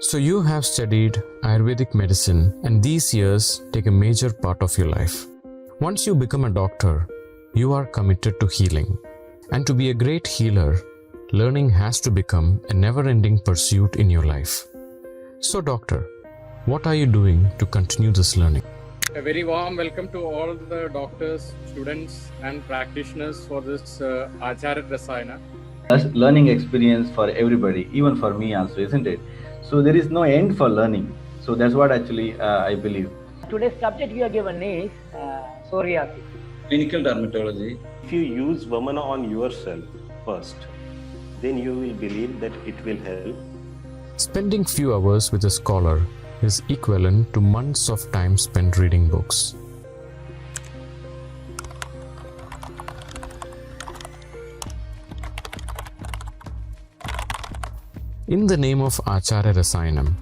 So you have studied Ayurvedic medicine, and these years take a major part of your life. Once you become a doctor, you are committed to healing. And to be a great healer, learning has to become a never-ending pursuit in your life. So doctor, what are you doing to continue this learning? A very warm welcome to all the doctors, students and practitioners for this AACHAARA Rasayana. Learning experience for everybody, even for me also, isn't it? So there is no end for learning. So that's what actually I believe. Today's subject we are given is psoriasis. Clinical dermatology. If you use Vamana on yourself first, then you will believe that it will help. Spending few hours with a scholar is equivalent to months of time spent reading books. In the name of AACHAARA Rasayanam,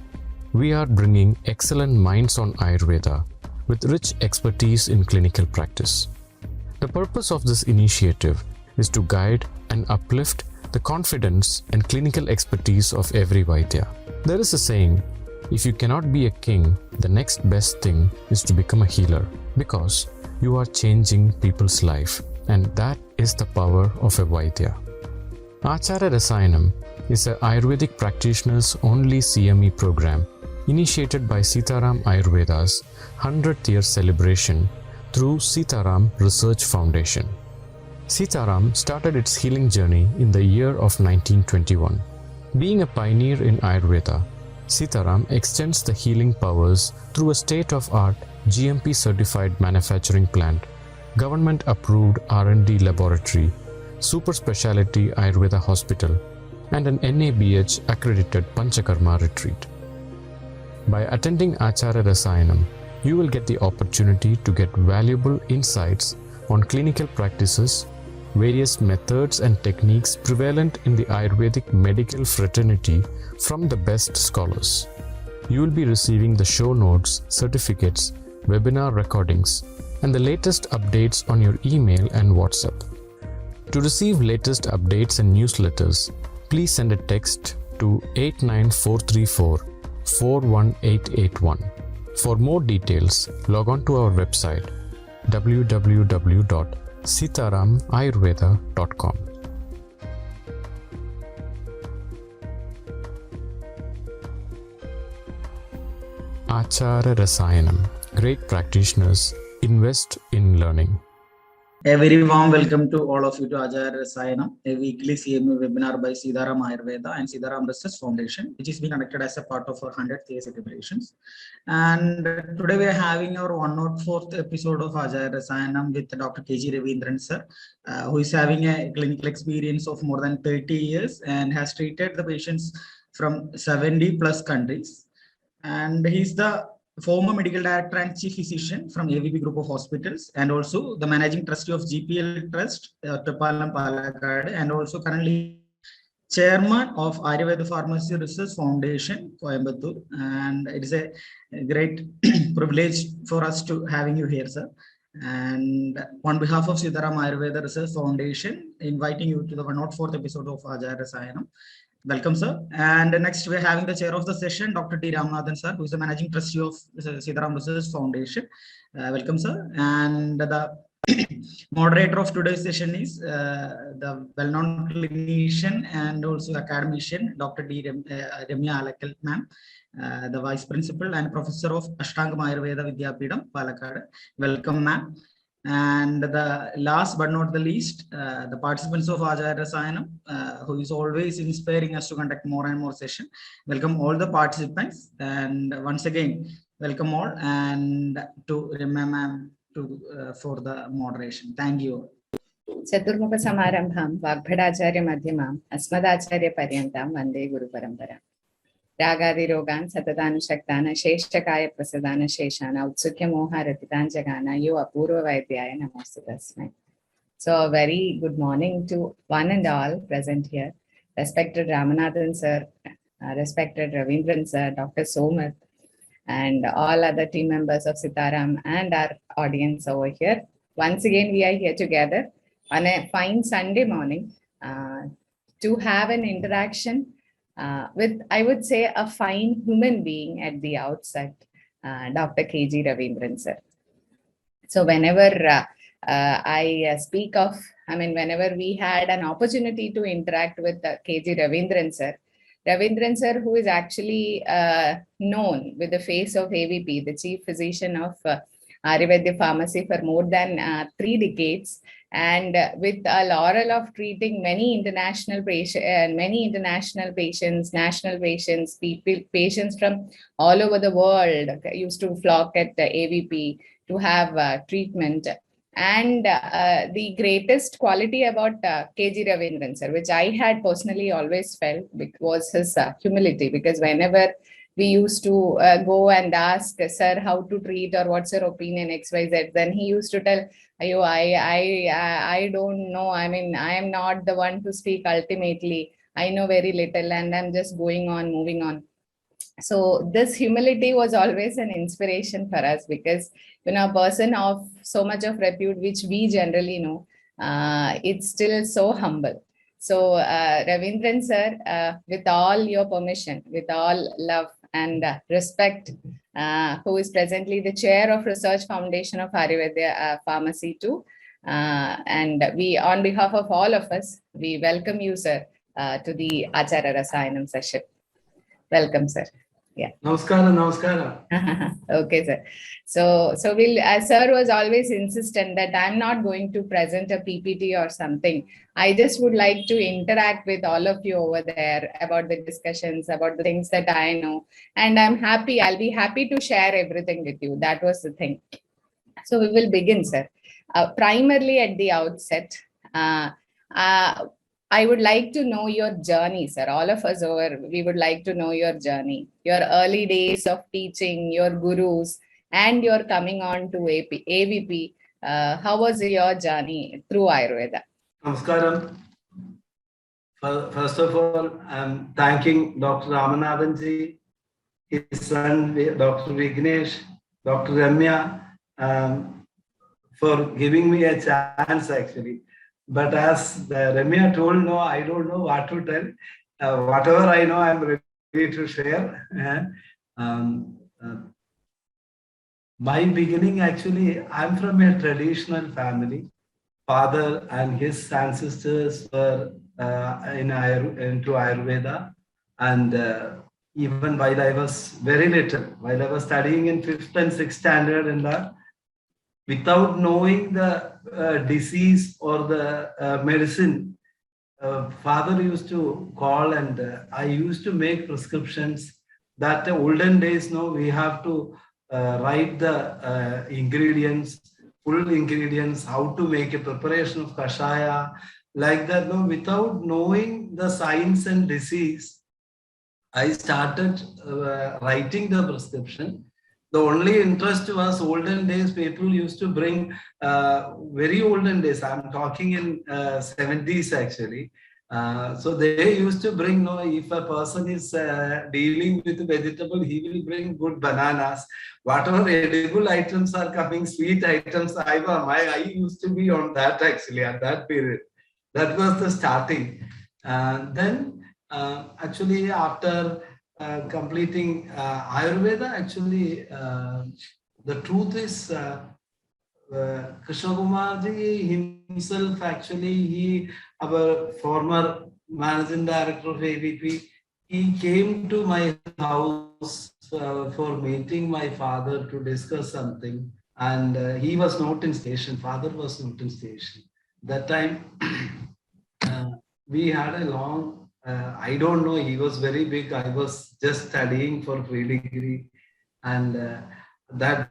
we are bringing excellent minds on Ayurveda with rich expertise in clinical practice. The purpose of this initiative is to guide and uplift the confidence and clinical expertise of every Vaidya. There is a saying, if you cannot be a king, the next best thing is to become a healer, because you are changing people's life, and that is the power of a Vaidya. AACHAARA Rasayanam is an Ayurvedic practitioners only CME program initiated by Sitaram Ayurveda's 100th year celebration through Sitaram Research Foundation. Sitaram started its healing journey in the year of 1921. Being a pioneer in Ayurveda, Sitaram extends the healing powers through a state-of-art GMP certified manufacturing plant, government approved R&D laboratory, super specialty Ayurveda hospital, and an NABH accredited Panchakarma retreat. By attending AACHAARA Rasayanam, you will get the opportunity to get valuable insights on clinical practices, various methods and techniques prevalent in the Ayurvedic medical fraternity from the best scholars. You will be receiving the show notes, certificates, webinar recordings, and the latest updates on your email and WhatsApp. To receive latest updates and newsletters, please send a text to 89434 41881. For more details, log on to our website www.sitaramayurveda.com. AACHAARA Rasayanam. Great practitioners invest in learning. A very warm welcome to all of you to AACHAARA Rasayanam, a weekly CME webinar by Sitaram Ayurveda and Sitaram Research Foundation, which is being conducted as a part of our 100th year celebrations. And today we are having our 104th episode of AACHAARA Rasayanam with Dr. K.G. Raveendran sir, who is having a clinical experience of more than 30 years and has treated the patients from 70 plus countries. And he's the former medical director and chief physician from AVP Group of Hospitals, and also the managing trustee of GPL Trust, Trippalam, Palakkad, and also currently chairman of Ayurveda Pharmacy Research Foundation, Coimbatore. And it is a great privilege for us to having you here, sir. And on behalf of Sitaram Ayurveda Research Foundation, inviting you to the 104th episode of AACHAARA Rasayanam. Welcome, sir. And next, we're having the chair of the session, Dr. T. Ramanathan, sir, who is the managing trustee of Sitaram Research Foundation. Welcome, sir. And the moderator of today's session is the well-known clinician and also academician, Dr. D. Ramya Alakal, ma'am, the vice principal and professor of Ashtangam Ayurveda Vidyapeetham, Palakkad. Welcome, ma'am. And the last but not the least, the participants of AACHAARA Rasayanam, who is always inspiring us to conduct more and more sessions. Welcome all the participants, and once again, welcome all, and to remember for the moderation. Thank you. Chaturmukha Samarambham, Vagbhadacharya Madhyamam, Asmadacharya Paryantam, Vande Guru Parampara. Ragadi Rogan, Satadana Shaktana, Sheshakaya Prasadana Sheshana, Utsukya Moha Ratitan Jagana, Yo Apurva Vaidhyaya Namaste Tasmai. So a very good morning to one and all present here. Respected Ramanathan sir, respected Raveendran sir, Dr. Somat, and all other team members of Sitaram and our audience over here. Once again, we are here together on a fine Sunday morning to have an interaction with, I would say, a fine human being at the outset, Dr. K.G. Raveendran, sir. So whenever I speak of, whenever we had an opportunity to interact with K.G. Raveendran sir, who is actually known with the face of AVP, the chief physician of Ayurvedic pharmacy for more than 3 decades, and with a laurel of treating many international patients, national patients, patients from all over the world used to flock at the AVP to have treatment. And the greatest quality about K.G. Raveendran sir, which I had personally always felt, was his humility. Because whenever we used to go and ask, sir, how to treat or what's your opinion, XYZ, then he used to tell, I don't know. I am not the one to speak ultimately. I know very little and I'm just going on, moving on. So this humility was always an inspiration for us, because when a person of so much of repute, which we generally know, it's still so humble. So Raveendran sir, with all your permission, with all love and respect, who is presently the chair of Research Foundation of Ayurveda Pharmacy too. And we, on behalf of all of us, we welcome you, sir, to the AACHAARA Rasayanam session. Welcome, sir. Yeah. Namaskara. Okay, sir. So we'll, as sir was always insistent that I'm not going to present a PPT or something. I just would like to interact with all of you over there about the discussions, about the things that I know. And I'll be happy to share everything with you. That was the thing. So we will begin, sir. Primarily at the outset, I would like to know your journey, sir. All of us we would like to know your journey, your early days of teaching, your gurus, and your coming on to AVP. How was your journey through Ayurveda? Namaskaram. First of all, I'm thanking Dr. Ramanathan ji, his son, Dr. Vignesh, Dr. Ramya, for giving me a chance actually. But as Ramya told, no, I don't know what to tell. Whatever I know, I'm ready to share. My beginning, actually, I'm from a traditional family. Father and his ancestors were into Ayurveda. And even while I was very little, while I was studying in 5th and 6th standard, without knowing the disease or the medicine, father used to call, and I used to make prescriptions. That the olden days, no, we have to write the ingredients, full ingredients, how to make a preparation of kashaya, like that. No, without knowing the science and disease, I started writing the prescription. The only interest was olden days, people used to bring, very olden days, I'm talking in 70s actually. So they used to bring, no, if a person is dealing with vegetable, he will bring good bananas. Whatever edible items are coming, sweet items, I used to be on that actually at that period. That was the starting. Then actually after completing Ayurveda, actually, the truth is, Krishna Kumarji himself, actually, our former managing director of AVP, he came to my house for meeting my father to discuss something. And he was not in station, father was not in station. That time, we had a long, I don't know, he was very big. I was just studying for pre-degree. And the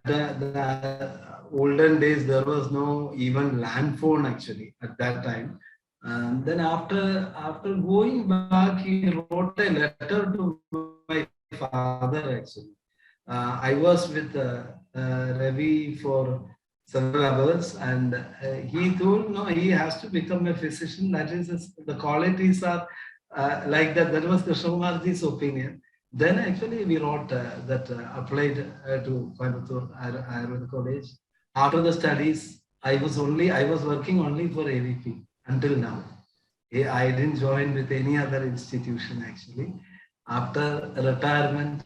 olden days, there was no even land phone actually at that time. And then after going back, he wrote a letter to my father actually. I was with Ravi for several hours, and he told, no, he has to become a physician. That is, the qualities are like that. That was Krishna Kumarji's opinion. Then actually we wrote that applied to Coimbatore Ayurveda College. After the studies, I was working only for AVP until now. I didn't join with any other institution actually. After retirement,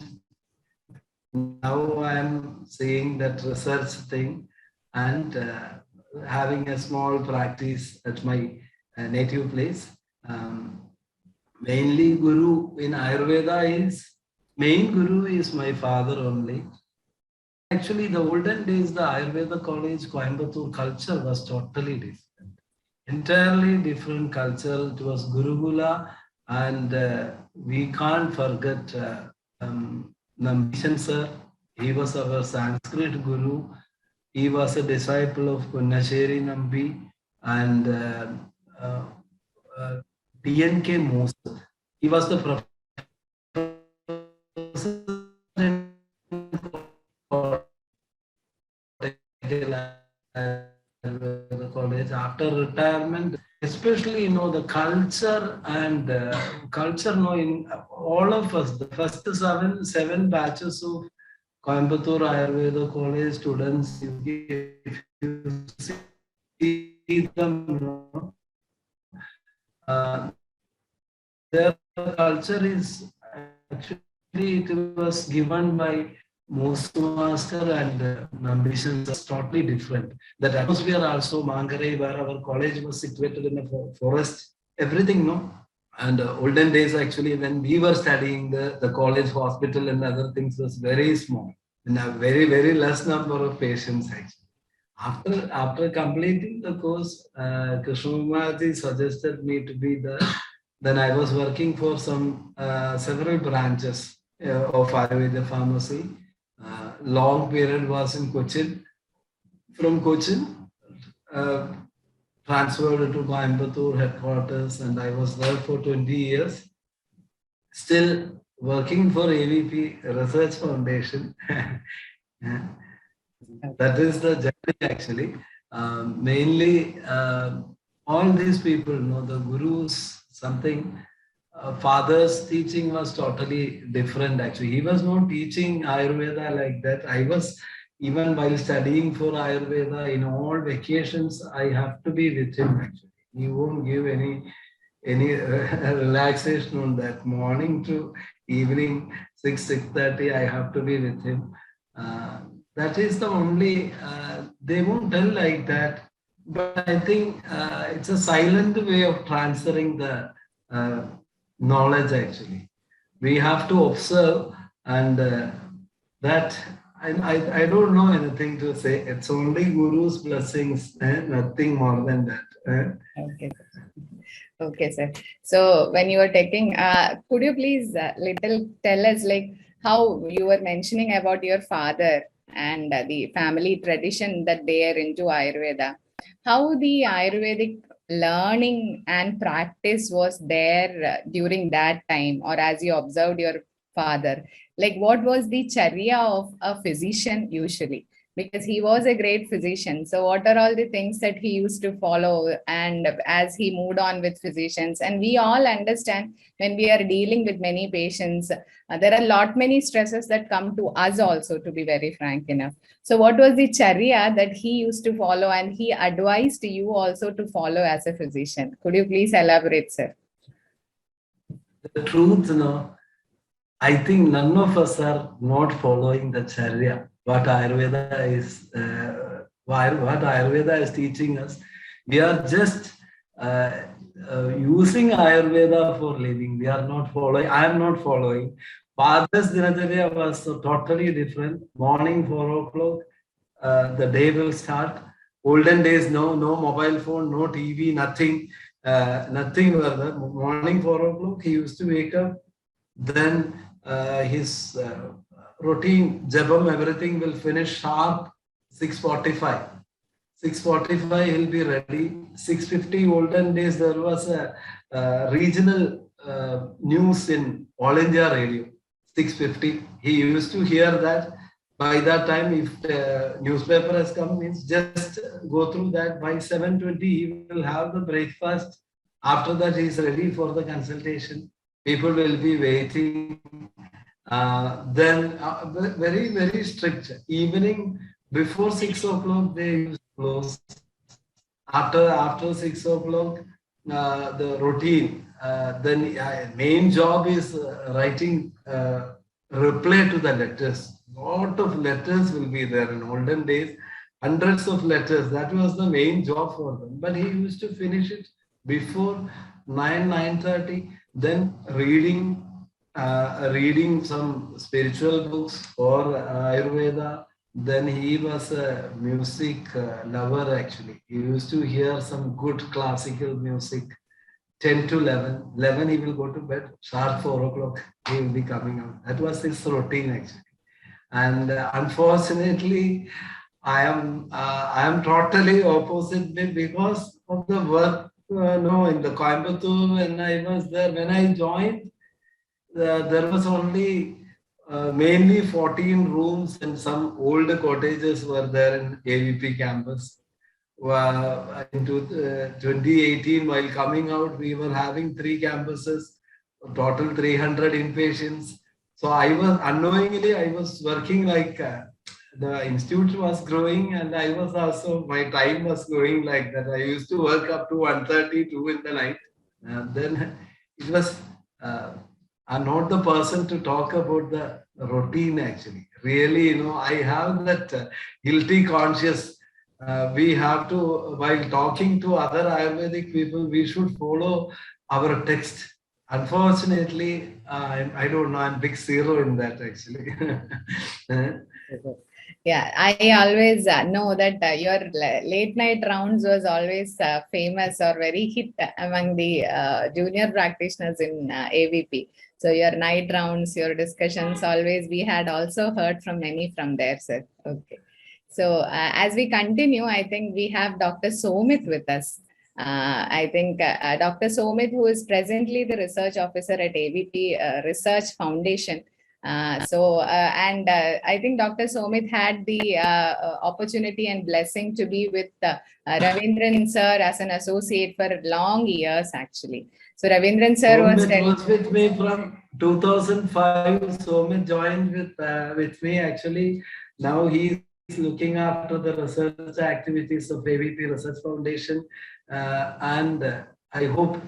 now I'm seeing that research thing and having a small practice at my native place. Mainly Guru in Ayurveda main Guru is my father only. Actually, the olden days, the Ayurveda college, Coimbatore culture was totally different. Entirely different culture. It was Gurukula, and we can't forget Nambishan sir. He was our Sanskrit Guru. He was a disciple of Kunnasheri Nambi and DNK Moses. He was the professor in the college. After retirement, especially the culture and culture in all of us, the first seven batches of Coimbatore Ayurveda College students, if you see them, their culture is actually, it was given by Mosu Master and Nambishan is totally different. That atmosphere also, Mangarai, where our college was situated in a forest, everything, And olden days, actually, when we were studying, the college hospital and other things was very small, and a very, very less number of patients, actually. After completing the course, Krishnamaji suggested me to be then I was working for several branches of Ayurveda pharmacy. Long period was in Cochin. From Cochin, transferred to Coimbatore headquarters, and I was there for 20 years. Still working for AVP Research Foundation. That is the journey, actually. Mainly, all these people, the gurus, something. Father's teaching was totally different, actually. He was not teaching Ayurveda like that. I was, even while studying for Ayurveda, in all vacations, I have to be with him, actually. He won't give any relaxation on that. Morning to evening, 6:30, I have to be with him. That is the only, they won't tell like that, but I think it's a silent way of transferring the knowledge, actually. We have to observe, and that, I don't know anything to say. It's only Guru's blessings, nothing more than that. Okay. Okay, sir. So when you were taking, could you please tell us how you were mentioning about your father and the family tradition that they are into Ayurveda, how the Ayurvedic learning and practice was there during that time, or as you observed your father, what was the charya of a physician usually? Because he was a great physician. So what are all the things that he used to follow, and as he moved on with physicians? And we all understand, when we are dealing with many patients, there are many stresses that come to us also, to be very frank enough. So what was the charya that he used to follow, and he advised you also to follow as a physician? Could you please elaborate, sir? The truth, I think none of us are not following the charya. What Ayurveda is teaching us. We are just using Ayurveda for living. We are not following. I am not following. Father's dinacharya was totally different. Morning 4 o'clock, the day will start. Olden days, no mobile phone, no TV, nothing. Nothing were there. Morning 4 o'clock, he used to wake up. Then his routine, jabam, everything will finish sharp 6:45. 6:45, he'll be ready. 6:50, olden days, there was a regional news in All India Radio. 6:50, he used to hear that. By that time, if the newspaper has come, means just go through that. By 7:20, he will have the breakfast. After that, he is ready for the consultation. People will be waiting. Then very, very strict. Evening, before 6 o'clock, they used to close. After 6 o'clock, the routine, main job is writing reply to the letters. Lot of letters will be there in olden days, hundreds of letters. That was the main job for them. But he used to finish it before 9:30. Then reading some spiritual books or Ayurveda. Then he was a music lover actually. He used to hear some good classical music. 10 to 11. 11 he will go to bed. Sharp 4 o'clock he will be coming out. That was his routine actually. And unfortunately, I am totally opposite because of the work. No, in the Coimbatore when I was there, when I joined, there was only mainly 14 rooms and some old cottages were there in AVP campus. Into 2018, while coming out, we were having 3 campuses, total 300 inpatients. So I was unknowingly, I was working like the institute was growing, and I was also, my time was going like that. I used to work up to 1:30, 2 in the night. And then it was, I'm not the person to talk about the routine actually. Really, I have that guilty conscience. We have to, while talking to other Ayurvedic people, we should follow our text. Unfortunately, I don't know, I'm big zero in that actually. Yeah, I always know that your late night rounds was always famous or very hit among the junior practitioners in AVP. So your night rounds, your discussions, always we had also heard from many from there, sir. Okay. So as we continue, I think we have Dr. Somit with us. I think Dr. Somit, who is presently the research officer at AVP Research Foundation. I think Dr. Somit had the opportunity and blessing to be with Raveendran sir as an associate for long years actually. So Raveendran sir was with me from 2005. Somit joined with me actually. Now he's looking after the research activities of AVP Research Foundation, and I hope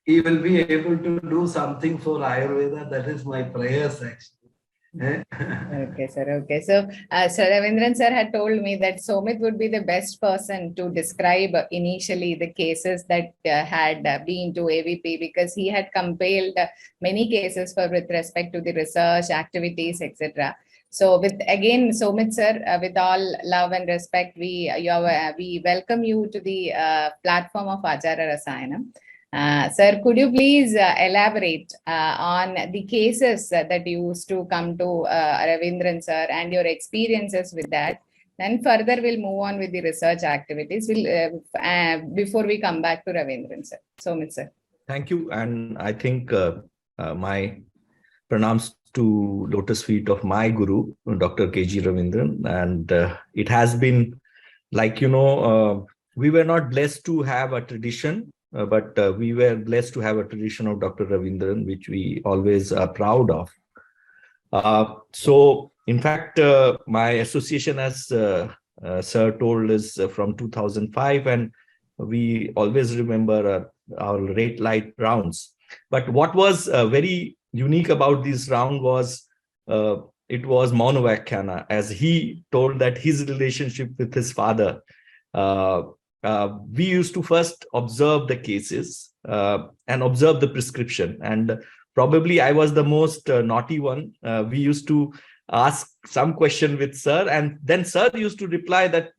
he will be able to do something for Ayurveda. That is my prayers actually. Okay, sir. Okay. So, Raveendran sir had told me that Somit would be the best person to describe initially the cases that had been to AVP, because he had compiled many cases with respect to the research activities, etc. So, again, Somit sir, with all love and respect, we welcome you to the platform of AACHAARA Rasayanam. Sir, could you please elaborate on the cases that used to come to Raveendran sir and your experiences with that? Then further we'll move on with the research activities. Before we come back to Raveendran sir. Somit sir. Thank you. And I think my pranams to lotus feet of my guru, Dr. K.G. Raveendran. And it has been like, we were not blessed to have a tradition, but we were blessed to have a tradition of Dr. Raveendran, which we always are proud of. So, in fact, my association, as Sir told, is from 2005, and we always remember our late light rounds. But what was very unique about this round was it was Maunavakhyana, as he told that his relationship with his father. We used to first observe the cases and observe the prescription. And probably I was the most naughty one. We used to ask some question with sir, and then sir used to reply that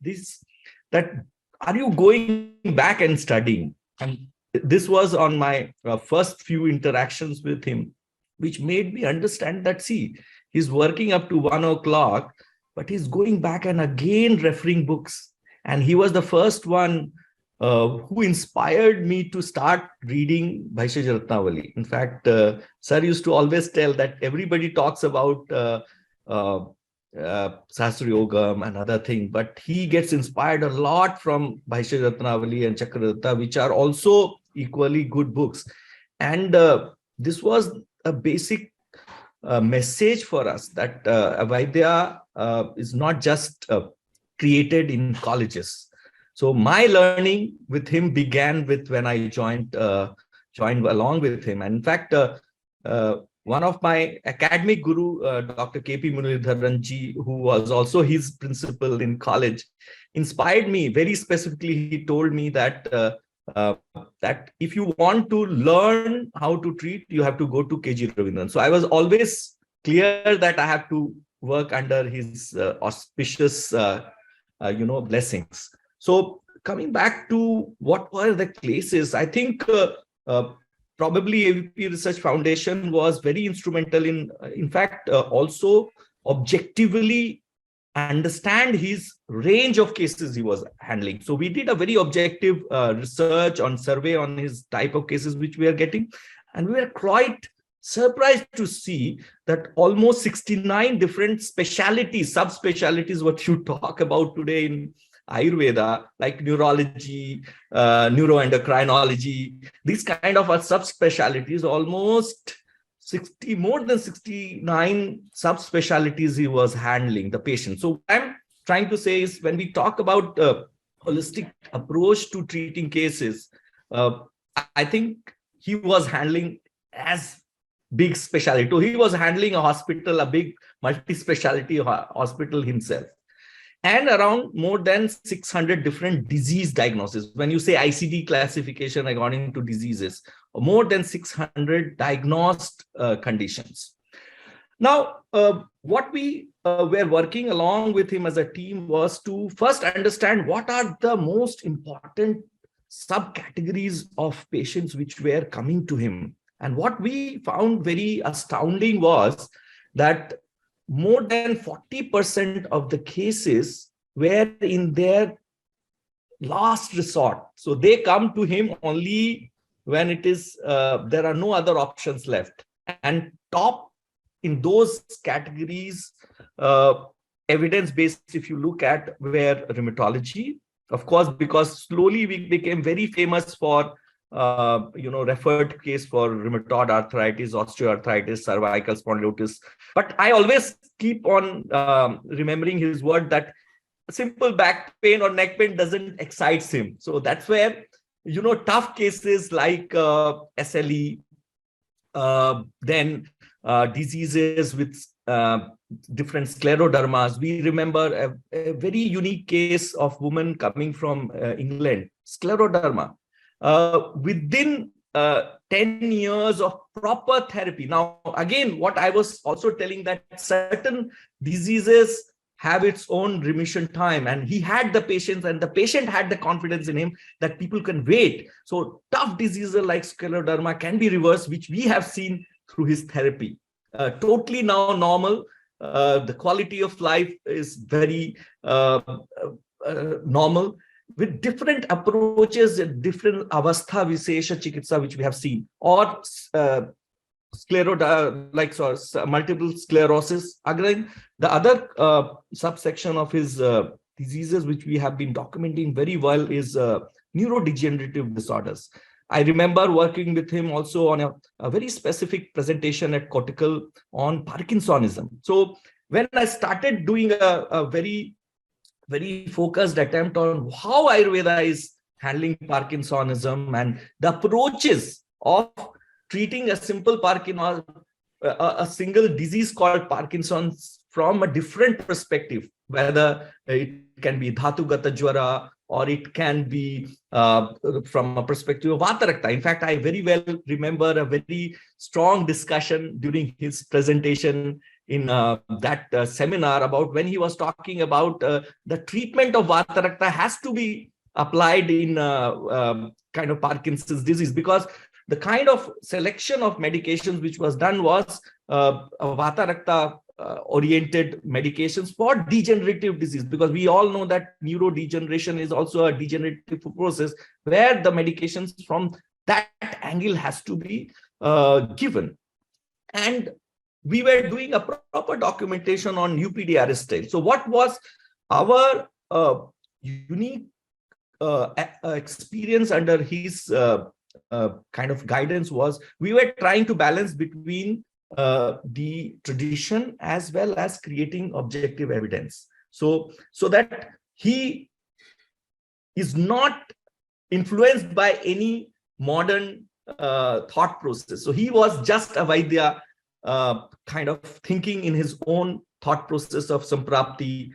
are you going back and studying? And this was on my first few interactions with him, which made me understand that, see, he's working up to 1 o'clock, but he's going back and again referring books. And he was the first one who inspired me to start reading Bhaishya Ratnavali. In fact, sir used to always tell that everybody talks about Sahasra Yogam and other thing, but he gets inspired a lot from Bhaishya Ratnavali and Chakradatta, which are also equally good books. And this was a basic message for us that Vaidya is not just created in colleges. So my learning with him began with when I joined joined along with him. And in fact, one of my academic guru, Dr. K.P. Muralidharan ji, who was also his principal in college, inspired me very specifically. He told me that that if you want to learn how to treat, you have to go to KG Raveendran. So I was always clear that I have to work under his auspicious, blessings. So coming back to what were the cases, I think probably AVP Research Foundation was very instrumental in fact, also objectively understand his range of cases he was handling. So we did a very objective research on survey on his type of cases which we are getting. And we were quite surprised to see that almost 69 different specialities, subspecialties, what you talk about today in Ayurveda, like neurology, neuroendocrinology, these kind of subspecialties, almost more than 69 subspecialties he was handling the patient. So what I'm trying to say is, when we talk about holistic approach to treating cases, I think he was handling as big specialty. So he was handling a hospital, a big multi-specialty hospital himself. And around more than 600 different disease diagnoses. When you say ICD classification according to diseases, more than 600 diagnosed conditions. Now, what we were working along with him as a team was to first understand what are the most important subcategories of patients which were coming to him. And what we found very astounding was that more than 40% of the cases were in their last resort. So they come to him only when it is there are no other options left. And top in those categories, evidence-based, if you look at, were rheumatology, of course, because slowly we became very famous for referred case for rheumatoid arthritis, osteoarthritis, cervical spondylosis. But I always keep on remembering his word that simple back pain or neck pain doesn't excite him. So that's where, tough cases like SLE, then diseases with different sclerodermas. We remember a very unique case of woman coming from England, scleroderma. Within 10 years of proper therapy. Now, again, what I was also telling, that certain diseases have its own remission time, and he had the patients, and the patient had the confidence in him that people can wait. So tough diseases like scleroderma can be reversed, which we have seen through his therapy. Totally now normal. The quality of life is very normal, with different approaches and different avastha vishesha chikitsa, which we have seen, or multiple sclerosis. Again, the other subsection of his diseases, which we have been documenting very well, is neurodegenerative disorders. I remember working with him also on a very specific presentation at Cortical on Parkinsonism. So when I started doing a very focused attempt on how Ayurveda is handling Parkinsonism and the approaches of treating a simple a single disease called Parkinson's from a different perspective, whether it can be Dhatugata Jwara or it can be from a perspective of Vata Rakta. In fact, I very well remember a very strong discussion during his presentation in that seminar about when he was talking about the treatment of Vata Rakta has to be applied in kind of Parkinson's disease, because the kind of selection of medications which was done was Vata Rakta oriented medications for degenerative disease, because we all know that neurodegeneration is also a degenerative process where the medications from that angle has to be given. And we were doing a proper documentation on UPDRS style. So what was our unique experience under his kind of guidance was, we were trying to balance between the tradition as well as creating objective evidence. So that he is not influenced by any modern thought process. So he was just a Vaidya, kind of thinking in his own thought process of Samprapti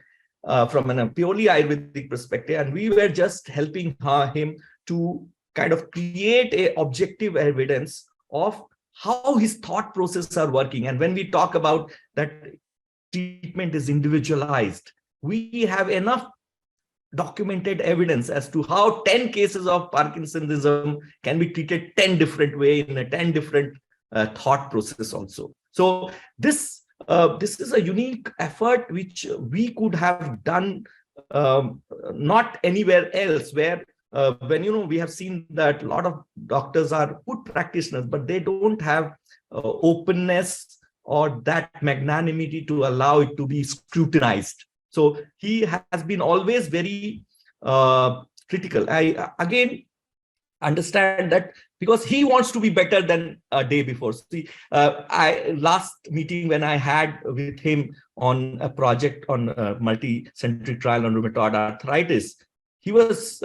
from a purely Ayurvedic perspective. And we were just helping him to kind of create a objective evidence of how his thought processes are working. And when we talk about that treatment is individualized, we have enough documented evidence as to how 10 cases of Parkinsonism can be treated 10 different ways in a 10 different thought process also. So this is a unique effort which we could have done not anywhere else, where when we have seen that a lot of doctors are good practitioners, but they don't have openness or that magnanimity to allow it to be scrutinized. So he has been always very critical. I again understand that because he wants to be better than a day before. See, last meeting when I had with him on a project on a multi-centric trial on rheumatoid arthritis, he was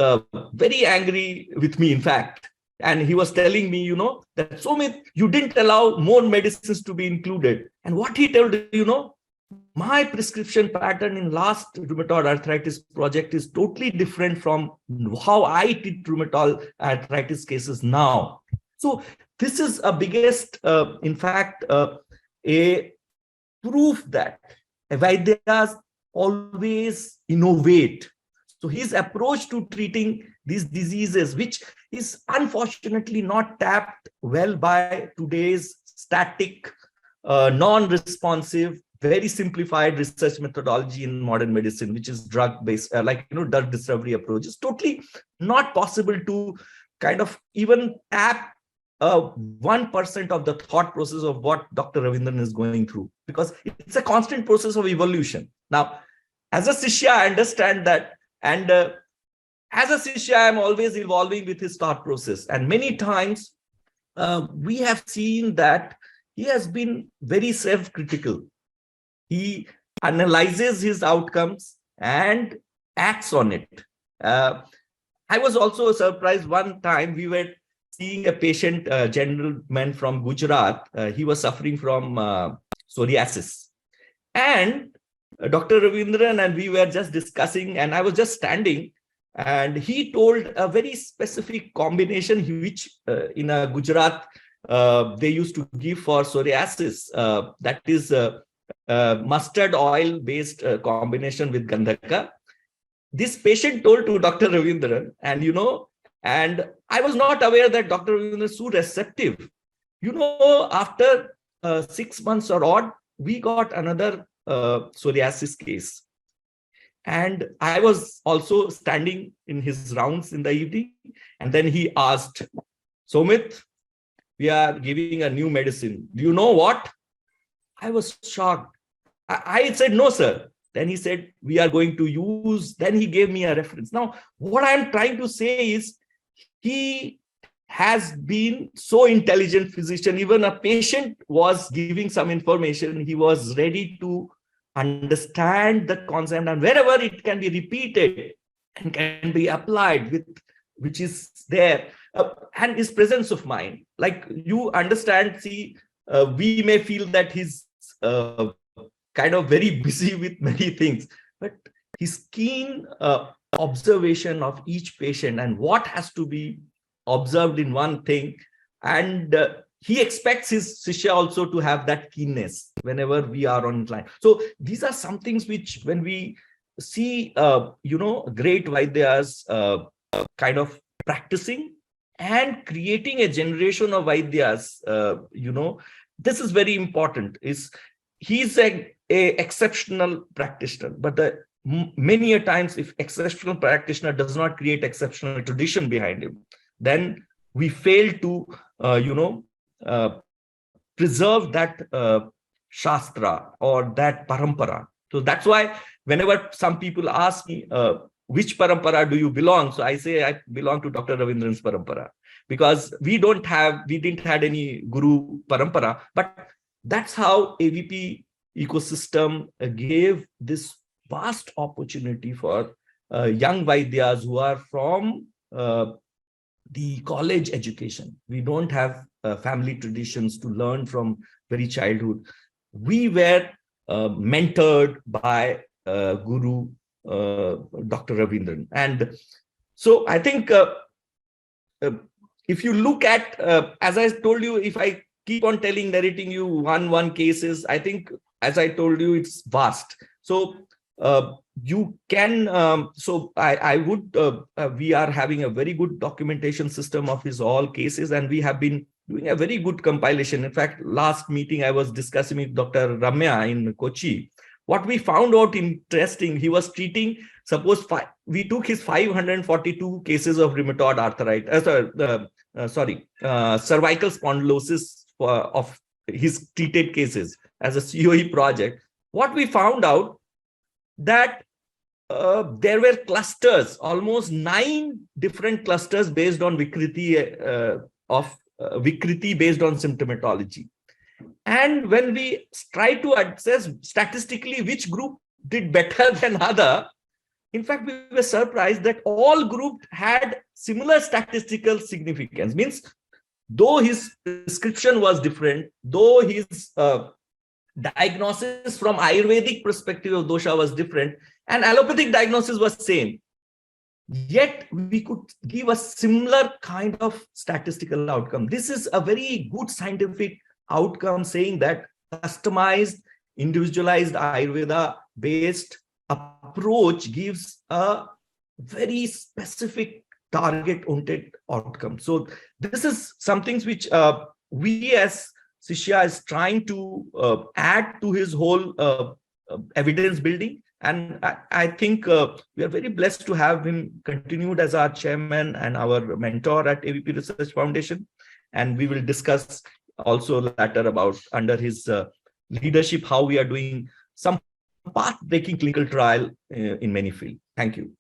very angry with me, in fact. And he was telling me, that Sumit, you didn't allow more medicines to be included. And what he told, my prescription pattern in last rheumatoid arthritis project is totally different from how I treat rheumatoid arthritis cases now. So this is a biggest, in fact, a proof that Vaidyas always innovate. So his approach to treating these diseases, which is unfortunately not tapped well by today's static, non-responsive, very simplified research methodology in modern medicine, which is drug-based, drug discovery approach. It's totally not possible to kind of even tap 1% of the thought process of what Dr. Raveendran is going through, because it's a constant process of evolution. Now, as a Shishya, I understand that. And as a Shishya, I'm always evolving with his thought process. And many times we have seen that he has been very self-critical. He analyzes his outcomes and acts on it. I was also surprised one time we were seeing a patient, a gentleman from Gujarat. He was suffering from psoriasis. And Dr. Raveendran and we were just discussing, and I was just standing, and he told a very specific combination which in Gujarat they used to give for psoriasis. That is mustard oil based combination with Gandhaka. This patient told to Dr. Raveendran, and I was not aware that Dr. Raveendran is so receptive. After 6 months or odd, we got another psoriasis case. And I was also standing in his rounds in the evening. And then he asked, Sumit, we are giving a new medicine. Do you know what? I was shocked. I said, no, sir. Then he said, we are going to use, then he gave me a reference. Now, what I'm trying to say is he has been so intelligent physician. Even a patient was giving some information. He was ready to understand the concept, and wherever it can be repeated and can be applied with, which is there, and his presence of mind. Like you understand, see, we may feel that he's kind of very busy with many things, but his keen observation of each patient and what has to be observed in one thing, and he expects his Shishya also to have that keenness whenever we are on line. So these are some things which, when we see, great Vaidyas kind of practicing and creating a generation of Vaidyas, this is very important. He's a exceptional practitioner, but many a times, if exceptional practitioner does not create exceptional tradition behind him, then we fail to, preserve that Shastra or that Parampara. So that's why whenever some people ask me, which Parampara do you belong? So I say I belong to Dr. Raveendran's Parampara, because we didn't had any Guru Parampara, but that's how AVP ecosystem gave this vast opportunity for young Vaidyas who are from the college education. We don't have family traditions to learn from very childhood. We were mentored by Guru Dr. Raveendran. And so I think if you look at, as I told you, if I keep on narrating you one cases, I think, as I told you, it's vast. So you can, I would, we are having a very good documentation system of his all cases, and we have been doing a very good compilation. In fact, last meeting I was discussing with Dr. Ramya in Kochi. What we found out interesting, he was treating, suppose we took his 542 cases of rheumatoid arthritis, cervical spondylosis of his treated cases as a COE project. What we found out that there were clusters, almost 9 different clusters based on Vikriti Vikriti based on symptomatology. And when we try to assess statistically which group did better than other, in fact, we were surprised that all groups had similar statistical significance. Means, though his prescription was different, though his diagnosis from Ayurvedic perspective of dosha was different, and allopathic diagnosis was same, yet we could give a similar kind of statistical outcome. This is a very good scientific outcome, saying that customized, individualized Ayurveda-based approach gives a very specific target-oriented outcome. So this is something which we as Shishya is trying to add to his whole evidence building. And I think we are very blessed to have him continued as our chairman and our mentor at AVP Research Foundation. And we will discuss also later about, under his leadership, how we are doing some path-breaking clinical trial in many fields. Thank you.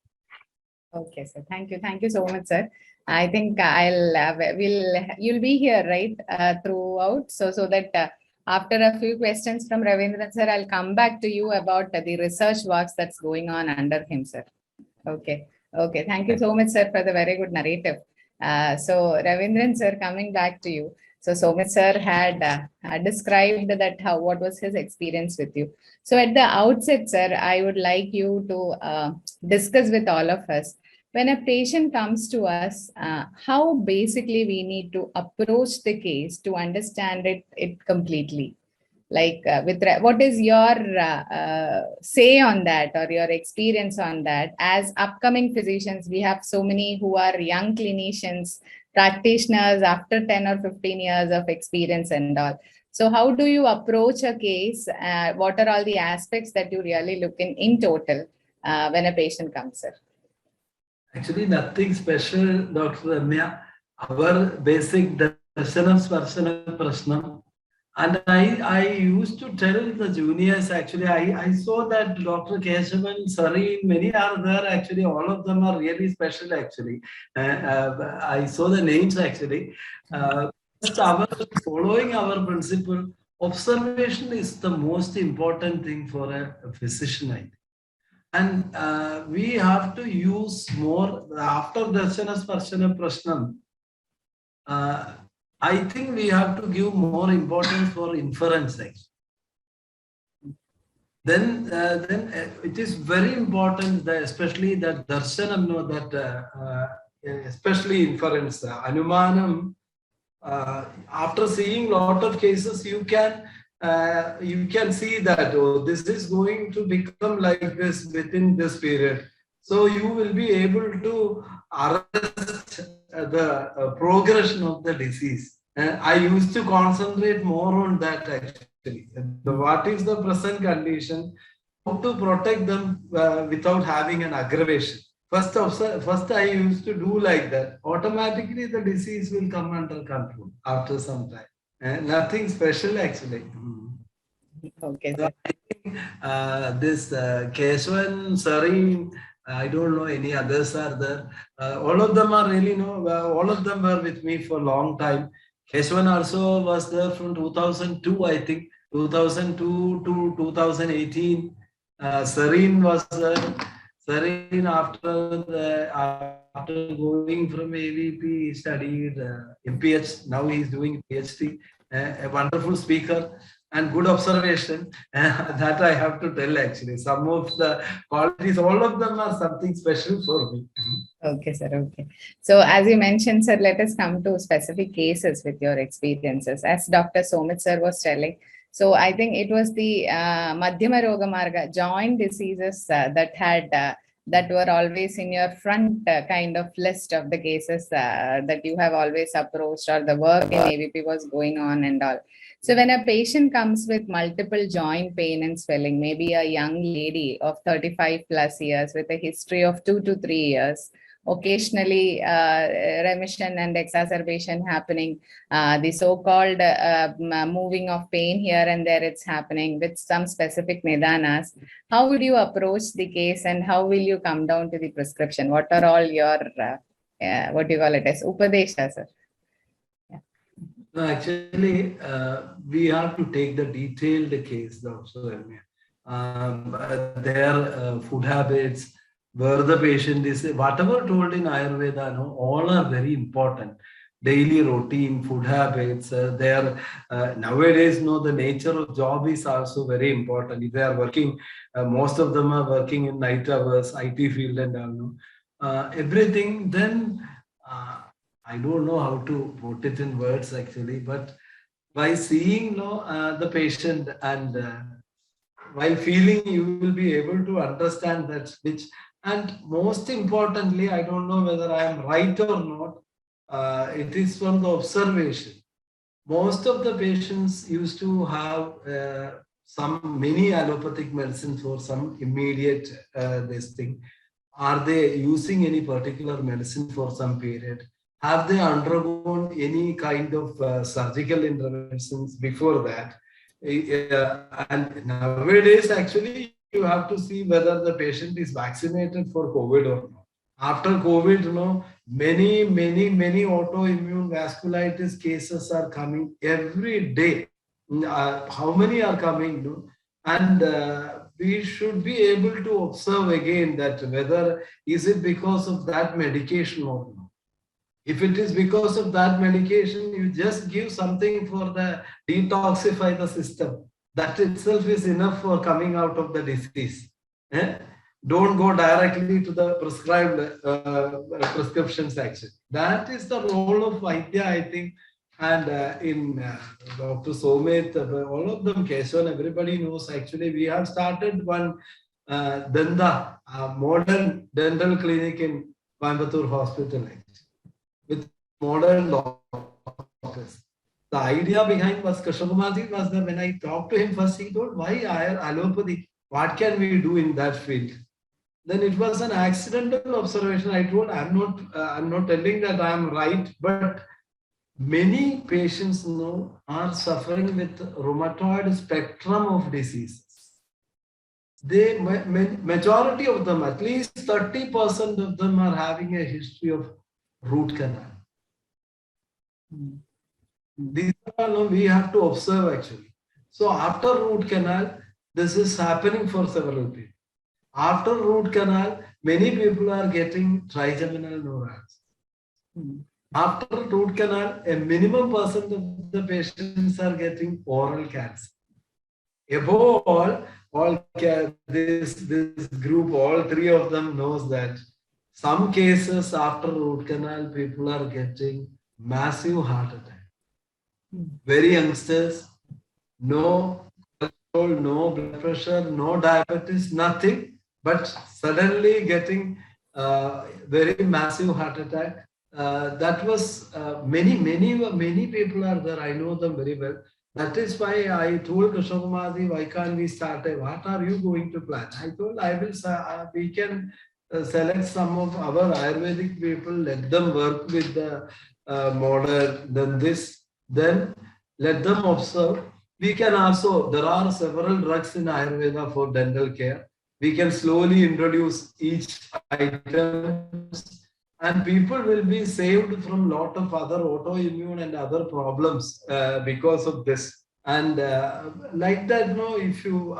Okay, sir. Thank you. Thank you so much, sir. I think you'll be here, right, throughout, so that after a few questions from Raveendran, sir, I'll come back to you about the research works that's going on under him, sir. Okay. Okay. Thank you so much, sir, for the very good narrative. So Raveendran, sir, coming back to you. So Somit sir had described that what was his experience with you. So at the outset, sir, I would like you to discuss with all of us, when a patient comes to us, how basically we need to approach the case to understand it completely. Like, what is your say on that, or your experience on that? As upcoming physicians, we have so many who are young clinicians, practitioners after 10 or 15 years of experience and all. So how do you approach a case? What are all the aspects that you really look in total when a patient comes, sir? Actually, nothing special, Dr. Ramya. Our basic darshanam sparsanam prashnam. And I used to tell the juniors, actually, I saw that Dr. Keshavan, Sareen, many are there, actually, all of them are really special, actually. I saw the names, actually. Following our principle, observation is the most important thing for a physician, I think. And we have to use more, after Darshana Sparshana Prashnam, I think we have to give more importance for inference. Then it is very important that, especially that Darshanam, especially inference, Anumanam. After seeing lot of cases, you can see that, oh, this is going to become like this within this period. So you will be able to arrest the progression of the disease. And I used to concentrate more on that, actually. What is the present condition? How to protect them without having an aggravation. First I used to do like that. Automatically the disease will come under control after some time. Nothing special, actually. Okay. So I think this Keshavan, Sareen, I don't know any others are there. All of them are really, all of them were with me for a long time. Keshavan also was there from 2002, I think, 2002 to 2018. Sareen was there. Sarin, after going from AVP, he studied MPH. Now he's doing PhD. A wonderful speaker and good observation. That I have to tell actually. Some of the qualities, all of them are something special for me. Okay, sir. Okay. So as you mentioned, sir, let us come to specific cases with your experiences. As Dr. Somit sir was telling, so I think it was the Madhyama Roga Marga joint diseases that were always in your front kind of list of the cases that you have always approached, or the work in AVP was going on and all. So when a patient comes with multiple joint pain and swelling, maybe a young lady of 35 plus years with a history of 2 to 3 years, occasionally remission and exacerbation happening, the so-called moving of pain here and there, it's happening with some specific nidanas. How would you approach the case and how will you come down to the prescription? What are all your, what do you call it as, upadesha, sir? Yeah. No, actually, we have to take the detailed case though. So, their food habits, where the patient is, whatever told in Ayurveda, no, all are very important. Daily routine, food habits, nowadays, no, the nature of job is also very important. If they are working, most of them are working in night hours, IT field and all, no, everything, then I don't know how to put it in words actually, but by seeing, no, the patient and while feeling, you will be able to understand that which. And most importantly, I don't know whether I am right or not, it is from the observation. Most of the patients used to have some mini allopathic medicine for some immediate this thing. Are they using any particular medicine for some period? Have they undergone any kind of surgical interventions before that? And nowadays, actually, you have to see whether the patient is vaccinated for COVID or not. After COVID, you know, many autoimmune vasculitis cases are coming every day. How many are coming? You know? And we should be able to observe again that whether is it because of that medication or not. If it is because of that medication, you just give something for the detoxify the system. That itself is enough for coming out of the disease. Don't go directly to the prescribed prescription section. That is the role of Vaidya, I think. And in Dr. Somit, all of them, Keshav, everybody knows actually we have started one Danda, modern dental clinic in Coimbatore Hospital with modern doctors. The idea behind was Krishnakumarji was that when I talked to him first, he told, why allopathy? What can we do in that field? Then it was an accidental observation. I told, I'm not telling that I'm right, but many patients are suffering with rheumatoid spectrum of diseases. Majority of them, at least 30% of them are having a history of root canal. These are we have to observe actually. So after root canal, this is happening for several people. After root canal, many people are getting trigeminal neurons. After root canal, a minimum percent of the patients are getting oral cancer. Above all this group, all three of them knows that some cases after root canal, people are getting massive heart attack. Very youngsters, no cholesterol, no blood pressure, no diabetes, nothing, but suddenly getting very massive heart attack. That was many people are there. I know them very well. That is why I told Krishnakumarji, why can't we start? What are you going to plan? I told we can select some of our Ayurvedic people, let them work with the modern, then let them observe. We can also, there are several drugs in Ayurveda for dental care. We can slowly introduce each item and people will be saved from a lot of other autoimmune and other problems because of this. And like that, if you,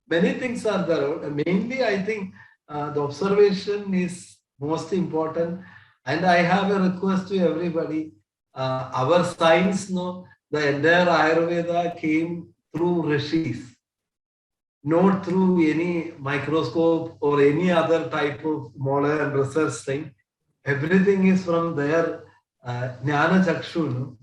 many things are there. Mainly, I think the observation is most important. And I have a request to everybody. Our science, no, the entire Ayurveda came through rishis, not through any microscope or any other type of modern research thing. Everything is from their Jnana Chakshu. No?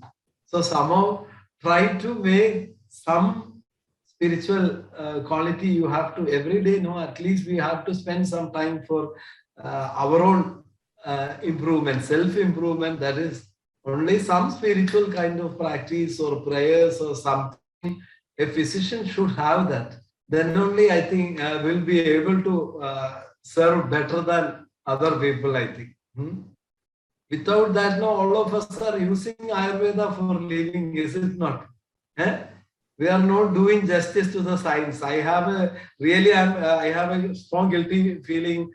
So somehow try to make some spiritual quality you have to every day, no, at least we have to spend some time for our own improvement, self-improvement. That is only some spiritual kind of practice or prayers or something. A physician should have that. Then only I think we'll be able to serve better than other people, I think. Without that, no, all of us are using Ayurveda for living, is it not? We are not doing justice to the science. I have a strong guilty feeling.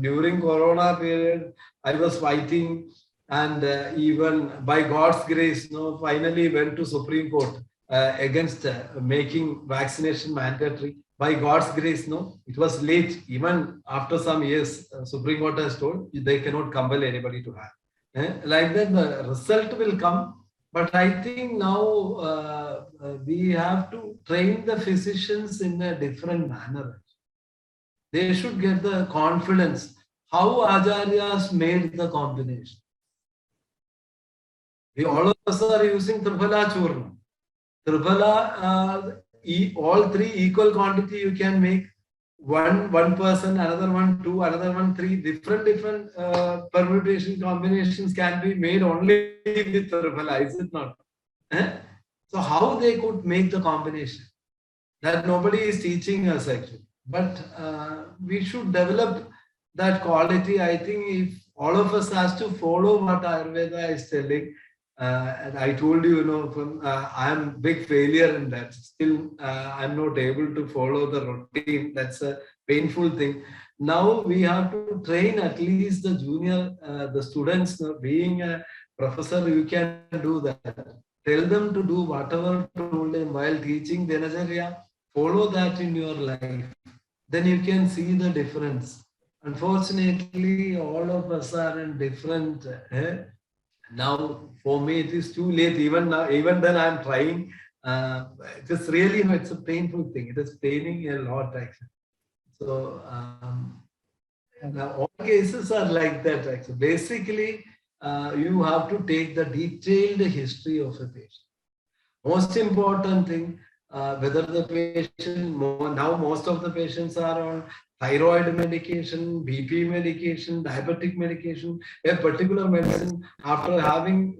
During Corona period, I was fighting, and even by God's grace, no, finally went to Supreme Court against making vaccination mandatory. By God's grace, no, it was late. Even after some years, Supreme Court has told they cannot compel anybody to have. Like that, the result will come. But I think now we have to train the physicians in a different manner. They should get the confidence. How Acharyas made the combination. All of us are using Triphala Churna. Triphala, all three equal quantity you can make. One person, another one two, another one three. Different permutation combinations can be made only with Triphala, is it not? So how they could make the combination? That nobody is teaching us actually. But we should develop that quality. I think if all of us has to follow what Ayurveda is telling, and I told you, I am a big failure in that. Still, I'm not able to follow the routine. That's a painful thing. Now we have to train at least the junior, the students. Being a professor, you can do that. Tell them to do whatever told them while teaching Dinacharya. Follow that in your life. Then you can see the difference. Unfortunately, all of us are in different. Now, for me, it is too late. Even now, even then, I'm trying. It's really, it's a painful thing. It is paining a lot, actually. So, now all cases are like that, actually. Basically, you have to take the detailed history of a patient. Most important thing, whether the patient, now most of the patients are on thyroid medication, BP medication, diabetic medication, a particular medicine. After having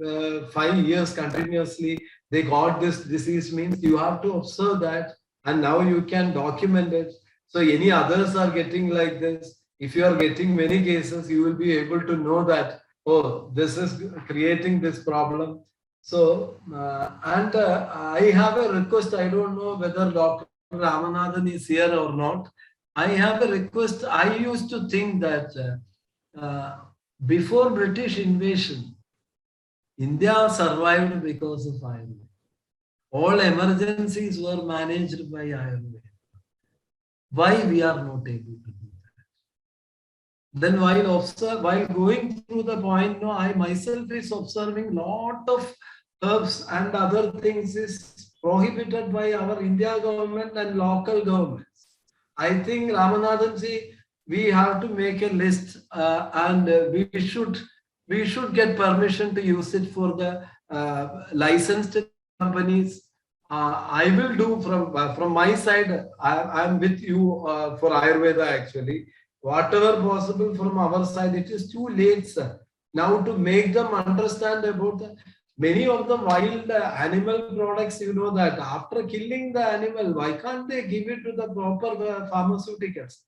5 years continuously, they got this disease, means you have to observe that, and now you can document it. So any others are getting like this. If you are getting many cases, you will be able to know that, oh, this is creating this problem. So, I have a request. I don't know whether Dr. Ramanathan is here or not. I have a request. I used to think that before British invasion, India survived because of Ayurveda. All emergencies were managed by Ayurveda. Why we are not able to do that? Then while going through the point, no, I myself is observing lot of herbs and other things is prohibited by our India government and local governments. I think Ramanathan ji, we have to make a list and we should get permission to use it for the licensed companies. I will do from my side. I'm with you for Ayurveda actually. Whatever possible from our side. It is too late, sir. Now to make them understand about the many of the wild animal products, you know that after killing the animal, why can't they give it to the proper pharmaceuticals?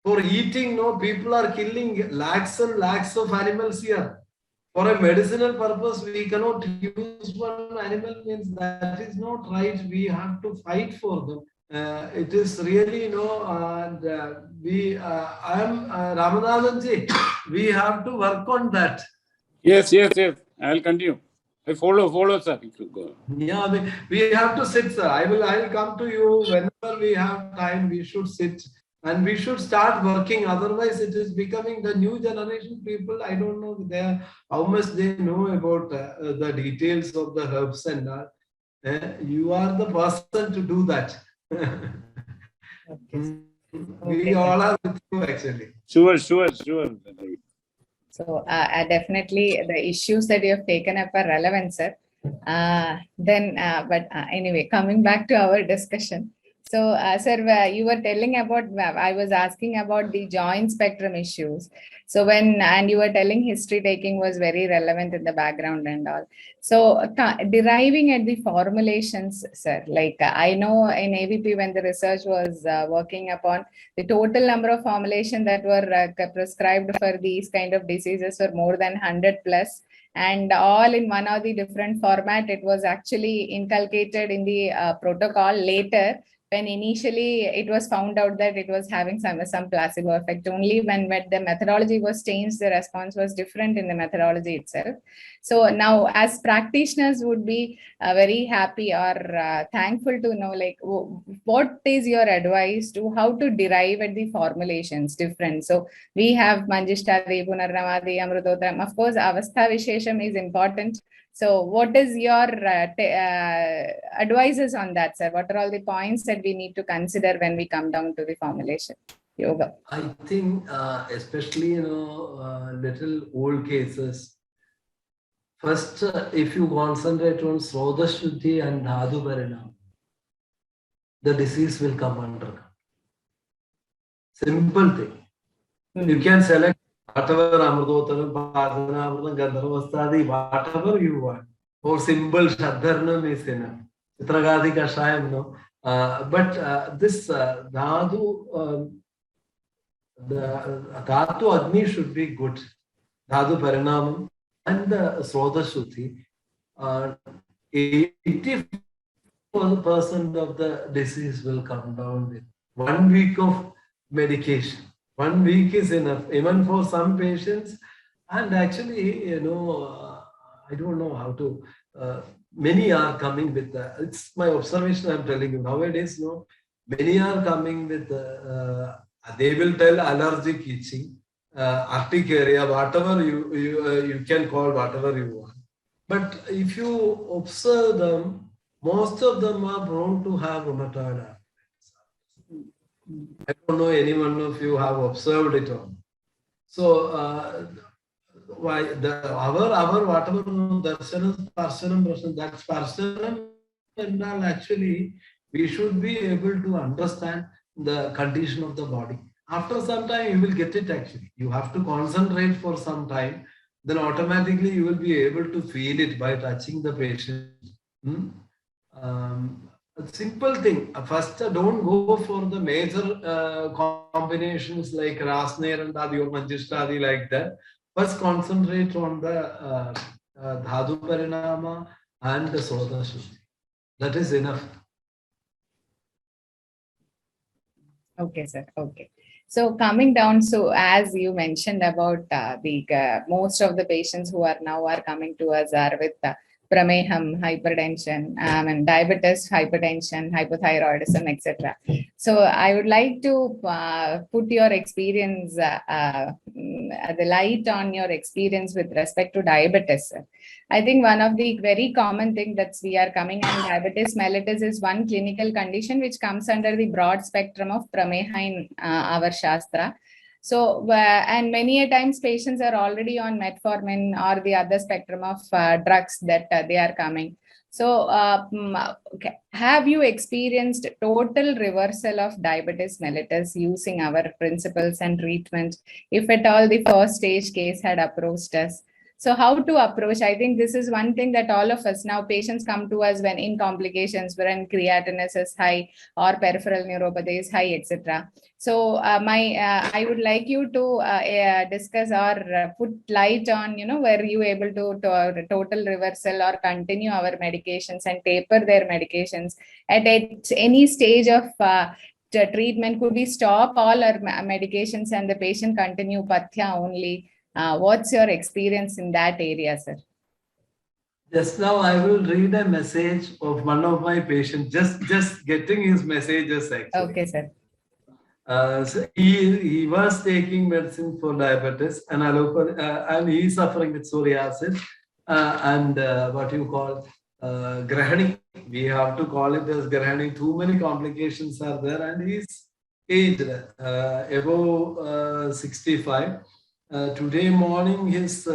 For eating, no, people are killing lakhs and lakhs of animals here. For a medicinal purpose, we cannot use one animal, means that is not right. We have to fight for them. It is really, and I am Ramanathan ji, we have to work on that. Yes. I'll continue. I follow, sir. You could go. Yeah, we have to sit, sir. I will come to you whenever we have time. We should sit and we should start working. Otherwise, it is becoming the new generation people. I don't know how much they know about the details of the herbs and all. You are the person to do that. Okay. We all are with you, actually. Sure. So definitely the issues that you have taken up are relevant, sir. Anyway, coming back to our discussion. So, sir, you were telling about, I was asking about the joint spectrum issues. So and you were telling history taking was very relevant in the background and all. So deriving at the formulations, sir, like I know in AVP when the research was working upon, the total number of formulations that were prescribed for these kind of diseases were more than 100 plus, and all in one of the different format. It was actually inculcated in the protocol later, when initially it was found out that it was having some placebo effect. Only when the methodology was changed, the response was different in the methodology itself. So now as practitioners would be very happy or thankful to know, like, what is your advice to how to derive at the formulations different? So we have Manjishtadi, Punarnamadi, Amrutotram. Of course, Avastha Vishesham is important. So what is your advices on that, sir? What are all the points that we need to consider when we come down to the formulation? Yoga. I think especially, little old cases, first, if you concentrate on Srodha Shuddhi and Dhatu Parinam, the disease will come under. Simple thing. You can select whatever Amrudotanam, Padhanamrutam, Gandharvastadi, whatever you want. Or simple Shadharnam is enough. Chitragadi Kashayam, no. But this Dhatu, the Dhatu Agni should be good. Dhatu Parinam and the Srodha Shuddhi. 80% of the disease will come down with 1 week of medication. 1 week is enough, even for some patients. And actually, I don't know how to, many are coming with, it's my observation I'm telling you, nowadays, many are coming with, they will tell allergic itching, urticaria, whatever you can call whatever you want. But if you observe them, most of them are prone to have rheumatoid arthritis. I don't know anyone of you have observed it all. So our whatever darshanam, parshanam, prashanam, that's parshanam and all, actually we should be able to understand the condition of the body. After some time you will get it actually. You have to concentrate for some time, then automatically you will be able to feel it by touching the patient. A simple thing. First, don't go for the major combinations like Rasner and Adi or Manjishtadi like that. First, concentrate on the Dhatu Parinama and the Srodha Shuddhi. That is enough. Okay, sir. Okay. So coming down, so as you mentioned about the most of the patients who are coming to us are with prameham, hypertension, and diabetes, hypertension, hypothyroidism, etc. So I would like to put your experience, the light on your experience with respect to diabetes. I think one of the very common thing that we are coming on diabetes mellitus is one clinical condition which comes under the broad spectrum of prameha in our Shastra. So, and many a times patients are already on metformin or the other spectrum of drugs that they are coming. So, okay. Have you experienced total reversal of diabetes mellitus using our principles and treatment? If at all the first stage case had approached us. So how to approach? I think this is one thing that all of us now, patients come to us when in complications, when creatinine is high or peripheral neuropathy is high, etc. So I would like you to discuss or put light on, were you able to total reversal or continue our medications and taper their medications at any stage of treatment? Could we stop all our medications and the patient continue pathya only? What's your experience in that area, sir? Just now, I will read a message of one of my patients. Just getting his messages actually. Okay, sir. So he was taking medicine for diabetes and and he is suffering with psoriasis and what you call grahani. We have to call it as grahani. Too many complications are there, and he's aged above 65. Today morning, his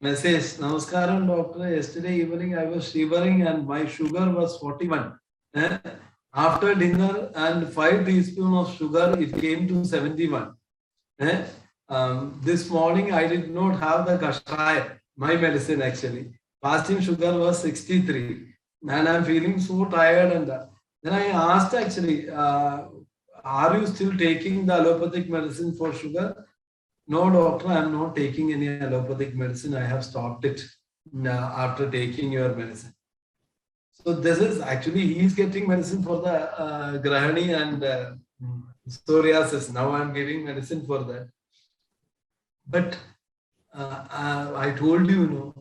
message, Namaskaram, doctor. Yesterday evening, I was shivering and my sugar was 41. After dinner and 5 teaspoons of sugar, it came to 71. This morning, I did not have the kashaya, my medicine actually. Fasting sugar was 63. And I'm feeling so tired. And then I asked actually, are you still taking the allopathic medicine for sugar? No, doctor, I'm not taking any allopathic medicine. I have stopped it after taking your medicine. So this is actually, he's getting medicine for the grahani and psoriasis. Now I'm giving medicine for that. But I told you,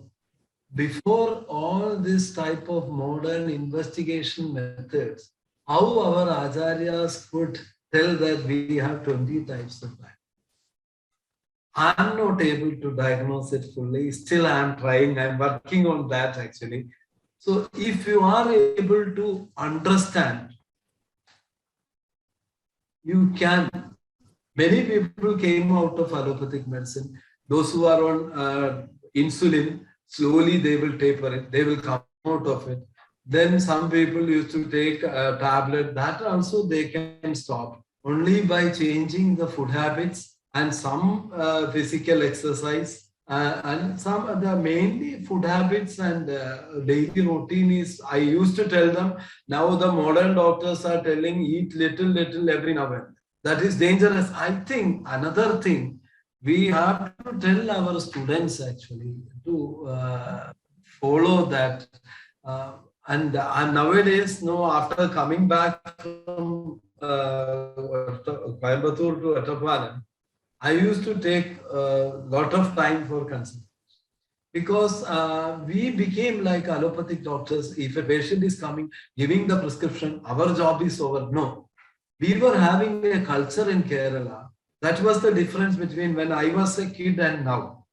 before all this type of modern investigation methods, how our acharyas could tell that we have 20 types of diet. I'm not able to diagnose it fully. Still, I'm trying. I'm working on that actually. So if you are able to understand, you can. Many people came out of allopathic medicine. Those who are on insulin, slowly they will taper it. They will come out of it. Then some people used to take a tablet. That also they can stop. Only by changing the food habits and some physical exercise. And some of the mainly food habits and daily routine is, I used to tell them, now the modern doctors are telling eat little every now and then. That is dangerous. I think another thing, we have to tell our students actually to follow that. And nowadays, after coming back from Coimbatore to Attapalam, I used to take a lot of time for consultation because we became like allopathic doctors. If a patient is coming, giving the prescription, our job is over. No, we were having a culture in Kerala. That was the difference between when I was a kid and now.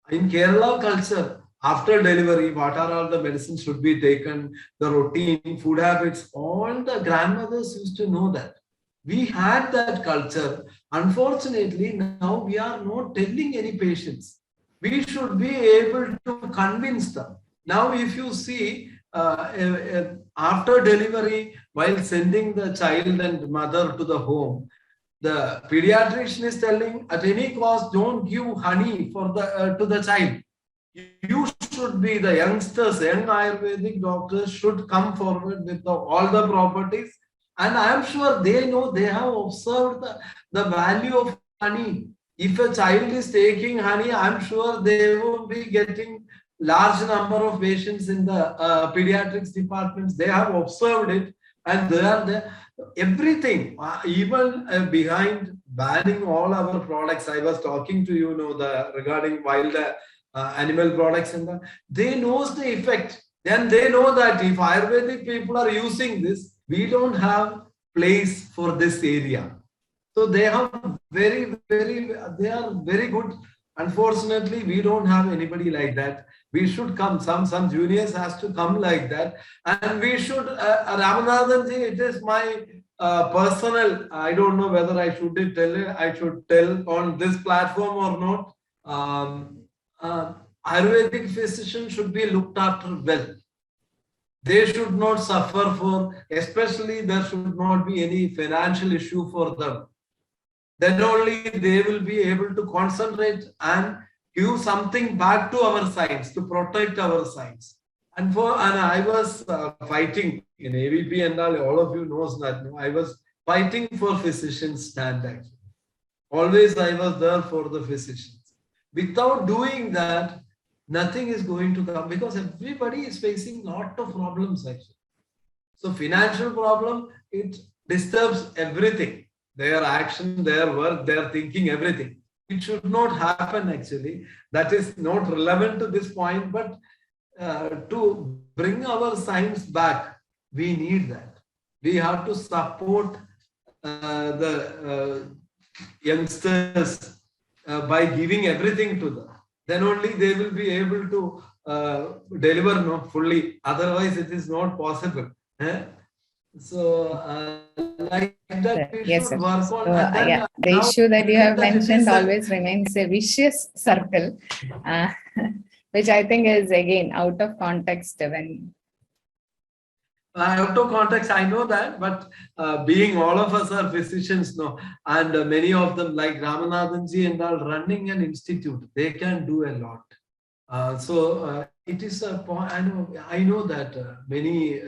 In Kerala culture, after delivery, what are all the medicines should be taken, the routine, food habits, all the grandmothers used to know that. We had that culture. Unfortunately, now we are not telling any patients. We should be able to convince them. Now, if you see, after delivery, while sending the child and mother to the home, the pediatrician is telling, at any cost, don't give honey for to the child. You should be the youngsters, young Ayurvedic doctors should come forward with all the properties. And I am sure they know, they have observed the value of honey. If a child is taking honey, I am sure they will be getting large number of patients in the pediatrics departments. They have observed it and they are there. Everything, even behind banning all our products, I was talking to you, regarding wild animal products, and they knows the effect. Then they know that if Ayurvedic people are using this, we don't have place for this area. So they have they are very good. Unfortunately, we don't have anybody like that. We should come, some juniors has to come like that. And we should, Ramanathan ji, it is my personal, I don't know whether I should tell on this platform or not. Ayurvedic physicians should be looked after well. They should not suffer for, especially there should not be any financial issue for them. Then only they will be able to concentrate and give something back to our science, to protect our science. And I was fighting in AVP and all of you knows that I was fighting for physicians' stand actually. Always I was there for the physicians. Without doing that, nothing is going to come because everybody is facing a lot of problems actually. So financial problem, it disturbs everything. Their action, their work, their thinking, everything. It should not happen actually. That is not relevant to this point, but to bring our science back, we need that. We have to support the youngsters by giving everything to them. Then only they will be able to deliver fully. Otherwise, it is not possible. So, like that, we yes, should sir. work on. And then, The issue that you have mentioned always remains a vicious circle, which I think is again out of context when. Out of context, I know that, but being all of us are physicians, no, and many of them, like Ramanathanji and all, running an institute, they can do a lot. So it is a point. I know that many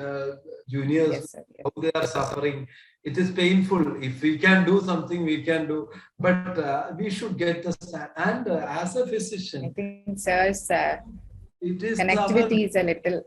juniors, Yes, sir. how they are suffering. It is painful. If we can do something, we can do. But we should get the stand. And as a physician, I think sir's it is connectivity is a little.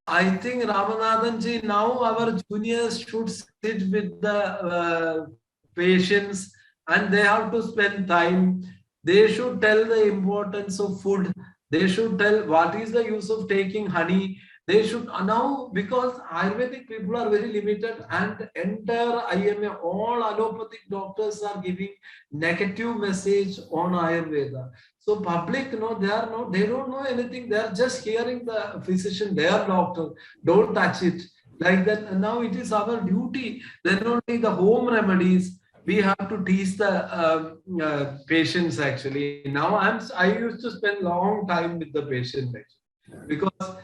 I think Ramanathanji, now our juniors should sit with the patients and they have to spend time. They should tell the importance of food. They should tell what is the use of taking honey. They should now, because Ayurvedic people are very limited and entire IMA, all allopathic doctors are giving negative message on Ayurveda. So public, they don't know anything. They are just hearing the physician, their doctor, don't touch it. Like that. And now it is our duty. Then only the home remedies, we have to teach the patients actually. Now I used to spend long time with the patient actually, because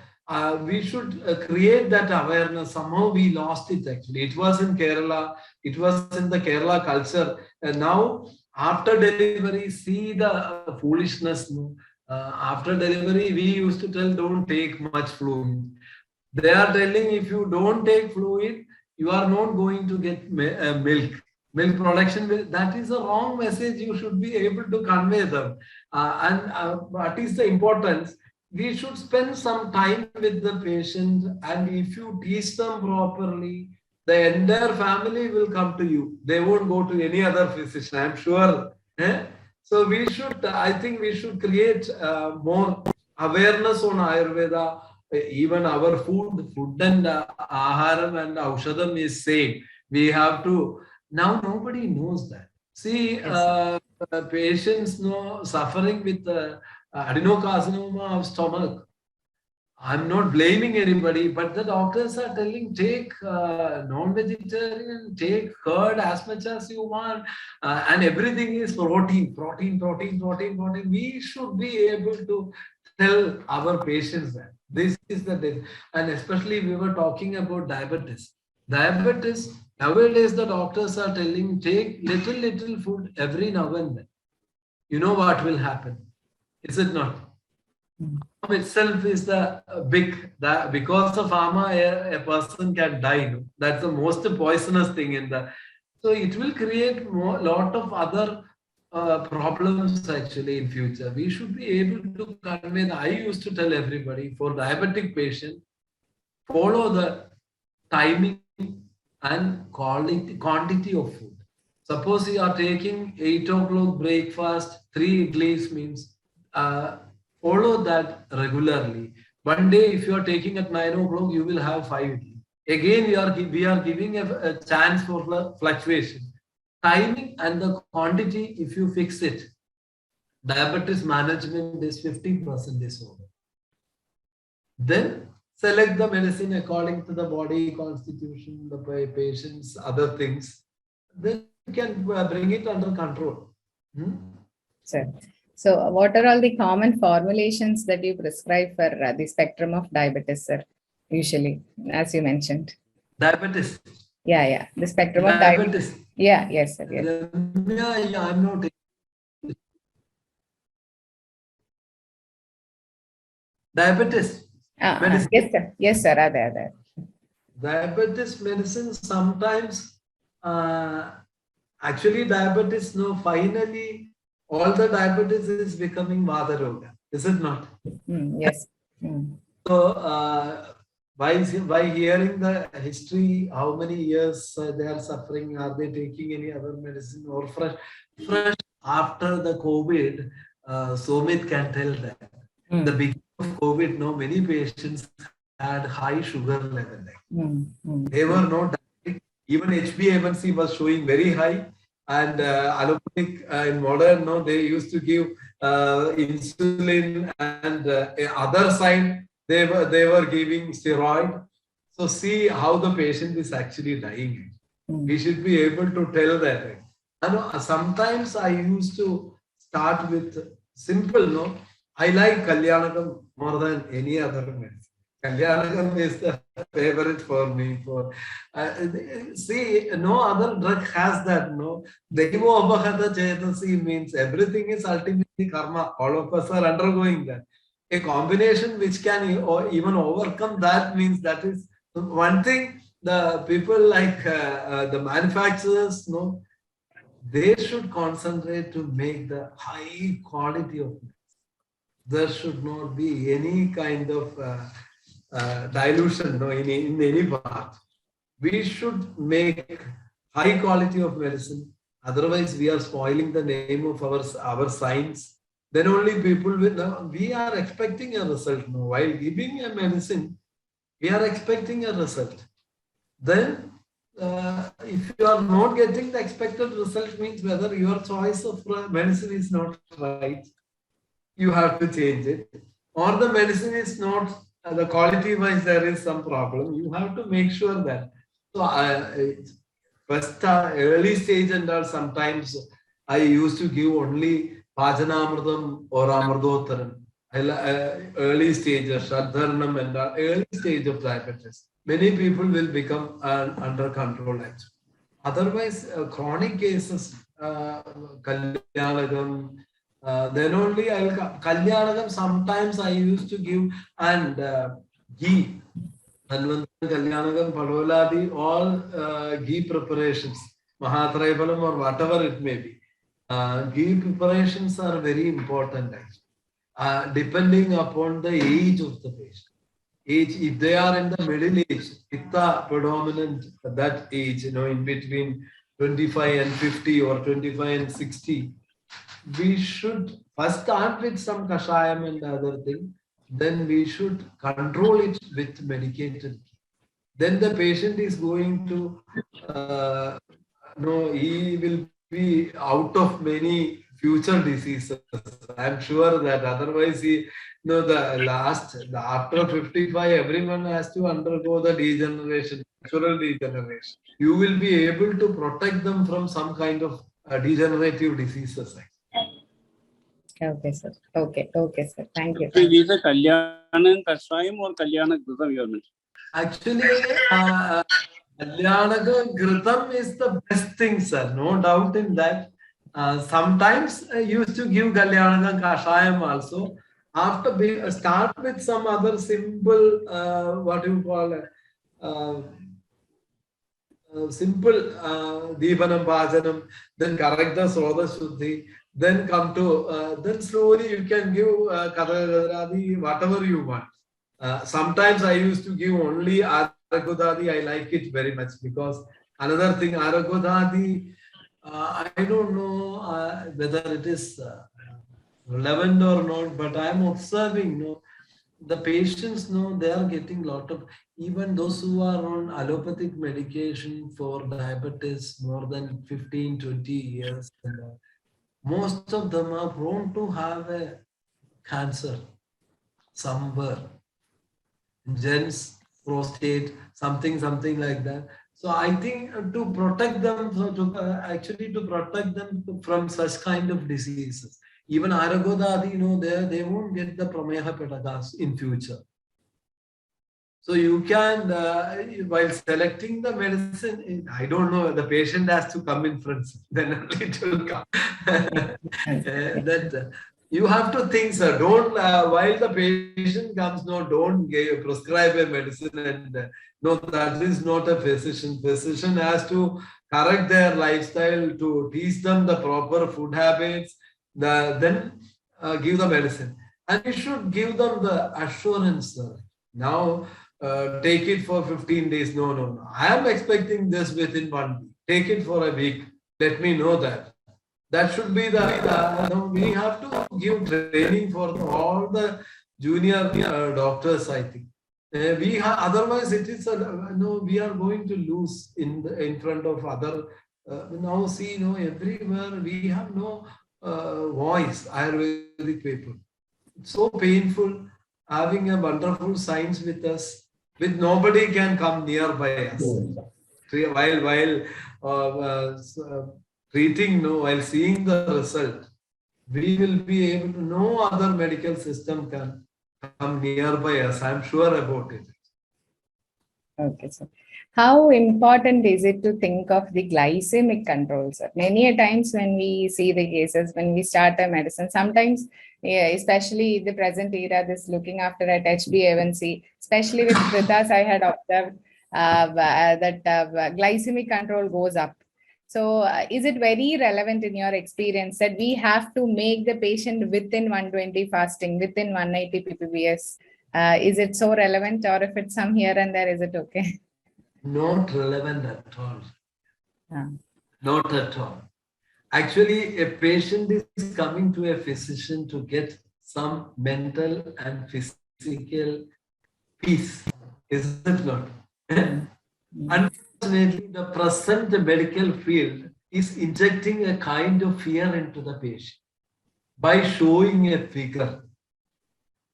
we should create that awareness. Somehow we lost it actually. It was in Kerala. It was in the Kerala culture. And now after delivery, see the foolishness. After delivery, we used to tell, don't take much fluid. They are telling, if you don't take fluid, you are not going to get milk. Milk production, that is a wrong message. You should be able to convey them. And what is the importance? We should spend some time with the patient, and if you teach them properly, the entire family will come to you. They won't go to any other physician, I'm sure. So we should, I think we should create more awareness on Ayurveda. Even our food and Aharam and Aushadam is same. We have to, now nobody knows that. See, patients suffering with adenocarcinoma of stomach. I'm not blaming anybody, but the doctors are telling, take non-vegetarian, take curd as much as you want, and everything is protein. We should be able to tell our patients that this is the day. And especially we were talking about diabetes. Diabetes, nowadays the doctors are telling, take little food every now and then. You know what will happen? Is it not? Itself is the because of pharma, a person can die. That's the most poisonous thing in the. So it will create lot of other problems actually in future. We should be able to convey. I used to tell everybody, for diabetic patient, follow the timing and quantity of food. Suppose you are taking 8 o'clock breakfast, 3 idlis means. Follow that regularly. One day, if you are taking at 9 o'clock, you will have 5. Again, we are giving a chance for fluctuation. Timing and the quantity, if you fix it, diabetes management is 50% disorder. Then select the medicine according to the body constitution, the patient's other things. Then you can bring it under control. Sir. So what are all the common formulations that you prescribe for the spectrum of diabetes, sir, usually, as you mentioned? Diabetes. Yeah. The spectrum of diabetes. Yeah, yes, sir. Yes. Yeah, I'm not. Diabetes. Yes, sir. Yes, sir. Are there. Diabetes medicine sometimes, actually diabetes, finally, all the diabetes is becoming Vata Roga, is it not? Yes. So, by hearing the history, how many years they are suffering, are they taking any other medicine or fresh after the COVID, Somit can tell that. The beginning of COVID, no, many patients had high sugar level. They were not diabetic. Even HbA1c was showing very high. And allopathic in modern, no, they used to give insulin, and other side they were giving steroid. So see how the patient is actually dying. We should be able to tell that. And sometimes I used to start with simple, no. I like Kalyanakam more than any other medicine. Kalyanakam is the favorite for me. See, no other drug has that, no. Devo Abhagata Chetasi means everything is ultimately karma. All of us are undergoing that. A combination which can even overcome that means that is one thing. The people like the manufacturers, no, they should concentrate to make the high quality of medicine. There should not be any kind of dilution, no, in any part. We should make high quality of medicine. Otherwise, we are spoiling the name of our science. Then only people will know. We are expecting a result. No? While giving a medicine, we are expecting a result. Then, if you are not getting the expected result, means whether your choice of medicine is not right, you have to change it. Or the medicine is not, the quality wise there is some problem. You have to make sure that. So, first early stage and all, sometimes I used to give only Pajanamrudam or Amrudotharan. Early stage of Shraddharanam and early stage of diabetes. Many people will become under control actually. Otherwise, chronic cases, Kalyanakam, then only Kalyanakam sometimes I used to give, and ghee. Kalyanakam, Padoladi, all ghee preparations, Mahatraipalam or whatever it may be. Ghee preparations are very important actually. Depending upon the age of the patient. Age, if they are in the middle age, pitta predominant at that age, in between 25 and 50 or 25 and 60, we should first start with some kashayam and other thing. Then we should control it with medicated. Then the patient is going to, he will be out of many future diseases. I'm sure that otherwise after 55, everyone has to undergo the degeneration, natural degeneration. You will be able to protect them from some kind of degenerative diseases. Okay, sir. Okay, sir. Thank you. So is a Kalyanam Kashayam or Kalyana Ghritam you are mentioning? Actually, Kalyanaka Ghritam is the best thing, sir. No doubt in that. Sometimes I used to give Kalyanaka Kashayam also. After start with some other simple, simple Deepanam Bhajanam, then correct the Soda Shuddhi, then come to, then slowly you can give Kathagadadi, whatever you want. Sometimes I used to give only Aragodadi. I like it very much because another thing, Aragodadi, I don't know whether it is relevant or not, but I am observing, the patients, they are getting a lot of, even those who are on allopathic medication for diabetes more than 15, 20 years, most of them are prone to have a cancer somewhere, gens, prostate, something like that. So I think to protect them, to protect them from such kind of diseases. Even Aragodadi, they won't get the Prameha Petakas in future. So you can, while selecting the medicine, I don't know, the patient has to come in front, then it will come. You have to think, sir, don't, while the patient comes, don't prescribe a medicine and no, that is not a physician. Physician has to correct their lifestyle, to teach them the proper food habits, then give the medicine. And you should give them the assurance, sir. Now, take it for 15 days. No. I am expecting this within 1 week. Take it for a week. Let me know that. That should be the, we have to give training for all the junior doctors, I think. We have, otherwise it is no, we are going to lose in front of other. Now see, everywhere we have no voice. Ayurvedic people. It's so painful having a wonderful science with us, with nobody can come nearby us. While treating, while seeing the result, we will be able to, no other medical system can come nearby us. I'm sure about it. Okay, sir. How important is it to think of the glycemic control, sir? Many a times when we see the cases, when we start a medicine, sometimes, especially the present era, this looking after at HbA1c, especially with Kritas, I had observed that glycemic control goes up. So is it very relevant in your experience that we have to make the patient within 120 fasting, within 180 ppbs? Is it so relevant, or if it's some here and there, is it okay? Not relevant at all. Not at all. Actually, a patient is coming to a physician to get some mental and physical peace. Is it not? Unfortunately, the present medical field is injecting a kind of fear into the patient by showing a figure.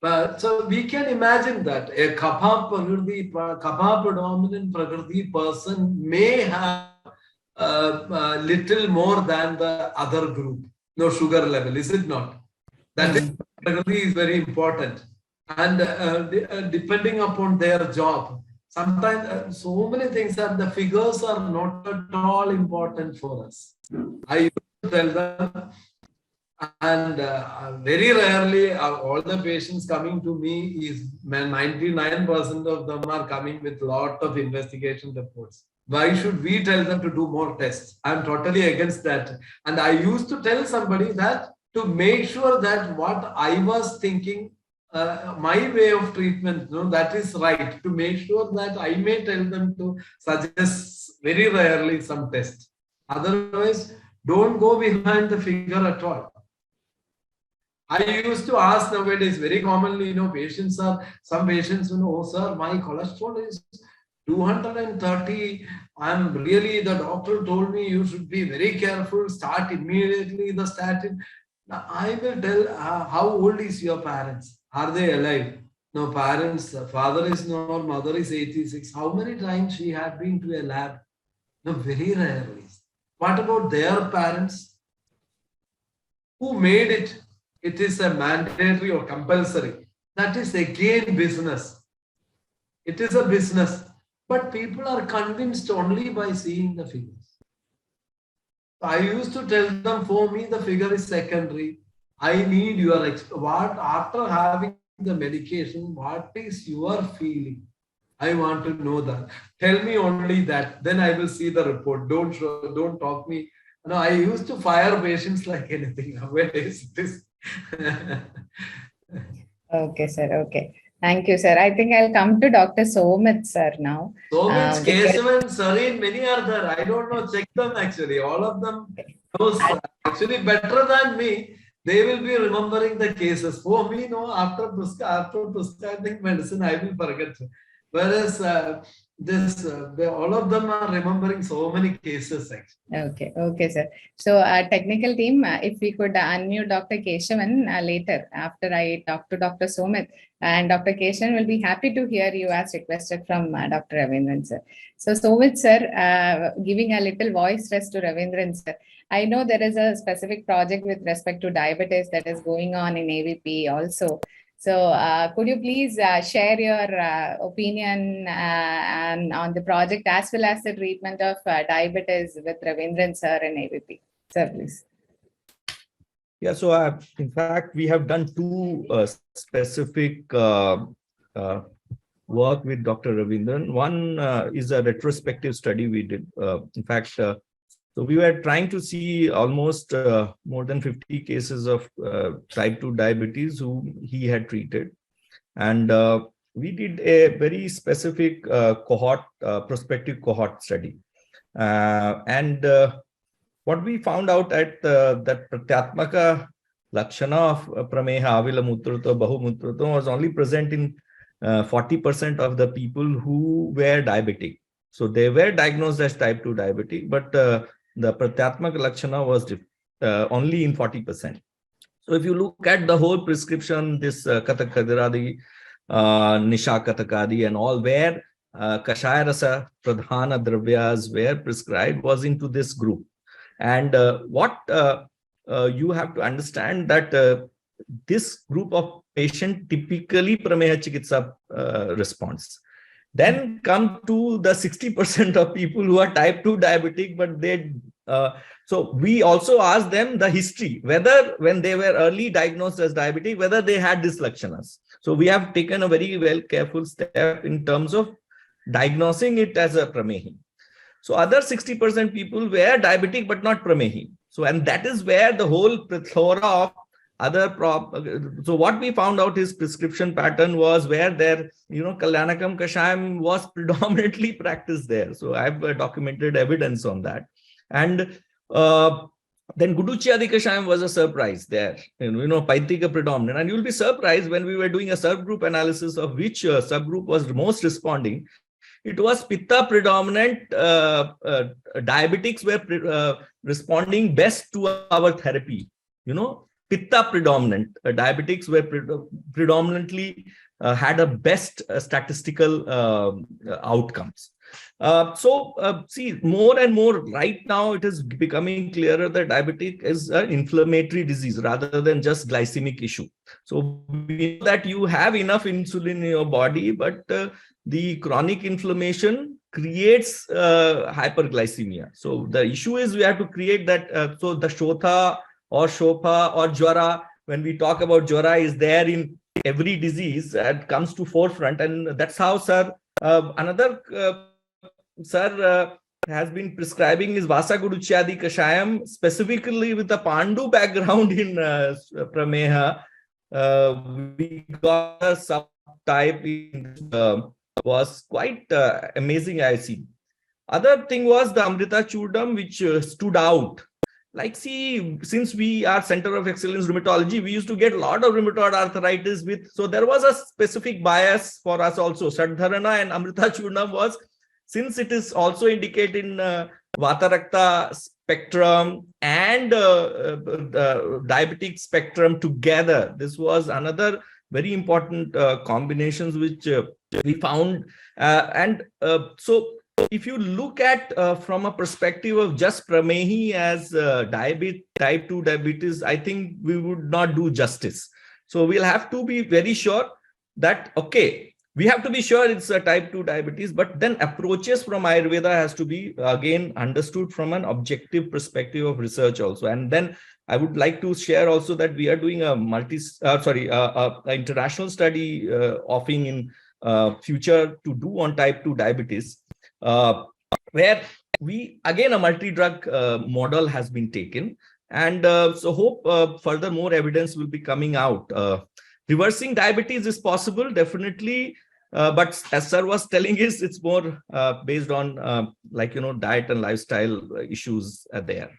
But so we can imagine that a kapha predominant prakriti person may have little more than the other group, no sugar level, is it not? That is very important. And depending upon their job, sometimes so many things that the figures are not at all important for us. I used to tell them, and very rarely all the patients coming to me is 99% of them are coming with lot of investigation reports. Why should we tell them to do more tests? I'm totally against that. And I used to tell somebody that to make sure that what I was thinking, my way of treatment, that is right, to make sure that I may tell them to suggest very rarely some tests. Otherwise, don't go behind the figure at all. I used to ask nowadays very commonly, some patients, oh sir, my cholesterol is 230. The doctor told me you should be very careful, start immediately the statin. Now, I will tell, how old is your parents? Are they alive? No, parents, father is not, mother is 86. How many times she had been to a lab? No, very rarely. What about their parents? Who made it? It is a mandatory or compulsory. That is again business. It is a business. But people are convinced only by seeing the figures. I used to tell them, for me, the figure is secondary. I need your after having the medication, what is your feeling? I want to know that. Tell me only that. Then I will see the report. Don't talk me. No, I used to fire patients like anything. Nowadays, this. Okay, sir. Okay. Thank you, sir. I think I'll come to Dr. Somit, sir, now. Somit, Kesavan, Sarin, many are there. I don't know. Check them actually. All of them knows actually better than me. They will be remembering the cases. For me, no, after prescribing medicine, I will forget. Whereas all of them are remembering so many cases actually. Okay, sir. So technical team, if we could unmute Dr. Keshavan later after I talk to Dr. Somit, and Dr. Keshavan will be happy to hear you as requested from Dr. Raveendran, sir. So Somit, sir, giving a little voice rest to Raveendran, sir. I know there is a specific project with respect to diabetes that is going on in AVP also. So could you please share your opinion on the project as well as the treatment of diabetes with Raveendran, sir, and AVP? Sir, please. Yeah, so in fact, we have done two specific work with Dr. Raveendran. One is a retrospective study we did. In fact, so we were trying to see almost more than 50 cases of type 2 diabetes who he had treated. And we did a very specific prospective cohort study. And what we found out at that Pratyatmaka Lakshana of Prameha, Avila Mutrato, Bahu Mutrato was only present in 40% of the people who were diabetic. So they were diagnosed as type 2 diabetic, but the Pratyatmak Lakshana was only in 40%. So if you look at the whole prescription, this Kathak Kadiradi, Nisha Kathakadi and all, where Kashaya Rasa Pradhana Dravyas were prescribed was into this group. And what you have to understand that this group of patient typically Prameha Chikitsa response. Then come to the 60% of people who are type 2 diabetic, but they so we also asked them the history, whether when they were early diagnosed as diabetic, whether they had these lakshanas. So we have taken a very careful step in terms of diagnosing it as a Pramehi. So other 60% people were diabetic but not Pramehi. So, and that is where the whole plethora of other so what we found out his prescription pattern was where there, Kalyanakam Kashayam was predominantly practiced there. So I've documented evidence on that. And then Guduchiyadi Kashayam was a surprise there, Paitika predominant. And you'll be surprised when we were doing a subgroup analysis of which subgroup was most responding. It was Pitta predominant diabetics were responding best to our therapy. Pitta predominant diabetics were predominantly had a best statistical outcomes. See, more and more right now it is becoming clearer that diabetic is an inflammatory disease rather than just glycemic issue. So we know that you have enough insulin in your body, but the chronic inflammation creates hyperglycemia. So the issue is we have to create that. So the Shotha or Shopha or Jwara, when we talk about Jwara, is there in every disease and comes to forefront. And that's how, sir, another sir has been prescribing is Vasa Guduchiyadi Kashayam, specifically with a Pandu background in Prameha. We got a subtype in was quite amazing, I see. Other thing was the Amrita Churdam, which stood out. Like, see, since we are Center of Excellence Rheumatology, we used to get a lot of rheumatoid arthritis with, so there was a specific bias for us also. Sadharana and Amrita Churnam was, since it is also indicated in Vatarakta spectrum and diabetic spectrum together, this was another very important combinations which we found. So if you look at from a perspective of just Pramehi as type 2 diabetes, I think we would not do justice. So we'll have to be very sure that, okay, we have to be sure it's a type 2 diabetes, but then approaches from Ayurveda has to be again understood from an objective perspective of research also. And then I would like to share also that we are doing a international study offering in future to do on type 2 diabetes, where we again a multi-drug model has been taken, and so hope further more evidence will be coming out. Reversing diabetes is possible, definitely, but as sir was telling us, it's more based on diet and lifestyle issues are there.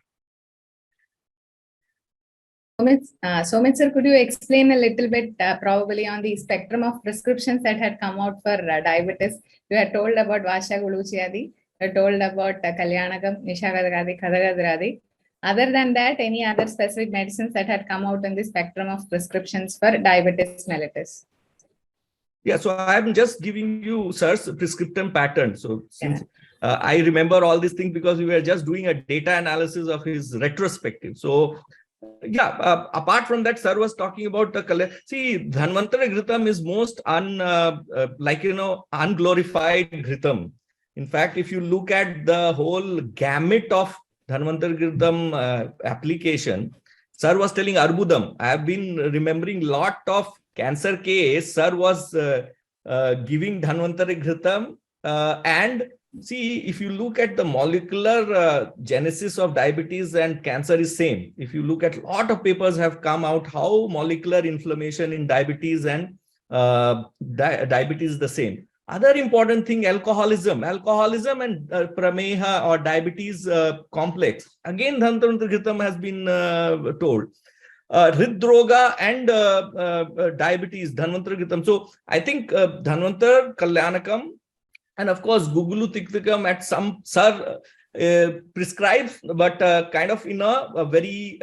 Somit sir, could you explain a little bit probably on the spectrum of prescriptions that had come out for diabetes? You had told about Vasha Guduchiyadi, you had told about Kalyanakam, Nishakathakadi, Kathakadiradi. Other than that, any other specific medicines that had come out in the spectrum of prescriptions for diabetes mellitus? Yeah, so I'm just giving you sir's prescription pattern. So since I remember all these things because we were just doing a data analysis of his retrospective. So yeah, apart from that, sir was talking about the see, Dhanvantara Ghritam is most unglorified Ghritam. In fact, if you look at the whole gamut of Dhanvantara Ghritam application, sir was telling Arbudam. I have been remembering lot of cancer case. Sir was giving Dhanvantara Ghritam and see, if you look at the molecular genesis of diabetes and cancer is same. If you look at a lot of papers have come out how molecular inflammation in diabetes and diabetes is the same. Other important thing, alcoholism and Prameha or diabetes complex. Again, Dhanvantara Ghritam has been told. Hridroga and diabetes, Dhanvantar Gritam. So I think Dhanvantar Kalyanakam and of course Gugulu Tiktikam at some sir prescribes, but kind of in a very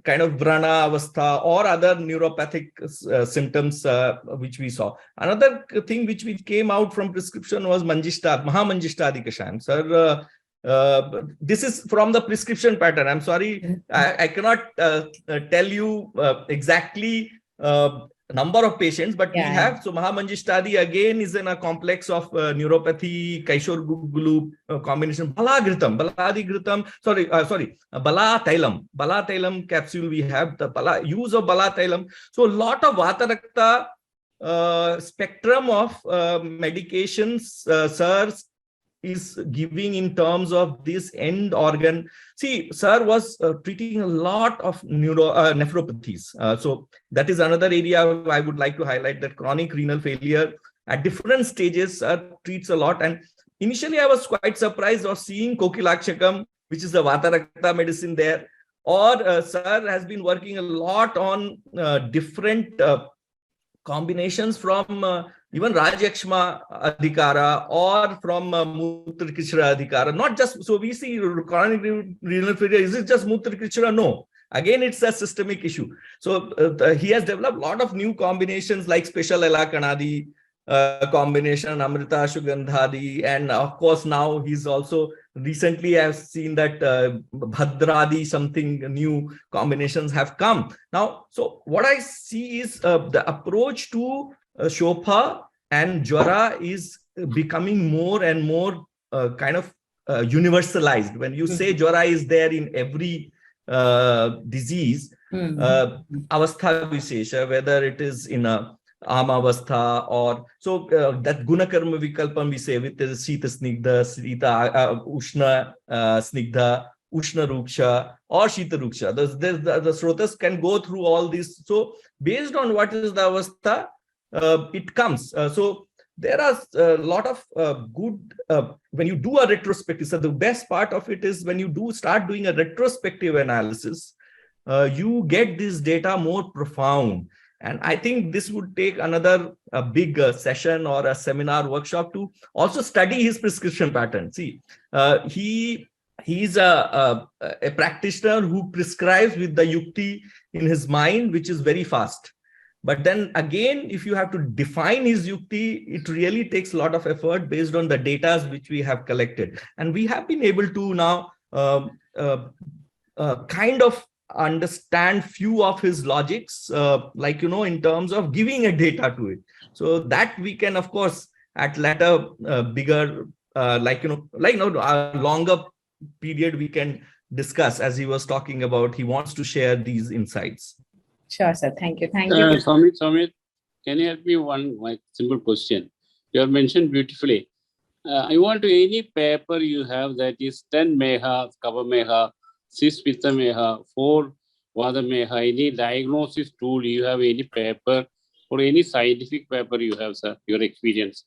kind of Vrana Avastha or other neuropathic symptoms which we saw. Another thing which we came out from prescription was Manjishta, Mahamanjishtadi Kashayam. Sir, this is from the prescription pattern. I'm sorry, I cannot tell you exactly number of patients, but we have. So Mahamanjishtadi again is in a complex of neuropathy, Kaishor Gugulu combination, Bala Tailam, Bala Tailam capsule we have, the use of Bala Tailam. So a lot of Vata Rakta spectrum of medications, sirs, is giving in terms of this end organ. See, sir was treating a lot of nephropathies. So that is another area I would like to highlight, that chronic renal failure at different stages treats a lot. And initially I was quite surprised of seeing Kokilakshakam, which is the Vata Rakta medicine there. Or sir has been working a lot on different combinations from even Rajakshma Adhikara or from Mutrakrishra Adhikara. Not just, so we see chronic renal failure, is it just Mutrakrishra? No. Again, it's a systemic issue. So he has developed a lot of new combinations like special Elakanadi combination, Amrita Shugandhadi, and of course now he's also recently I've seen that Bhadradi, something new combinations have come. Now, so what I see is the approach to Shopha and Jwara is becoming more and more kind of universalized. When you say Jwara is there in every disease, Avastha Vishesha, whether it is in a Amavastha or so that Gunakarma Vikalpam we say with the Sita Snigdha, Sita Ushna Snigdha, Ushna Ruksha or Shita Ruksha. The Srotas can go through all these. So based on what is the Avastha, it comes. So there are a lot of good, when you do a retrospective, so the best part of it is when you do start doing a retrospective analysis, you get this data more profound. And I think this would take another big session or a seminar workshop to also study his prescription pattern. See, he's a practitioner who prescribes with the yukti in his mind, which is very fast. But then again, if you have to define his yukti, it really takes a lot of effort based on the data which we have collected. And we have been able to now kind of understand few of his logics, like, you know, in terms of giving a data to it. So that we can, of course, at later bigger, a longer period we can discuss, as he was talking about. He wants to share these insights. Sure, sir. Thank you. Thank you. Samit, can you help me one simple question? You have mentioned beautifully. I want to any paper you have that is 10 meha, Kava meha, 6 Pitta meha, 4 Vada meha, any diagnosis tool you have, any paper or any scientific paper you have, sir, your experience?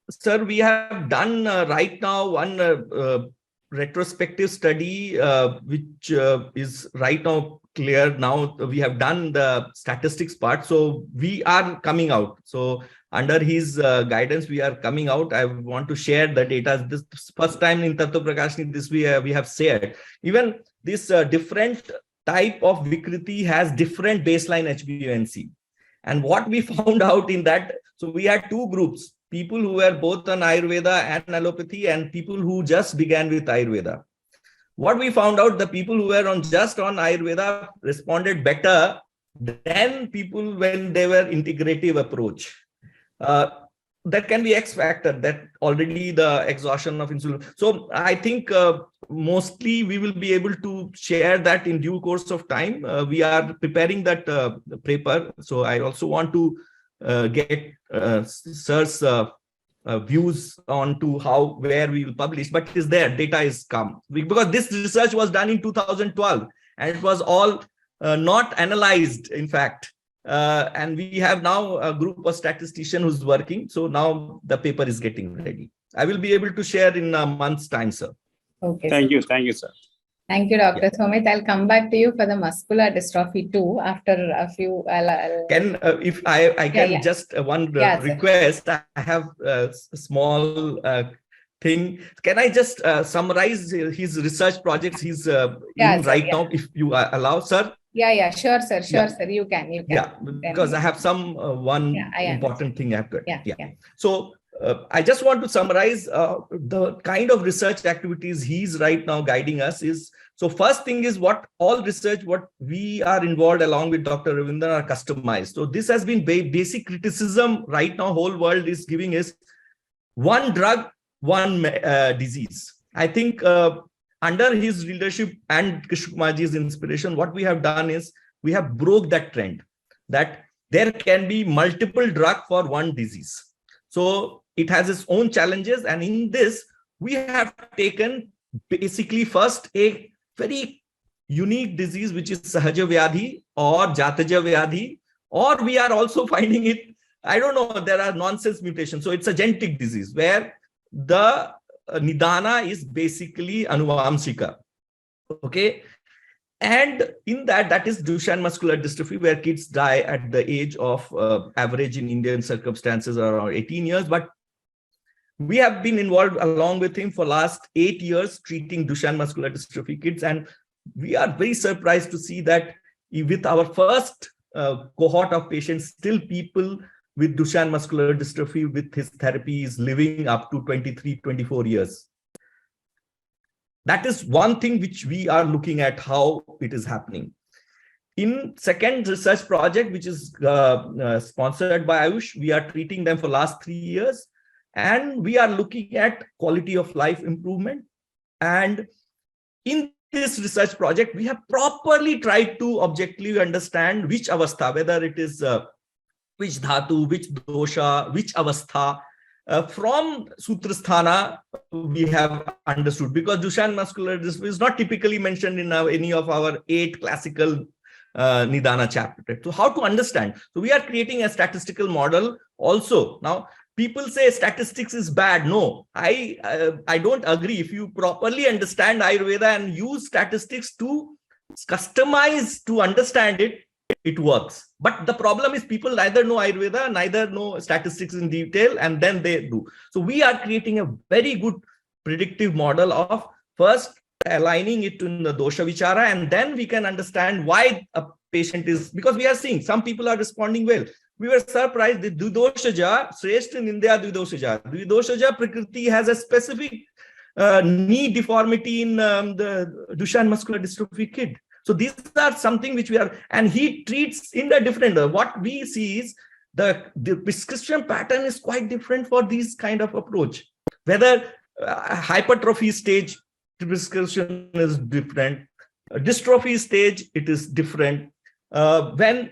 Sir, we have done right now one retrospective study, which is right now clear. Now we have done the statistics part. So we are coming out. So under his guidance, we are coming out. I want to share the data. This first time in Tattva Prakashni, this we have shared. Even this different type of Vikriti has different baseline HbA1c. And what we found out in that, so we had two groups, people who were both on Ayurveda and allopathy and people who just began with Ayurveda. What we found out, the people who were just on Ayurveda responded better than people when they were integrative approach. That can be X factor, that already the exhaustion of insulin. So I think mostly we will be able to share that in due course of time. We are preparing that paper. So I also want to get sir's views on to where we will publish, but it is there, data is come. Because this research was done in 2012 and it was all not analyzed, in fact. And we have now a group of statisticians who's working. So now the paper is getting ready. I will be able to share in a month's time, sir. Okay. Thank you, sir. Thank you, Dr. Somit. I'll come back to you for the muscular dystrophy too after a few. Can if I can just one request, I have a small thing. Can I just summarize his research projects he's in right now, if you allow, sir? Yeah, sure, sir. Sure, sir. You can. Yeah, because I have some one important thing I've got. So I just want to summarize the kind of research activities he's right now guiding us is. So first thing is what all research, what we are involved along with Dr. Raveendran are customized. So this has been basic criticism right now whole world is giving is one drug, one disease. I think under his leadership and Krishnaji's inspiration, what we have done is we have broke that trend that there can be multiple drugs for one disease. So it has its own challenges. And in this, we have taken basically first a very unique disease, which is Sahaja Vyadhi or Jataja Vyadhi, or we are also finding it, I don't know, there are nonsense mutations. So it's a genetic disease where the Nidana is basically Anuvamsika. Okay. And in that is Duchenne muscular dystrophy, where kids die at the age of average in Indian circumstances around 18 years. But we have been involved along with him for last 8 years treating Duchenne muscular dystrophy kids. And we are very surprised to see that with our first cohort of patients, still people with Duchenne muscular dystrophy with his therapy is living up to 23, 24 years. That is one thing which we are looking at how it is happening. In second research project, which is sponsored by Ayush, we are treating them for last 3 years. And we are looking at quality of life improvement. And in this research project, we have properly tried to objectively understand which avastha, whether it is which dhatu, which dosha, which avastha. From Sutrasthana, we have understood, because Duchenne muscular dystrophy is not typically mentioned in any of our 8 classical Nidana chapters. So how to understand? So we are creating a statistical model also. Now, people say statistics is bad. No, I don't agree. If you properly understand Ayurveda and use statistics to customize to understand it, it works. But the problem is people neither know Ayurveda, neither know statistics in detail, and then they do. So we are creating a very good predictive model of first aligning it in the dosha vichara, and then we can understand why a patient is, because we are seeing some people are responding well. We were surprised that Dvidoshaja, Shrestha Nindya Dvidoshaja. Dvidoshaja Prakriti has a specific knee deformity in the Duchenne muscular dystrophy kid. So these are something which we are, and he treats in a different, what we see is the prescription pattern is quite different for these kind of approach. Whether hypertrophy stage prescription is different, dystrophy stage, it is different. When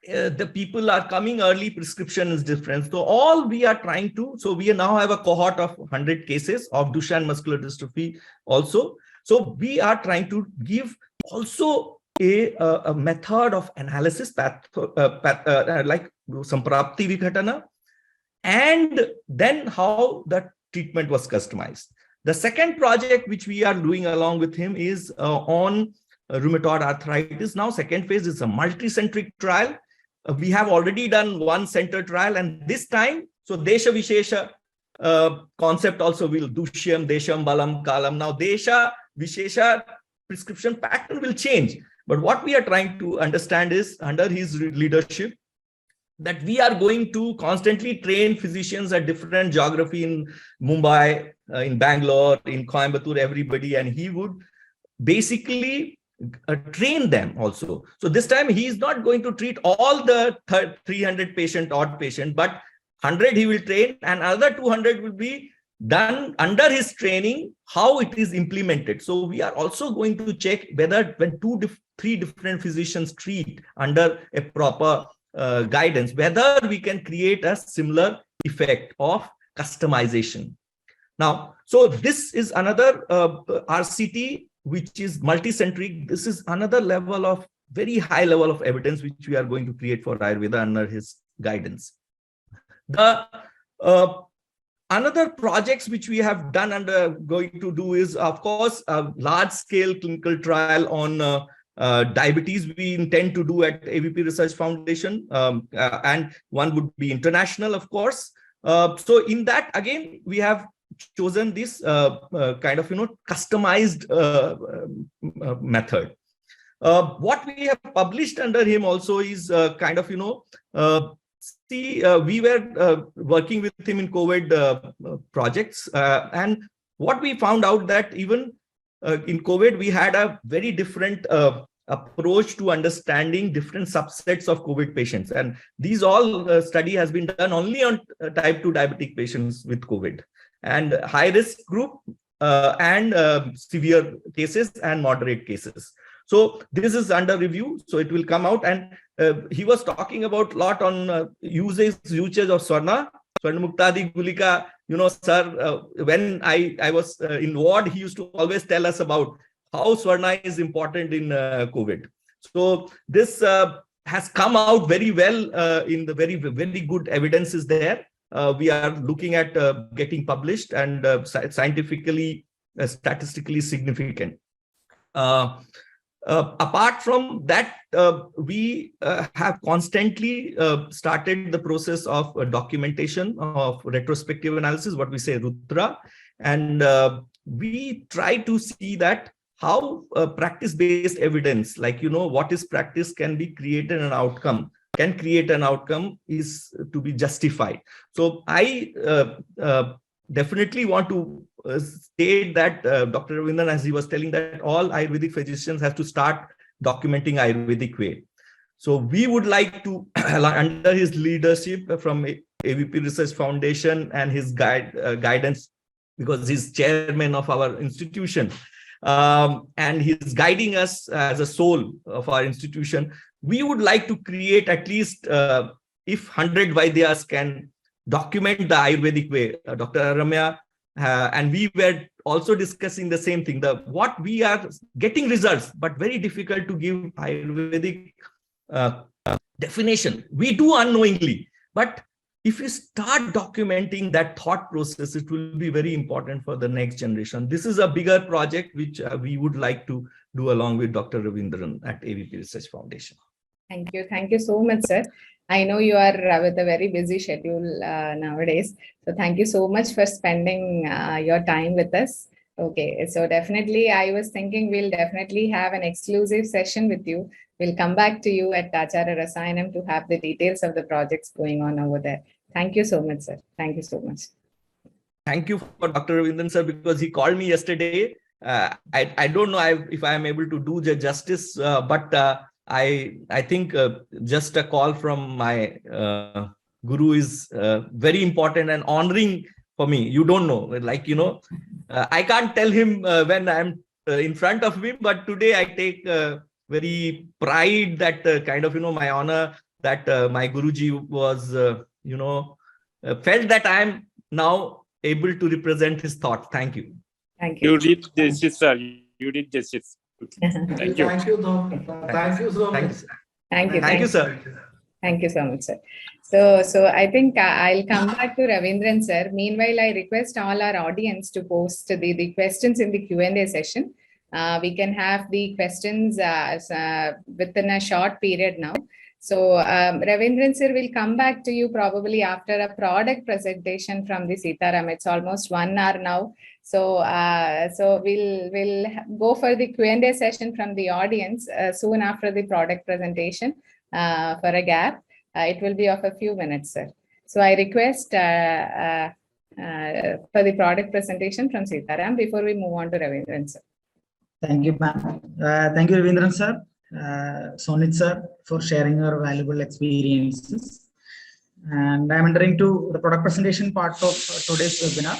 the people are coming early, prescription is different. So all we are trying to, so we now have a cohort of 100 cases of Duchenne muscular dystrophy also. So we are trying to give also a method of analysis, like Samprapti Vikhatana, and then how the treatment was customized. The second project which we are doing along with him is on rheumatoid arthritis. Now, second phase is a multi-centric trial. We have already done one center trial, and this time, so Desha Vishesha concept also will Dushyam, Desham, Balam, Kalam. Now, Desha Vishesha prescription pattern will change. But what we are trying to understand is, under his leadership, that we are going to constantly train physicians at different geography in Mumbai, in Bangalore, in Coimbatore, everybody, and he would basically train them also. So this time he is not going to treat all the 300 patient odd patient, but 100 he will train, and another 200 will be done under his training, how it is implemented. So we are also going to check whether when 3 different physicians treat under a proper guidance, whether we can create a similar effect of customization. Now, so this is another RCT, which is multicentric. This is another level of very high level of evidence, which we are going to create for Ayurveda under his guidance. The Another projects which we have done and going to do is, of course, a large-scale clinical trial on diabetes we intend to do at AVP Research Foundation, and one would be international, of course. So in that, again, we have chosen this kind of, customized method. What we have published under him also is kind of, we were working with him in COVID projects, and what we found out that even in COVID, we had a very different approach to understanding different subsets of COVID patients. And these all study has been done only on type 2 diabetic patients with COVID, and high risk group and severe cases and moderate cases. So this is under review, so it will come out. And he was talking about a lot on usage of Swarna Muktadi Gulika. Sir, when I was in ward, he used to always tell us about how Swarna is important in COVID. So this has come out very well in the very good evidence is there. We are looking at getting published and scientifically, statistically significant. Apart from that, we have constantly started the process of documentation of retrospective analysis, what we say Rudra, and we try to see that how practice-based evidence, like what is practice can be created an outcome, can create an outcome is to be justified. So I definitely want to state that Dr. Raveendran, as he was telling, that all Ayurvedic physicians have to start documenting Ayurvedic way. So we would like to, under his leadership from AVP Research Foundation and his guidance, because he's chairman of our institution, and he's guiding us as a soul of our institution, we would like to create at least, if 100 Vaidyas can document the Ayurvedic way. Dr. Ramya and we were also discussing the same thing. What we are getting results, but very difficult to give Ayurvedic definition. We do unknowingly, but if you start documenting that thought process, it will be very important for the next generation. This is a bigger project which we would like to do along with Dr. Raveendran at AVP Research Foundation. Thank you. Thank you so much, sir. I know you are with a very busy schedule nowadays. So thank you so much for spending your time with us. Okay, so definitely I was thinking we'll definitely have an exclusive session with you. We'll come back to you at AACHAARA RASAAYANAM to have the details of the projects going on over there. Thank you so much, sir. Thank you so much. Thank you for Dr. Raveendran, sir, because he called me yesterday. I don't know if I am able to do the justice, but I think just a call from my guru is very important and honoring for me. You don't know, like, I can't tell him when I'm in front of him, but today I take very pride that kind of, my honor that my Guruji was, felt that I'm now able to represent his thoughts. Thank you. Thank you. You did justice, sir. You did justice. Thank you. Thank you, thank you so much. Thank you. Thank you, sir. Thank you so much, sir. So I think I'll come back to Raveendran, sir. Meanwhile, I request all our audience to post the questions in the Q&A session. We can have the questions within a short period now. So Raveendran, sir, will come back to you probably after a product presentation from the Sitaram. It's almost 1 hour now. So we'll go for the Q&A session from the audience soon after the product presentation for a gap. It will be of a few minutes, sir. So I request for the product presentation from Sitaram before we move on to Raveendran, sir. Thank you, ma'am. Thank you, Raveendran, sir. Sonit, sir, for sharing your valuable experiences. And I'm entering to the product presentation part of today's webinar.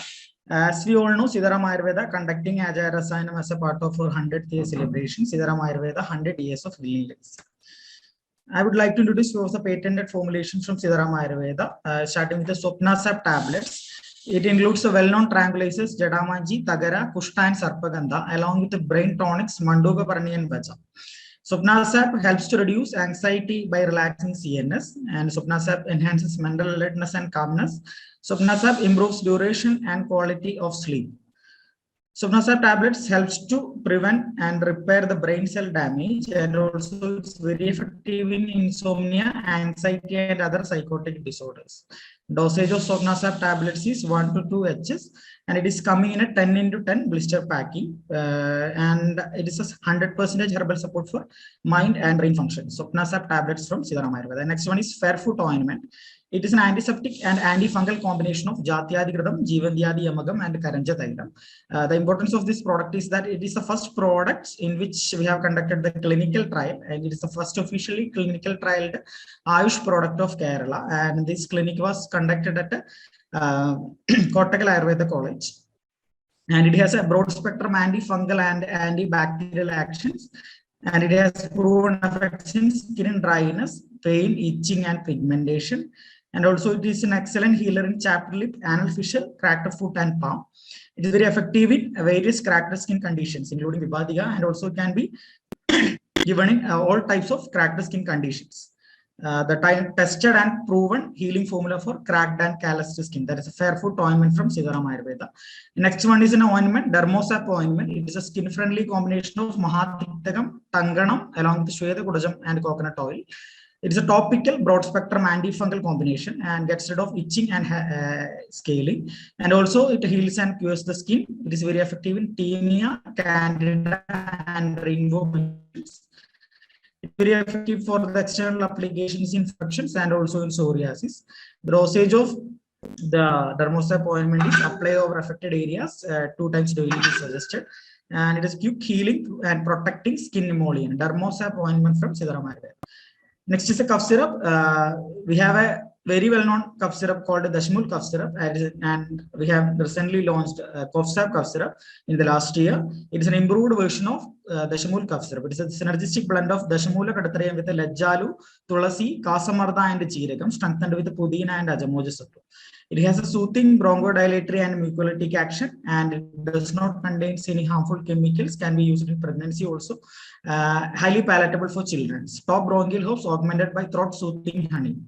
As we all know, Sitaram Ayurveda conducting AACHAARA RASAAYANAM as a part of our 100th year celebration, Sitaram Ayurveda 100 years of healing. I would like to introduce few of the patented formulations from Sitaram Ayurveda, starting with the Swapnasap tablets. It includes the well-known tranquilizers Jadamanji, Tagara, Kushta and Sarpagandha, along with the brain tonics Manduga Parani and Vaja. Sopnasap helps to reduce anxiety by relaxing CNS, and Sopnasap enhances mental alertness and calmness. Sopnasap improves duration and quality of sleep. Sopnasap tablets helps to prevent and repair the brain cell damage, and also it's very effective in insomnia, anxiety, and other psychotic disorders. Dosage of Sopnasap tablets is 1 to 2 Hs, and it is coming in a 10 into 10 blister packing, and it is a 100% herbal support for mind and brain function. Sopnasap tablets from Sitaram Ayurveda. The next one is Fairfoot ointment. It is an antiseptic and antifungal combination of Jatyadikritam, Jeevandyadi Yamagam, and Karanja Thailam. The importance of this product is that it is the first product in which we have conducted the clinical trial, and it is the first officially clinical trialed Ayush product of Kerala. And this clinic was conducted at Kottakkal Ayurveda College. And it has a broad spectrum antifungal and antibacterial actions. And it has proven effects in skin dryness, pain, itching, and pigmentation. And also it is an excellent healer in chapped lip, anal fissure, cracked foot, and palm. It is very effective in various cracked skin conditions, including Vibhadiga, and also can be given in all types of cracked skin conditions. The tested and proven healing formula for cracked and calloused skin. That is a Fairfoot ointment from Sitaram Ayurveda. The next one is an ointment, Dermosap ointment. It is a skin-friendly combination of Mahatiktakam, Tanganam, along with Shweta Kudajam and coconut oil. It is a topical broad-spectrum antifungal combination and gets rid of itching and scaling. And also it heals and cures the skin. It is very effective in tinea, candida, and rainbow. It's very effective for the external applications, infections, and also in psoriasis. The dosage of the Dermosap ointment is apply over affected areas 2 times daily is suggested. And it is quick healing and protecting skin emollient. Dermosap ointment from Sitaram Ayurveda. Next is a cough syrup. We have a very well-known cough syrup called Dashmul cough syrup, and we have recently launched CoughSap cough syrup in the last year. It is an improved version of Dashmul cough syrup. It is a synergistic blend of Dashamula Kadatharayam with Lajjalu, Tulasi, Kasamarda, and Cheerakam, strengthened with Pudina and Ajamojasattu. It has a soothing, bronchodilatory, and mucolytic action, and it does not contain any harmful chemicals. Can be used in pregnancy also. Highly palatable for children. Stop bronchial hopes augmented by throat soothing honey.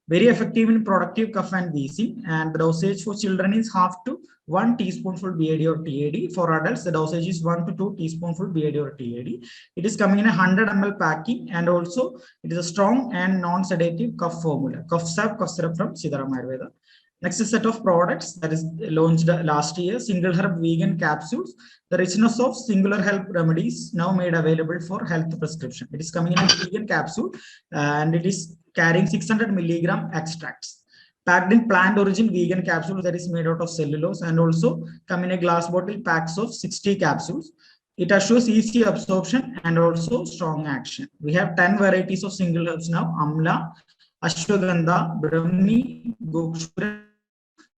Very effective in productive cough and wheezing, and the dosage for children is half to 1 teaspoonful BAD or TAD. For adults, the dosage is 1 to 2 teaspoonful BAD or TAD. It is coming in a 100 ml packing, and also it is a strong and non-sedative cough formula. CoughSap cough syrup from Sitaram Ayurveda. Next is set of products that is launched last year, single herb vegan capsules. The richness of singular herb remedies now made available for health prescription. It is coming in a vegan capsule, and it is carrying 600 milligram extracts. Packed in plant origin vegan capsule that is made out of cellulose, and also come in a glass bottle packs of 60 capsules. It assures easy absorption and also strong action. We have 10 varieties of single herbs now: Amla, Ashwagandha, Brahmi, Gokshura,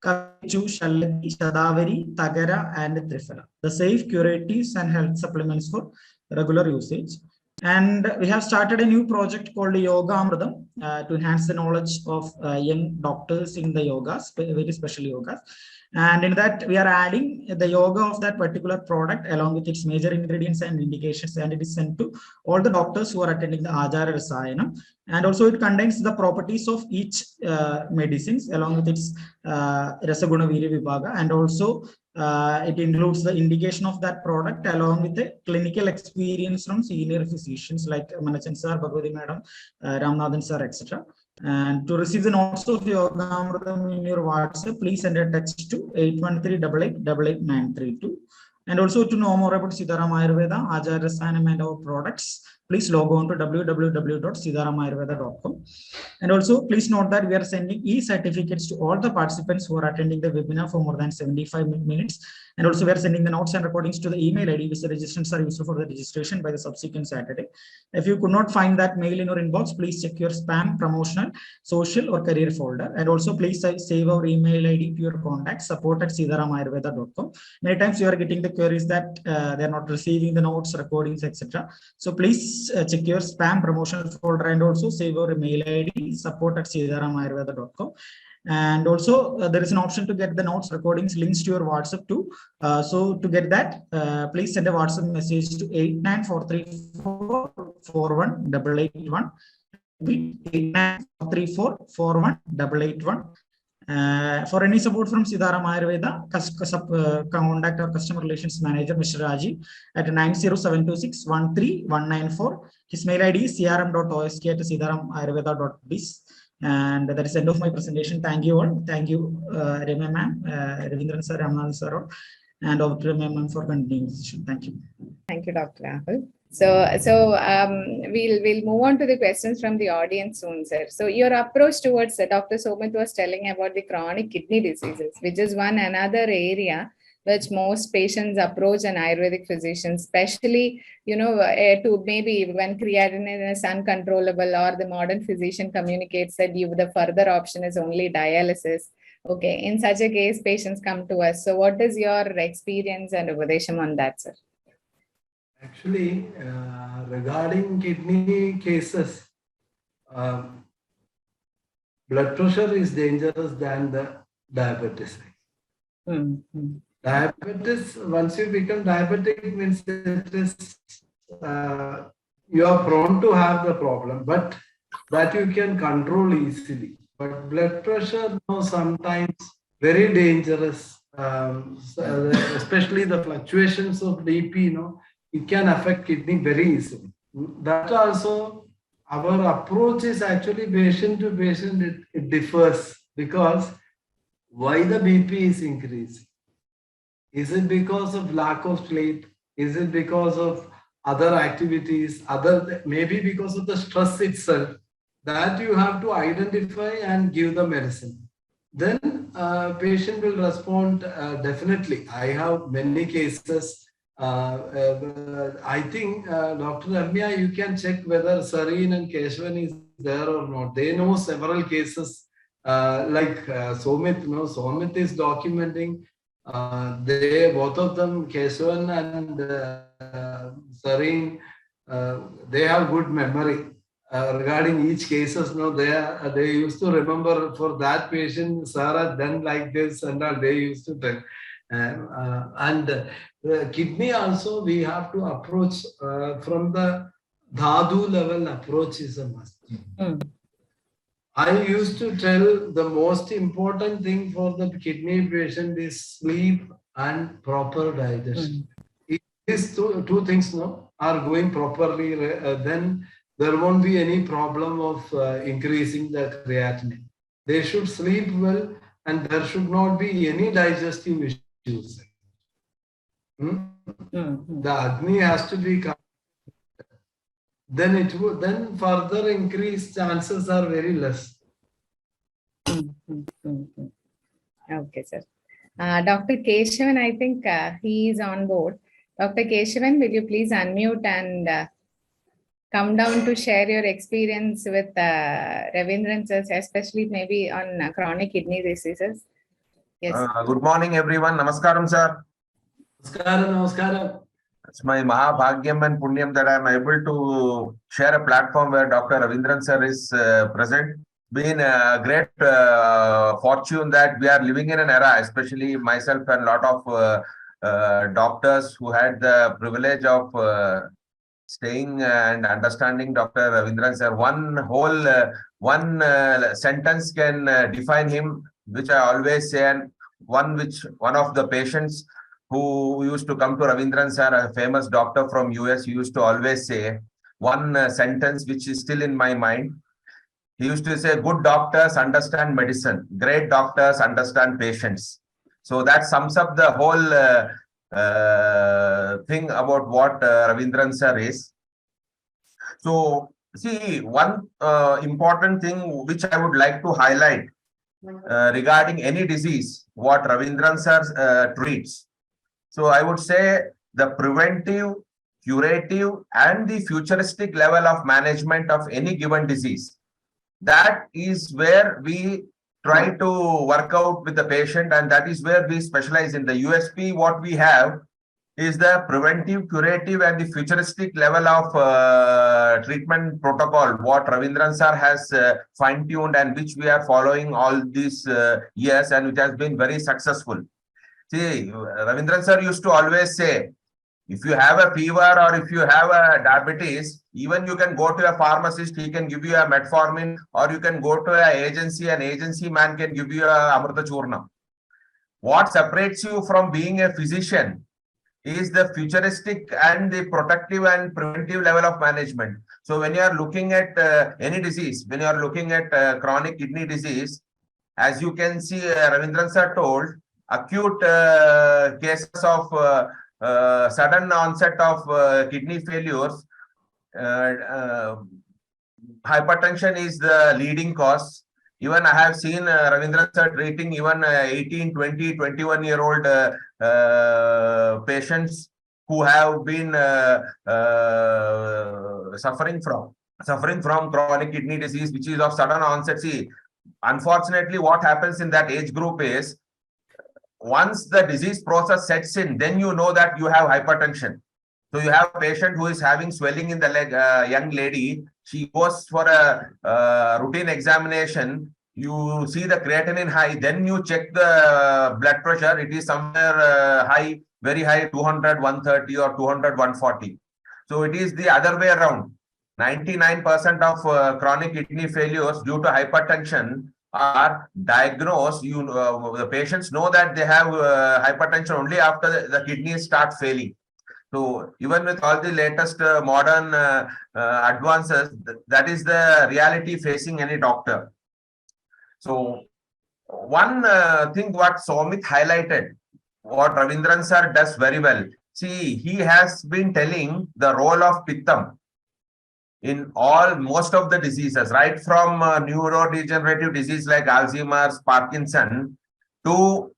Kachu, Shalati, Shadavari, Tagara, and Triphala. The safe curatives and health supplements for regular usage. And we have started a new project called Yoga Amridam to enhance the knowledge of young doctors in the yogas, very special yogas. And in that, we are adding the yoga of that particular product along with its major ingredients and indications, and it is sent to all the doctors who are attending the AACHAARA RASAAYANAM. And also it contains the properties of each medicines along with its Rasaguna Veerya Vibhaga, and also it includes the indication of that product along with the clinical experience from senior physicians like Manachan sir, Bhagavati madam, Ramnathan sir, etc. And to receive the notes of Yoga Amridam in your WhatsApp, please send a text to 813-8888-932. And also to know more about Sitaram Ayurveda, AACHAARA RASAAYANAM, and our products, please log on to www.sitaramAyurveda.com. And also please note that we are sending e-certificates to all the participants who are attending the webinar for more than 75 minutes. And also we are sending the notes and recordings to the email ID which the registrants are useful for the registration by the subsequent Saturday. If you could not find that mail in your inbox, please check your spam, promotional, social, or career folder. And also please save our email ID to your contact, support@sitaramayurveda.com. Many times you are getting the queries that they are not receiving the notes, recordings, etc. So please check your spam, promotional folder, and also save our mail ID, support@sitaramayurveda.com. And also there is an option to get the notes recordings links to your WhatsApp too. So to get that, please send a WhatsApp message to 89434418881. 89434418881. For any support from Sitaram Ayurveda, contact our customer relations manager, Mr. Raji, at 90726139194. His mail ID is crm.osk@sitaramayurveda.biz. And that is the end of my presentation. Thank you all. Thank you, Rema ma'am, Raveendran sir, Raman sir, and Dr. Ma'am for continuing the session. Thank you. Thank you, Dr. Rahul. We'll move on to the questions from the audience soon, sir. So your approach towards Dr. Somit was telling about the chronic kidney diseases, which is another area which most patients approach an Ayurvedic physician, especially, to maybe when creatinine is uncontrollable or the modern physician communicates that the further option is only dialysis. Okay, in such a case, patients come to us. So what is your experience and Upadesham on that, sir? Actually, regarding kidney cases, blood pressure is dangerous than the diabetes. Diabetes, once you become diabetic, means it is you are prone to have the problem, but that you can control easily. But blood pressure, sometimes very dangerous, especially the fluctuations of BP, it can affect kidney very easily. That also, our approach is actually patient to patient, it differs, because why the BP is increasing? Is it because of lack of sleep? Is it because of other activities? Maybe because of the stress itself, that you have to identify and give the medicine. Then patient will respond definitely. I have many cases. I think Dr. Ramya, you can check whether Sareen and Keshavan is there or not. They know several cases like Somit. Somit is documenting. Both of them, Keshavan and Sareen, they have good memory regarding each cases. They used to remember for that patient, Sarah done like this, and they used to tell. Kidney also we have to approach from the dhatu level. Approach is a must. I used to tell the most important thing for the kidney patient is sleep and proper digestion. If these two things are going properly, then there won't be any problem of increasing the creatinine. They should sleep well, and there should not be any digestive issues. The Agni has to be, then it would, then further increase chances are very less. Okay, sir. Dr. Keshavan, I think he is on board. Dr. Keshavan, will you please unmute and come down to share your experience with Raveendran, especially maybe on chronic kidney diseases? Yes. Good morning, everyone. Namaskaram, sir. Namaskaram. It's my Mahabhagyam and Punyam that I'm able to share a platform where Dr. Raveendran sir is present. Been a great fortune that we are living in an era, especially myself and a lot of doctors who had the privilege of staying and understanding Dr. Raveendran sir. One sentence can define him, which I always say, and one of the patients who used to come to Raveendran sir, a famous doctor from US, used to always say one sentence which is still in my mind. He used to say, good doctors understand medicine, great doctors understand patients. So that sums up the whole thing about what Raveendran sir is. So see, one important thing which I would like to highlight regarding any disease, what Raveendran sir treats. So I would say the preventive, curative, and the futuristic level of management of any given disease. That is where we try to work out with the patient, and that is where we specialize in. The USP what we have is the preventive, curative, and the futuristic level of treatment protocol what Raveendran sir has fine-tuned and which we are following all these years and which has been very successful. See, Raveendran sir used to always say, if you have a fever or if you have a diabetes, even you can go to a pharmacist, he can give you a metformin, or you can go to an agency man can give you a Amrita Churnam. What separates you from being a physician is the futuristic and the protective and preventive level of management. So when you are looking at any disease, when you are looking at chronic kidney disease, as you can see, Raveendran sir told, acute cases of sudden onset of kidney failures, hypertension is the leading cause. Even I have seen Raveendran sir treating even 18, 20, 21-year-old patients who have been suffering from chronic kidney disease, which is of sudden onset. See, unfortunately, what happens in that age group is, once the disease process sets in, then you know that you have hypertension. So you have a patient who is having swelling in the leg, young lady. She goes for a routine examination. You see the creatinine high, then you check the blood pressure. It is somewhere high, very high, 200, 130 or 200, 140. So it is the other way around. 99% of chronic kidney failures due to hypertension are diagnosed. The patients know that they have hypertension only after the kidneys start failing. So even with all the latest modern advances, that is the reality facing any doctor. So one thing what Soumit highlighted, what Raveendran sir does very well. See, he has been telling the role of Pittam in most of the diseases, right from neurodegenerative disease like Alzheimer's, Parkinson, to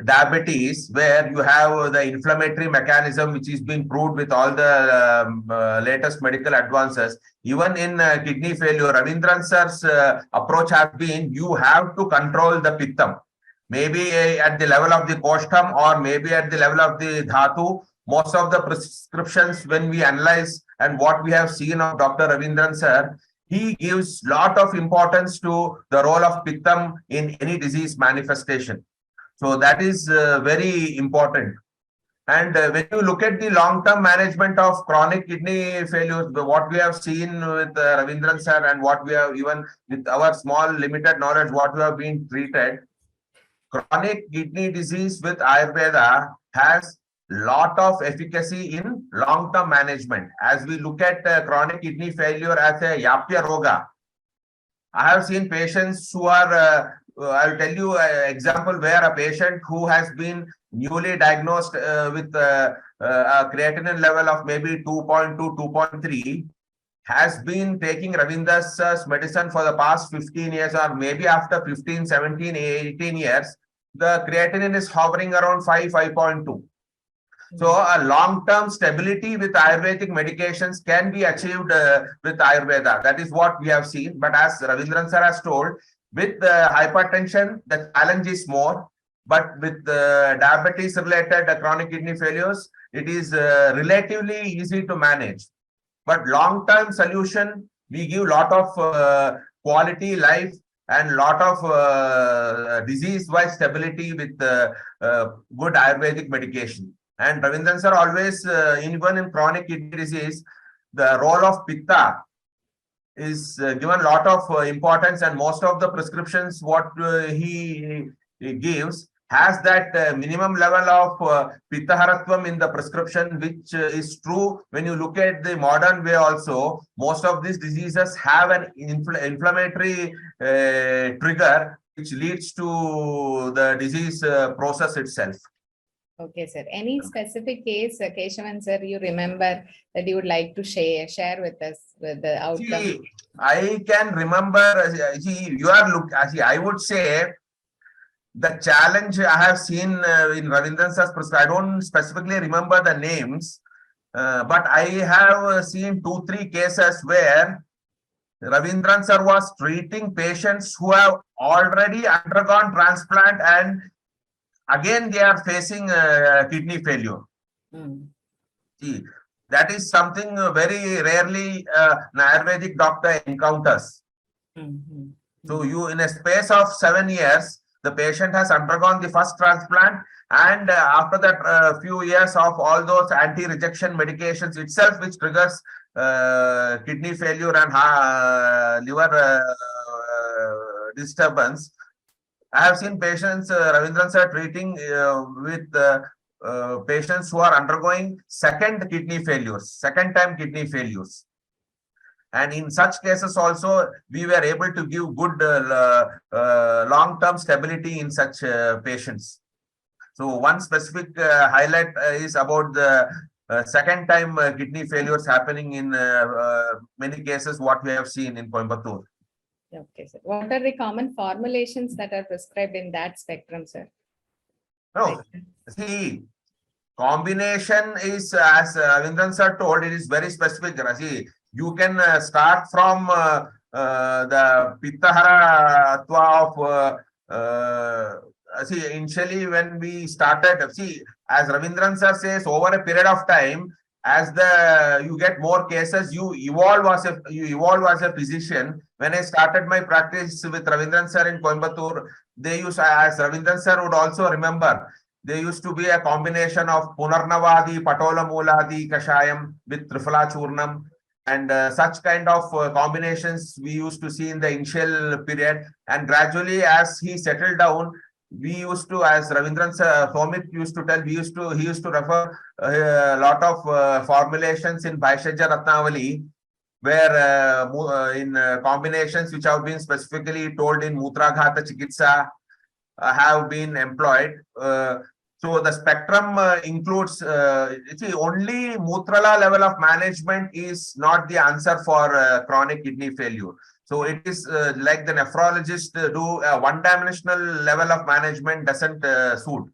diabetes, where you have the inflammatory mechanism which is being proved with all the latest medical advances. Even in kidney failure, Raveendran sir's approach has been, you have to control the Pittam. Maybe at the level of the Koshtam or maybe at the level of the Dhatu. Most of the prescriptions, when we analyze and what we have seen of Dr. Raveendran sir, he gives lot of importance to the role of Pittam in any disease manifestation. So that is very important. And when you look at the long-term management of chronic kidney failures, what we have seen with Raveendran sir and what we have, even with our small limited knowledge, what we have been treated, chronic kidney disease with Ayurveda has lot of efficacy in long-term management. As we look at chronic kidney failure as a Yapya Roga, I have seen patients who are, I'll tell you an example where a patient who has been newly diagnosed with a creatinine level of maybe 2.2, 2.3, has been taking Raveendran sir's medicine for the past 15 years or maybe after 15, 17, 18 years, the creatinine is hovering around 5, 5.2. So a long-term stability with Ayurvedic medications can be achieved with Ayurveda. That is what we have seen. But as Raveendran sir has told, with hypertension, the challenge is more. But with diabetes-related chronic kidney failures, it is relatively easy to manage. But long-term solution, we give lot of quality life and lot of disease-wise stability with good Ayurvedic medication. And Raveendran sir always, even in chronic kidney disease, the role of Pitta is given a lot of importance, and most of the prescriptions what he gives has that minimum level of Pitta Haratvam in the prescription, which is true when you look at the modern way also. Most of these diseases have an inflammatory trigger which leads to the disease process itself. Okay, sir. Any specific case, Keshavan sir, you remember that you would like to share with us with the outcome? See, I can remember. See, I would say the challenge I have seen in Raveendran sir's prescription. I don't specifically remember the names, but I have seen 2-3 cases where Raveendran sir was treating patients who have already undergone transplant and again they are facing kidney failure. See, that is something very rarely an Ayurvedic doctor encounters. So you, in a space of 7 years, the patient has undergone the first transplant, and after that few years of all those anti-rejection medications itself, which triggers kidney failure and liver disturbance. I have seen patients, Raveendran sir, treating with patients who are undergoing second time kidney failures. And in such cases also, we were able to give good long-term stability in such patients. So one specific highlight is about the second time kidney failures happening in many cases, what we have seen in Coimbatore. Okay, sir. What are the common formulations that are prescribed in that spectrum, sir? No, see, combination is, as Raveendran sir told, it is very specific. See, you can start from the Pitta Hatwa of see, initially when we started, see, as Raveendran sir says, over a period of time, as you get more cases, you evolve as a physician. When I started my practice with Raveendran sir in Coimbatore, they used, as Raveendran sir would also remember, there used to be a combination of Punarnavadi, Patolamuladi, Kashayam with Trifala Churnam, and such kind of combinations we used to see in the initial period. And gradually, as he settled down, we used to, as Raveendran sir, Somit used to tell, he used to refer a lot of formulations in Bhaishajya Ratnavali, where in combinations which have been specifically told in Mutraghata Chikitsa have been employed. So the spectrum includes, see, only Mutrala level of management is not the answer for chronic kidney failure. So it is like the nephrologist do a one-dimensional level of management doesn't suit.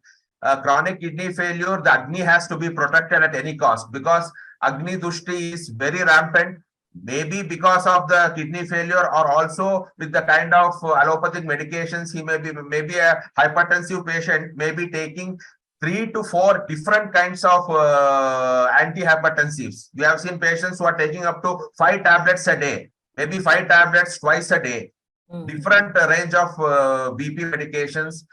Chronic kidney failure, the Agni has to be protected at any cost, because Agni Dushti is very rampant, maybe because of the kidney failure, or also with the kind of allopathic medications. He maybe a hypertensive patient may be taking 3 to 4 different kinds of antihypertensives. We have seen patients who are taking up to 5 tablets a day, maybe 5 tablets twice a day, different range of BP medications.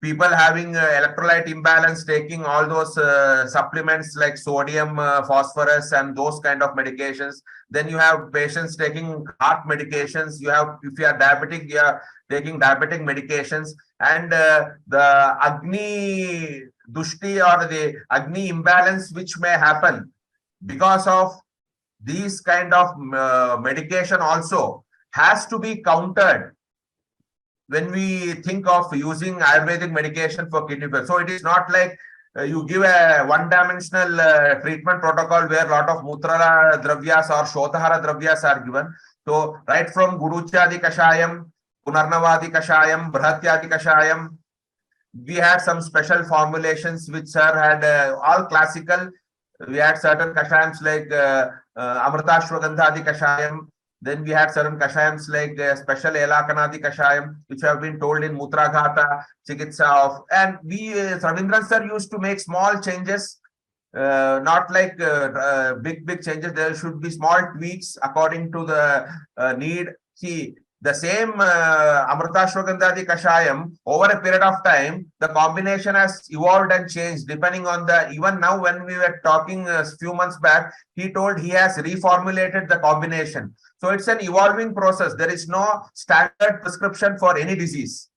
People having electrolyte imbalance, taking all those supplements like sodium, phosphorus, and those kind of medications. Then you have patients taking heart medications. You have, if you are diabetic, you are taking diabetic medications. And the Agni Dushti or the Agni imbalance which may happen because of these kind of medication also has to be countered when we think of using Ayurvedic medication for kidney failure. So it is not like you give a one-dimensional treatment protocol where a lot of Mutrala Dravyas or Shodhara Dravyas are given. So right from Guduchadi Kashayam, Punarnavadi Kashayam, Brahatyadi Kashayam, we had some special formulations which sir had all classical. We had certain Kashayams like Amritashwagandhadi Kashayam. Then we had certain Kashayams like special Elakanadi Kashayam, which have been told in Mutraghata, Chikitsa of. And we, Raveendran sir used to make small changes, not like big changes. There should be small tweaks according to the need. See, the same Amritashwagandhadi Kashayam, over a period of time, the combination has evolved and changed depending on the, even now when we were talking a few months back, he told he has reformulated the combination. So it's an evolving process. There is no standard prescription for any disease.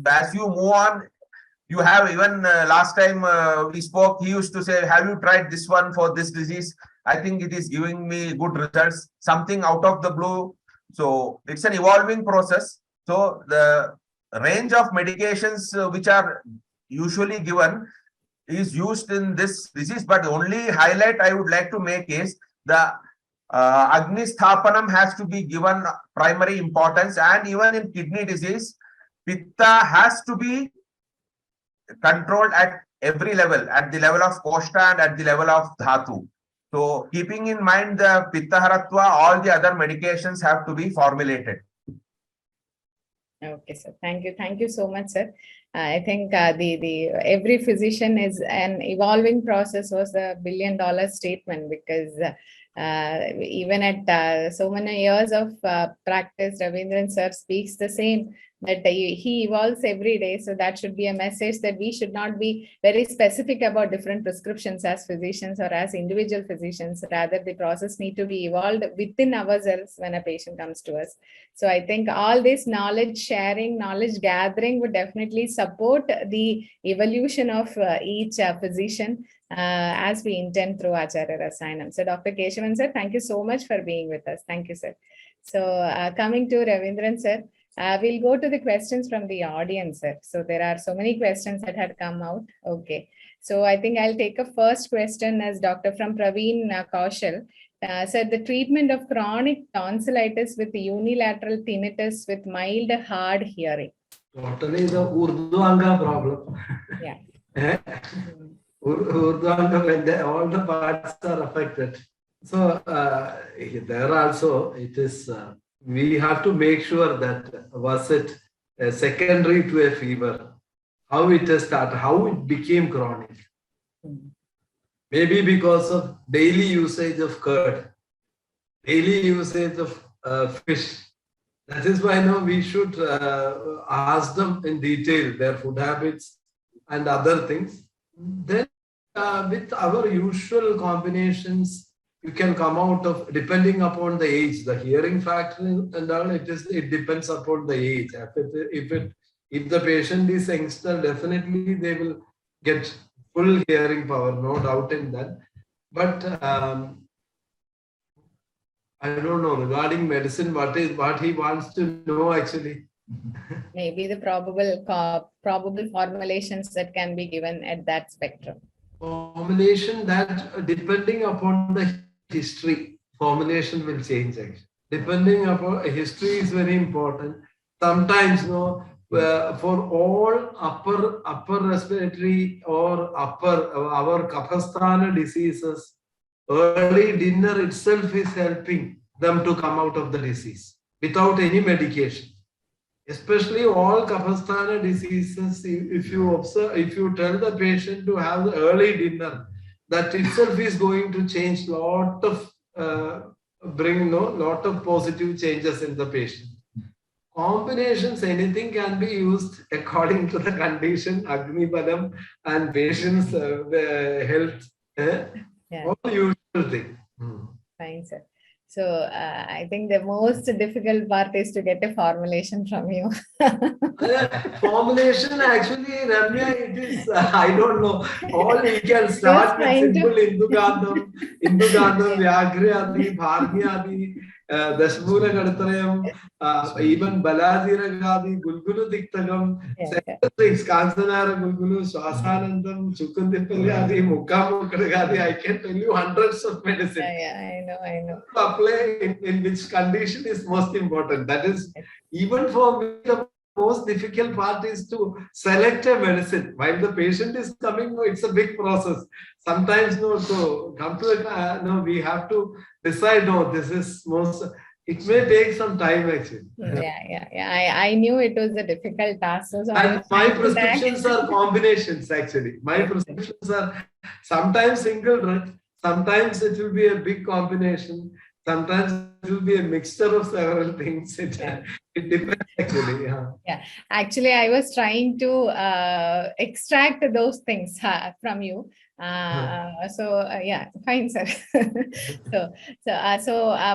As you move on, you have even last time we spoke, he used to say, have you tried this one for this disease? I think it is giving me good results, something out of the blue. So it's an evolving process. So the range of medications which are usually given is used in this disease, but the only highlight I would like to make is the Agni Sthapanam has to be given primary importance, and even in kidney disease, Pitta has to be controlled at every level, at the level of Koshta and at the level of Dhatu. So keeping in mind the Pitta Haratva, all the other medications have to be formulated. Okay, sir. Thank you. Thank you so much, sir. I think the every physician is an evolving process was a $1 billion statement, because even at so many years of practice, Raveendran sir speaks the same, that he evolves every day. So that should be a message, that we should not be very specific about different prescriptions as physicians or as individual physicians. Rather, the process need to be evolved within ourselves when a patient comes to us. So I think all this knowledge sharing, knowledge gathering would definitely support the evolution of each physician as we intend through Acharya Rasayanam. So Dr. Keshavan sir, thank you so much for being with us. Thank you, sir. So coming to Raveendran sir, we'll go to the questions from the audience, sir. So there are so many questions that had come out. Okay. So I think I'll take a first question as Dr. from Praveen Kaushal. Said the treatment of chronic tonsillitis with unilateral tinnitus with mild hard hearing. Totally the Urdhvanga problem. Yeah. Urdhvanga, when all the parts are affected. So there also it is, we have to make sure that was it secondary to a fever, how it has started, how it became chronic. Maybe because of daily usage of curd, daily usage of fish. That is why now we should ask them in detail their food habits and other things. Then with our usual combinations, you can come out of, depending upon the age, the hearing factor and all, it depends upon the age. If the patient is youngster, definitely they will get full hearing power, no doubt in that. But I don't know regarding medicine, what he wants to know actually. Maybe the probable formulations that can be given at that spectrum. Formulation that depending upon the history, formulation will change actually. Depending upon history is very important. Sometimes for all upper respiratory or our Kaphasthana diseases, early dinner itself is helping them to come out of the disease without any medication. Especially all Kaphasthana diseases, if you observe, if you tell the patient to have the early dinner, that itself is going to change lot of lot of positive changes in the patient. Combinations, anything can be used according to the condition, Agni Badam and patient's health. All usual thing. Fine, sir. So I think the most difficult part is to get a formulation from you. Formulation actually, Ramya, it is, I don't know. All we can start with simple Indugandham, Vyaghri, Bhargya, Dashmura Gadatrayam, even Baladira Gadi, Gulgulu Diktagam, things, Kansanara Gulgulu, Swasanandam, Chukundipali, Mukamukagadi. I can tell you hundreds of medicines. Yeah, I know. Apply in which condition is most important. That is, even for me, the most difficult part is to select a medicine. While the patient is coming, it's a big process. Sometimes, to come to we have to decide, this is most, it may take some time actually. Yeah. I knew it was a difficult task. So and my prescriptions are combinations actually. My prescriptions are sometimes single drug, sometimes it will be a big combination, sometimes it will be a mixture of several things. It depends actually. Yeah, actually, I was trying to extract those things from you. Yeah, fine, sir. So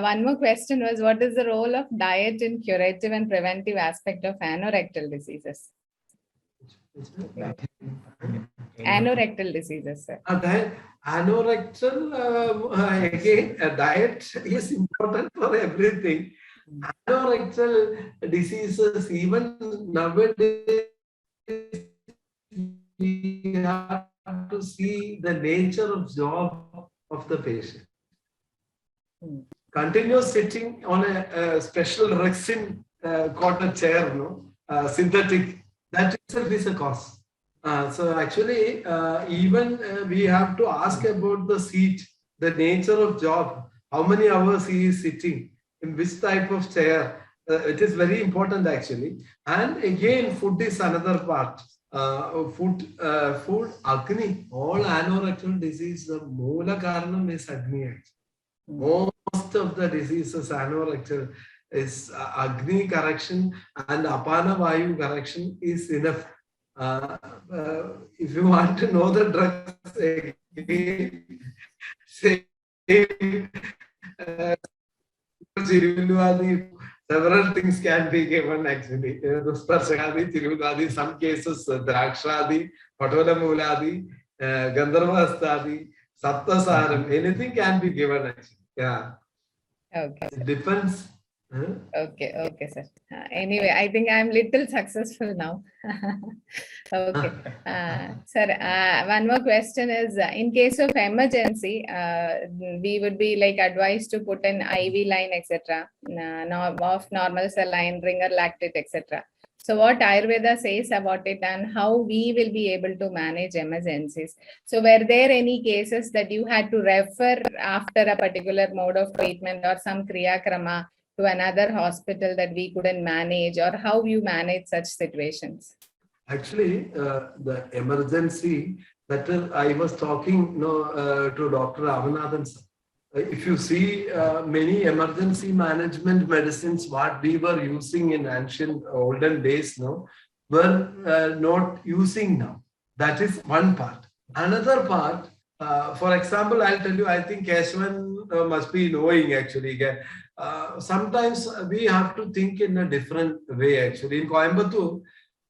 one more question was, what is the role of diet in curative and preventive aspect of anorectal diseases? Anorectal diseases, sir. Anorectal, again, a diet is important for everything. Anorectal diseases, even nowadays, we have to see the nature of job of the patient. Continuous sitting on a special resin cotton chair, synthetic, that itself is a cause. So actually, even we have to ask about the seat, the nature of job, how many hours he is sitting, in which type of chair, It is very important actually. And again, food is another part. Food, Agni, all anorectal disease, the moola karanam is Agni actually. Most of the diseases anorectal is Agni correction and Apana Vayu correction is enough. If you want to know the drugs, several things can be given actually. Some cases, Drakshadi, Patolamuladi, Gandharvastadi, Saptasaram, anything can be given actually. Yeah. Okay. It depends. Okay, sir. Anyway, I think I'm little successful now. Okay. Sir, one more question is, in case of emergency, we would be like advised to put an IV line, etc. Of normal saline, ringer lactate, etc. So what Ayurveda says about it and how we will be able to manage emergencies. So were there any cases that you had to refer after a particular mode of treatment or some Kriya Krama to another hospital that we couldn't manage, or how you manage such situations? Actually, the emergency that I was talking to Dr. Avanathan. If you see many emergency management medicines, what we were using in ancient olden days, were not using now. That is one part. Another part, for example, I'll tell you, I think Keshwan must be knowing actually. Sometimes we have to think in a different way actually. In Coimbatore,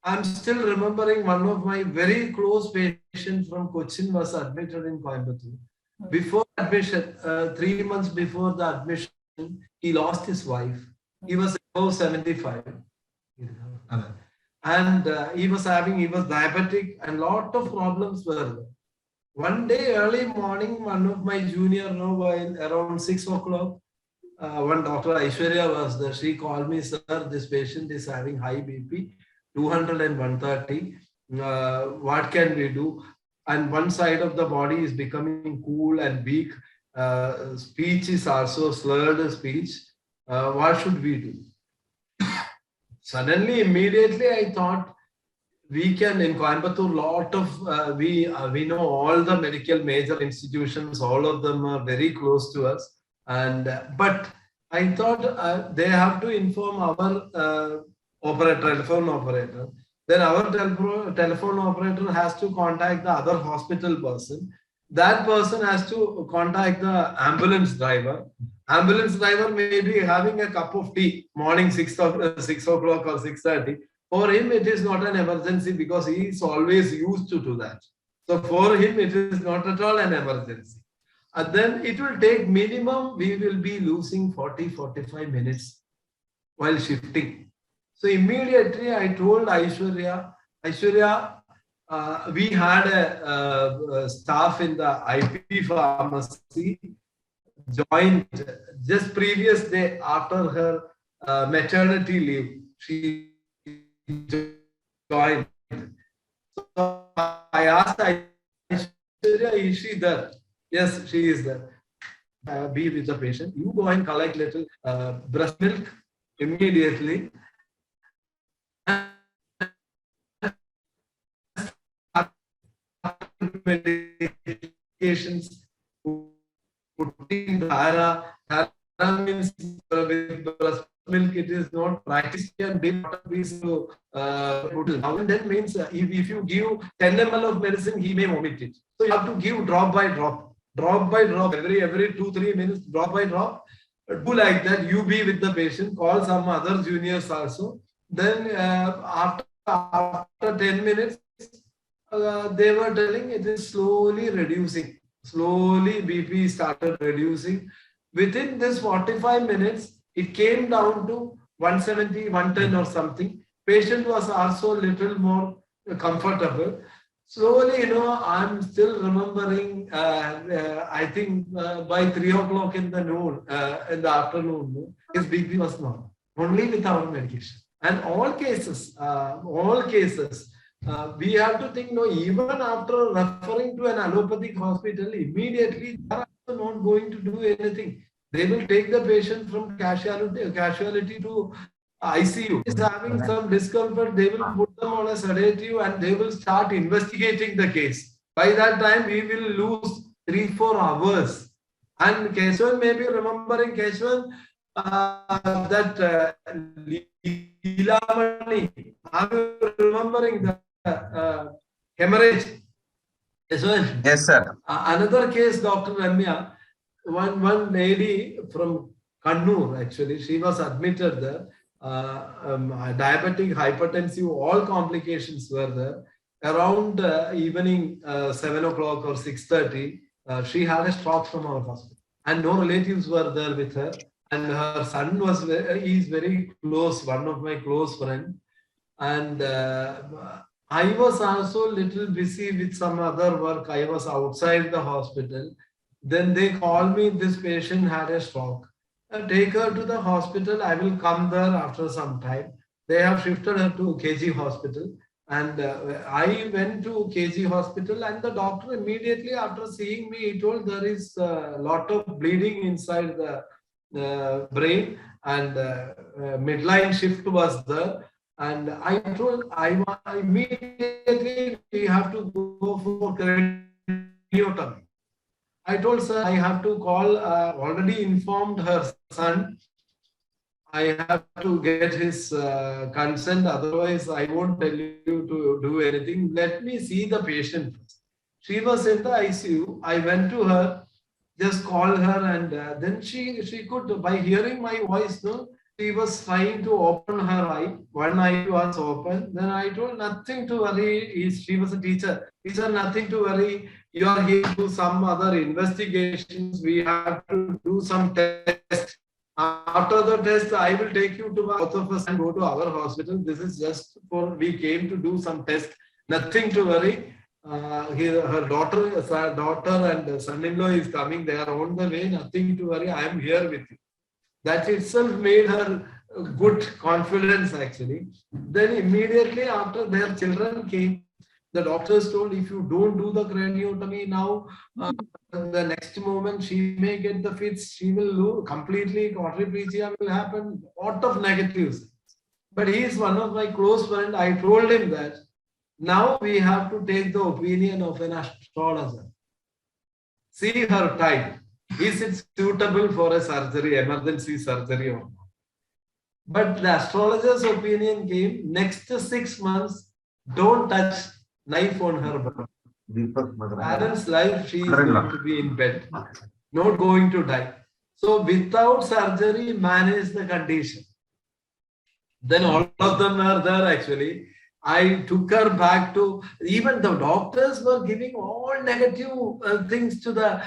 I'm still remembering one of my very close patients from Cochin was admitted in Coimbatore. Before admission, 3 months before the admission, he lost his wife. He was above 75. And he was diabetic and lot of problems were there. One day, early morning, one of my junior, around 6 o'clock, one Dr. Aishwarya was there. She called me, sir, this patient is having high BP, 200 and 130. What can we do? And one side of the body is becoming cool and weak. Speech is also slurred speech. What should we do? Suddenly, immediately, I thought we can, in Coimbatore, lot of, we know all the medical major institutions, all of them are very close to us. And but I thought they have to inform our telephone operator. Then our telephone operator has to contact the other hospital person. That person has to contact the ambulance driver. Ambulance driver may be having a cup of tea morning 6 o'clock or 6:30. For him, it is not an emergency because he is always used to do that. So for him, it is not at all an emergency. And then it will take minimum, we will be losing 40-45 minutes while shifting. So immediately I told Aishwarya, we had a staff in the IP pharmacy joined just previous day after her maternity leave. She joined. So I asked Aishwarya, is she there? Yes, she is there. Be with the patient. You go and collect little breast milk immediately. Medications, putting the AACHAARA means with breast milk, it is not practiced and big piece to now and then means if you give 10 ml of medicine, he may vomit it. So you have to give drop by drop, every 2-3 minutes, drop by drop. Do like that. You be with the patient, call some other juniors also. Then after 10 minutes, they were telling it is slowly reducing. Slowly BP started reducing. Within this 45 minutes, it came down to 170, 110 or something. Patient was also a little more comfortable. Slowly, I'm still remembering, I think by 3 o'clock in the afternoon, his BP was normal, only with our medication. And all cases, we have to think, even after referring to an allopathic hospital, immediately they are also not going to do anything. They will take the patient from casualty to ICU is having some discomfort, they will put them on a sedative and they will start investigating the case. By that time, we will lose 3-4 hours. And Keshwan may be remembering Keshwan that Leelamani. I'm remembering the hemorrhage. Keshwan. Yes, sir. Another case, Dr. Ramya, one lady from Kannur, actually, she was admitted there. Diabetic, hypertensive, all complications were there. Around evening 7 o'clock or 6:30, she had a stroke from our hospital, and no relatives were there with her. And her son was is very close, one of my close friends. And I was also a little busy with some other work. I was outside the hospital. Then they called me, this patient had a stroke. Take her to the hospital. I will come there after some time. They have shifted her to KG hospital. And I went to KG hospital, and the doctor immediately after seeing me, he told there is a lot of bleeding inside the brain, and midline shift was there. And I told, immediately we have to go for craniotomy. I told, sir, I have to call, already informed her son. I have to get his consent, otherwise I won't tell you to do anything. Let me see the patient first. She was in the ICU. I went to her, just called her, and then she could, by hearing my voice, no, she was trying to open her eye. One eye was open. Then I told, nothing to worry. She was a teacher. Teacher, nothing to worry. You are here to do some other investigations. We have to do some tests. After the test, I will take you to both of us and go to our hospital. This is just for, we came to do some tests. Nothing to worry. Her daughter and son-in-law is coming. They are on the way. Nothing to worry. I am here with you. That itself made her good confidence, actually. Then immediately after, their children came. The doctors told, if you don't do the craniotomy now, the next moment she may get the fits, she will lose completely, quadriplegia will happen, lot of negatives. But he is one of my close friends. I told him that now we have to take the opinion of an astrologer. See her type. Is it suitable for a surgery, emergency surgery or not? But the astrologer's opinion came, next 6 months, don't touch knife on her body. Parents' life, she is going to be in bed, not going to die. So without surgery, manage the condition. Then all of them were there, actually. I took her back to, even the doctors were giving all negative things to the,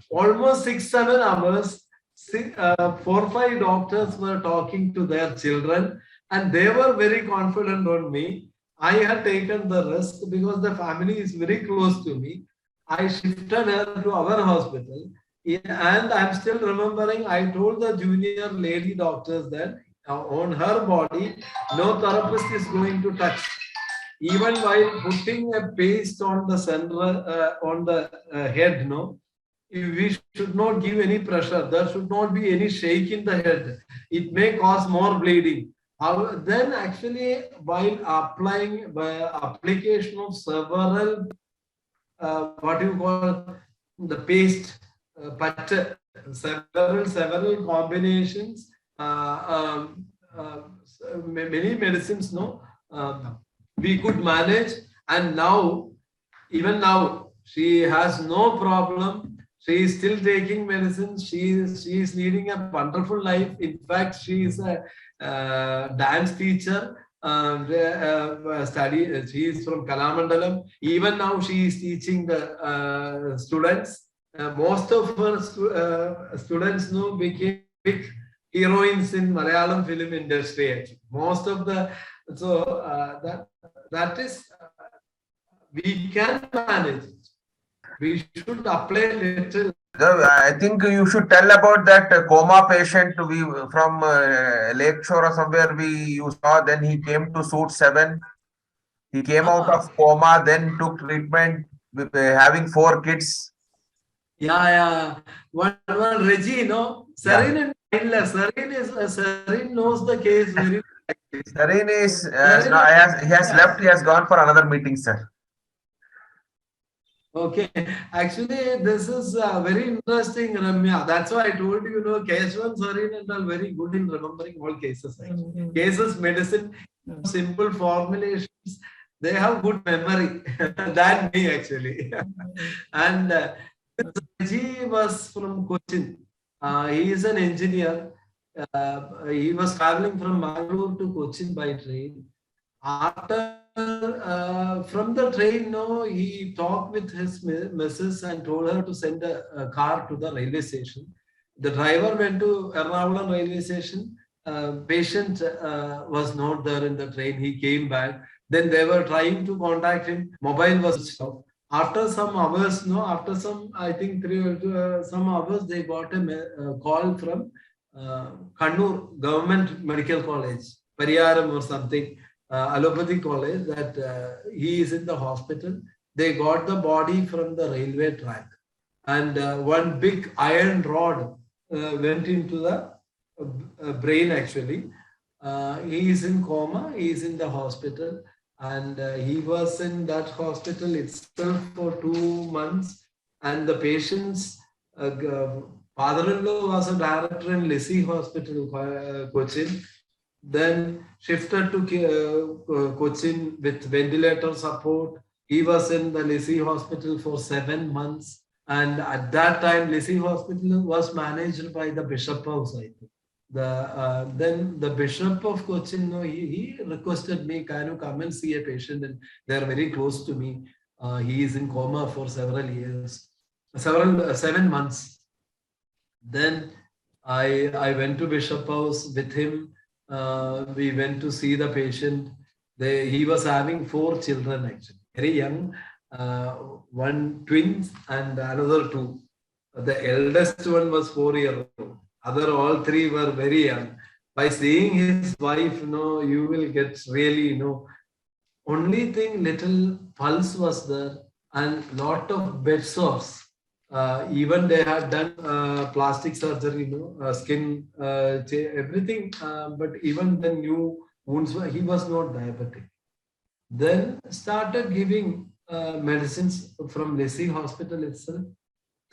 almost 6-7 hours, 4-5 doctors were talking to their children, and they were very confident on me. I had taken the risk because the family is very close to me. I shifted her to our hospital, and I'm still remembering, I told the junior lady doctors that on her body, no therapist is going to touch. Even while putting a paste on the center, on the head, no, we should not give any pressure. There should not be any shake in the head. It may cause more bleeding. Then actually, while applying by application of several, what you call the paste, several combinations, many medicines, no, we could manage, and now, even now, she has no problem. She is still taking medicine. She is leading a wonderful life. In fact, she is a dance teacher. She is from Kalamandalam. Even now, she is teaching the students. Most of her students now became big heroines in Malayalam film industry. Actually. Most of the, so that is, we can manage it. We should apply little. I think you should tell about that coma patient we from Lakeshore or somewhere you saw. Then he came to Suite 7. He came out of coma, then took treatment with having 4 kids. Yeah. One Reggie, no? Serene Serene knows the case very well. Serene is, he has left, he has gone for another meeting, sir. Okay, actually, this is very interesting, Ramya. That's why I told you, Keshav and Serene are very good in remembering all cases. Cases, medicine, simple formulations, they have good memory than me, actually. And Ji was from Cochin. He is an engineer. He was traveling from Bangalore to Cochin by train. After from the train, he talked with his missus and told her to send a car to the railway station. The driver went to Ernakulam railway station. Patient was not there in the train. He came back. Then they were trying to contact him. Mobile was switched off. After some hours, after some, I think some hours, they got a call from Kannur Government Medical College, Pariyaram or something, allopathy college, that he is in the hospital. They got the body from the railway track, and one big iron rod went into the brain, actually. He is in coma, he is in the hospital. And he was in that hospital itself for 2 months. And the patient's father-in-law was a director in Lisi Hospital, Cochin. Then shifted to Cochin with ventilator support. He was in the Lisi Hospital for 7 months. And at that time, Lisi Hospital was managed by the Bishop House, I think. Then the Bishop of Cochin, he requested me, can you come and see a patient? And they are very close to me. He is in coma for several years, 7 months. Then I went to Bishop House with him. We went to see the patient. He was having 4 children, actually, very young, 1 twins and another 2. The eldest one was 4-year-old. All 3 were very young. By seeing his wife, you will get really, only thing, little pulse was there and lot of bed sores. Even they had done plastic surgery, skin, everything. But even the new wounds, he was not diabetic. Then started giving medicines from Lisi Hospital itself.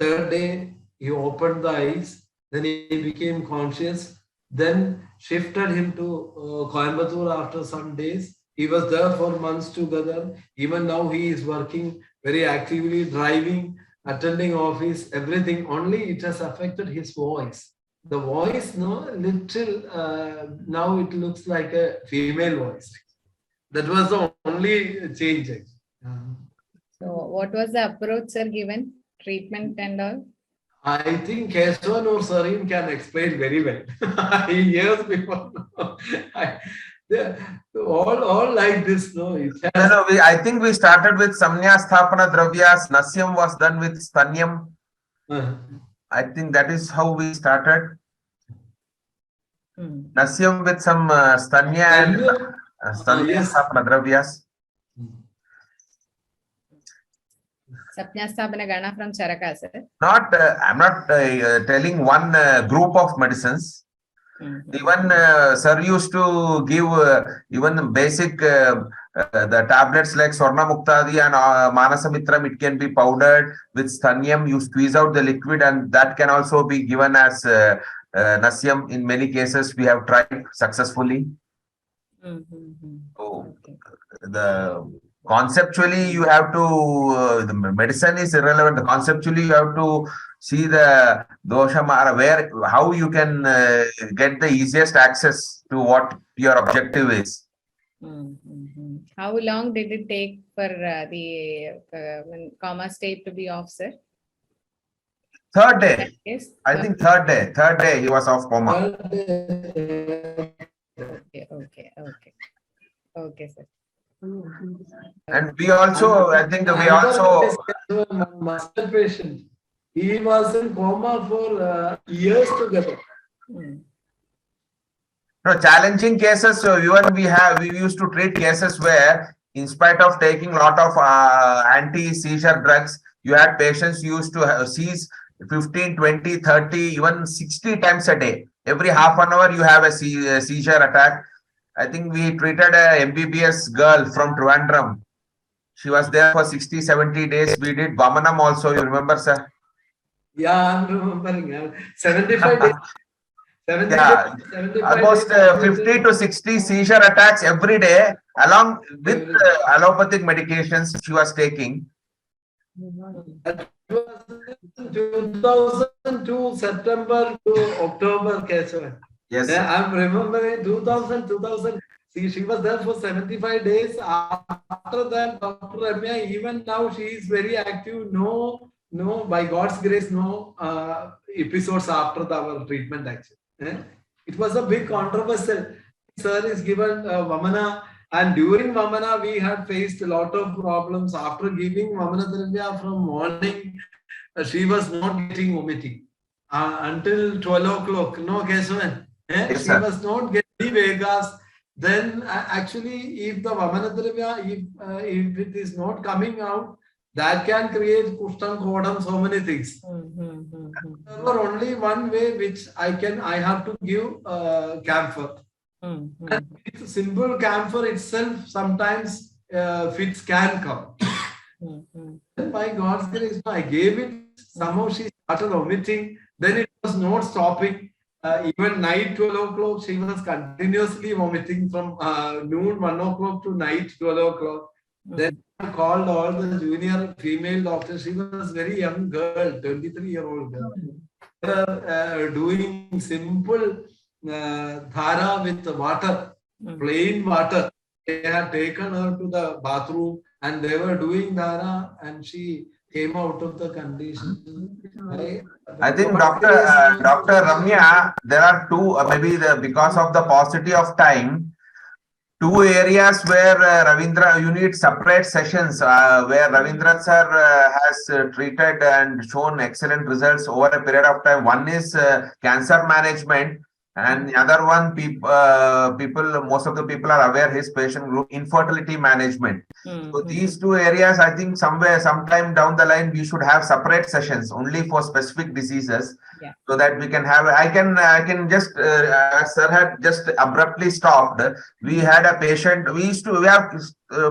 3rd day, he opened the eyes. Then he became conscious. Then shifted him to Coimbatore after some days. He was there for months together. Even now he is working very actively, driving, attending office, everything. Only it has affected his voice. The voice, little, now it looks like a female voice. That was the only change. So what was the approach, sir, given? Treatment and all? I think Keshav or Serene can explain very well. Years before. all like this, I think we started with Samnya Sthapana Dravyas. Nasyam was done with Stanyam. I think that is how we started. Nasyam with some Stanya and Stanya Sthapana Dravyas. Sapnyasthapana Gana from Charaka, sir. I'm not telling one group of medicines. Even sir used to give even the basic the tablets like Swarna Muktadi and Manasamitram. It can be powdered with Stanyam. You squeeze out the liquid, and that can also be given as Nasyam. In many cases, we have tried successfully. So conceptually, you have to, the medicine is irrelevant. Conceptually, you have to see the dosha mara, how you can get the easiest access to what your objective is. How long did it take for the coma state to be off, sir? 3rd day. Yes. I think 3rd day he was off coma. Okay, sir. And we also, I think we also... Master patient. He was in coma for years together. No, challenging cases. So even we used to treat cases where, in spite of taking a lot of anti-seizure drugs, you had patients used to seize 15, 20, 30, even 60 times a day. Every half an hour, you have a seizure attack. I think we treated a MBBS girl from Trivandrum. She was there for 60, 70 days. We did Vamanam also. You remember, sir? Yeah, I'm remembering. 75 days. 75, Yeah, 75 almost days 50 to 60 seizure attacks every day, along with allopathic medications she was taking. That was 2002 September to October, Keshavan. Yes, Yeah, I'm remembering 2000. See, she was there for 75 days. After that, Dr. Ramya, even now she is very active. No, by God's grace, no episodes after our treatment actually. It was a big controversy. Sir is given Vamana, and during Vamana we had faced a lot of problems. After giving Vamana therapy from morning, she was not getting vomiting until 12 o'clock. No, Keshavan. Yes, she sir. was not getting Vegas. Then actually, if the Vamana therapy, if it is not coming out, that can create Kushtam, Kodam, so many things. There were only one way which I have to give camphor. With simple camphor itself, sometimes fits can come. By God's grace, I gave it. Somehow she started vomiting. Then it was not stopping. Even night 12 o'clock, she was continuously vomiting from noon 1 o'clock to night 12 o'clock. Then I called all the junior female doctors. She was very young girl, 23-year-old girl. They were doing simple dhara with water, plain water. They had taken her to the bathroom and they were doing dhara, and she came out of the condition. I think Dr. Ramya, there are two, maybe because of the paucity of time, two areas where Raveendran, you need separate sessions where Raveendran sir has treated and shown excellent results over a period of time. One is cancer management, and the other one, most of the people are aware, his patient group, infertility management. So these two areas, I think sometime down the line, we should have separate sessions only for specific diseases, so that we can have. I can just, sir had just abruptly stopped. We had a patient. We have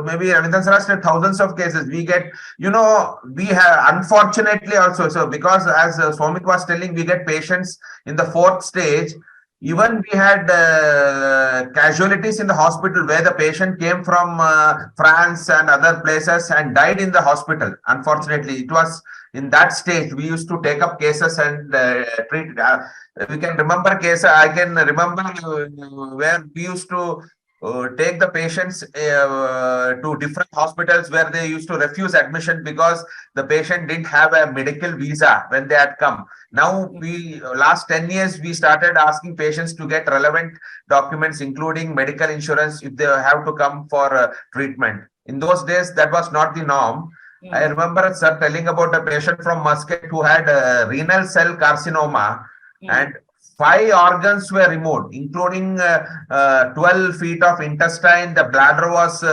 maybe Raveendran sir has thousands of cases. We get, we have, unfortunately also. So because as Swamik was telling, we get patients in the 4th stage. Even we had casualties in the hospital where the patient came from France and other places and died in the hospital. Unfortunately, it was in that stage. We used to take up cases and treat. We can remember cases. I can remember where we used to take the patients to different hospitals where they used to refuse admission because the patient didn't have a medical visa when they had come. Now, last 10 years, we started asking patients to get relevant documents, including medical insurance, if they have to come for treatment. In those days, that was not the norm. I remember sir telling about a patient from Muscat who had renal cell carcinoma, and 5 organs were removed, including 12 feet of intestine. The bladder was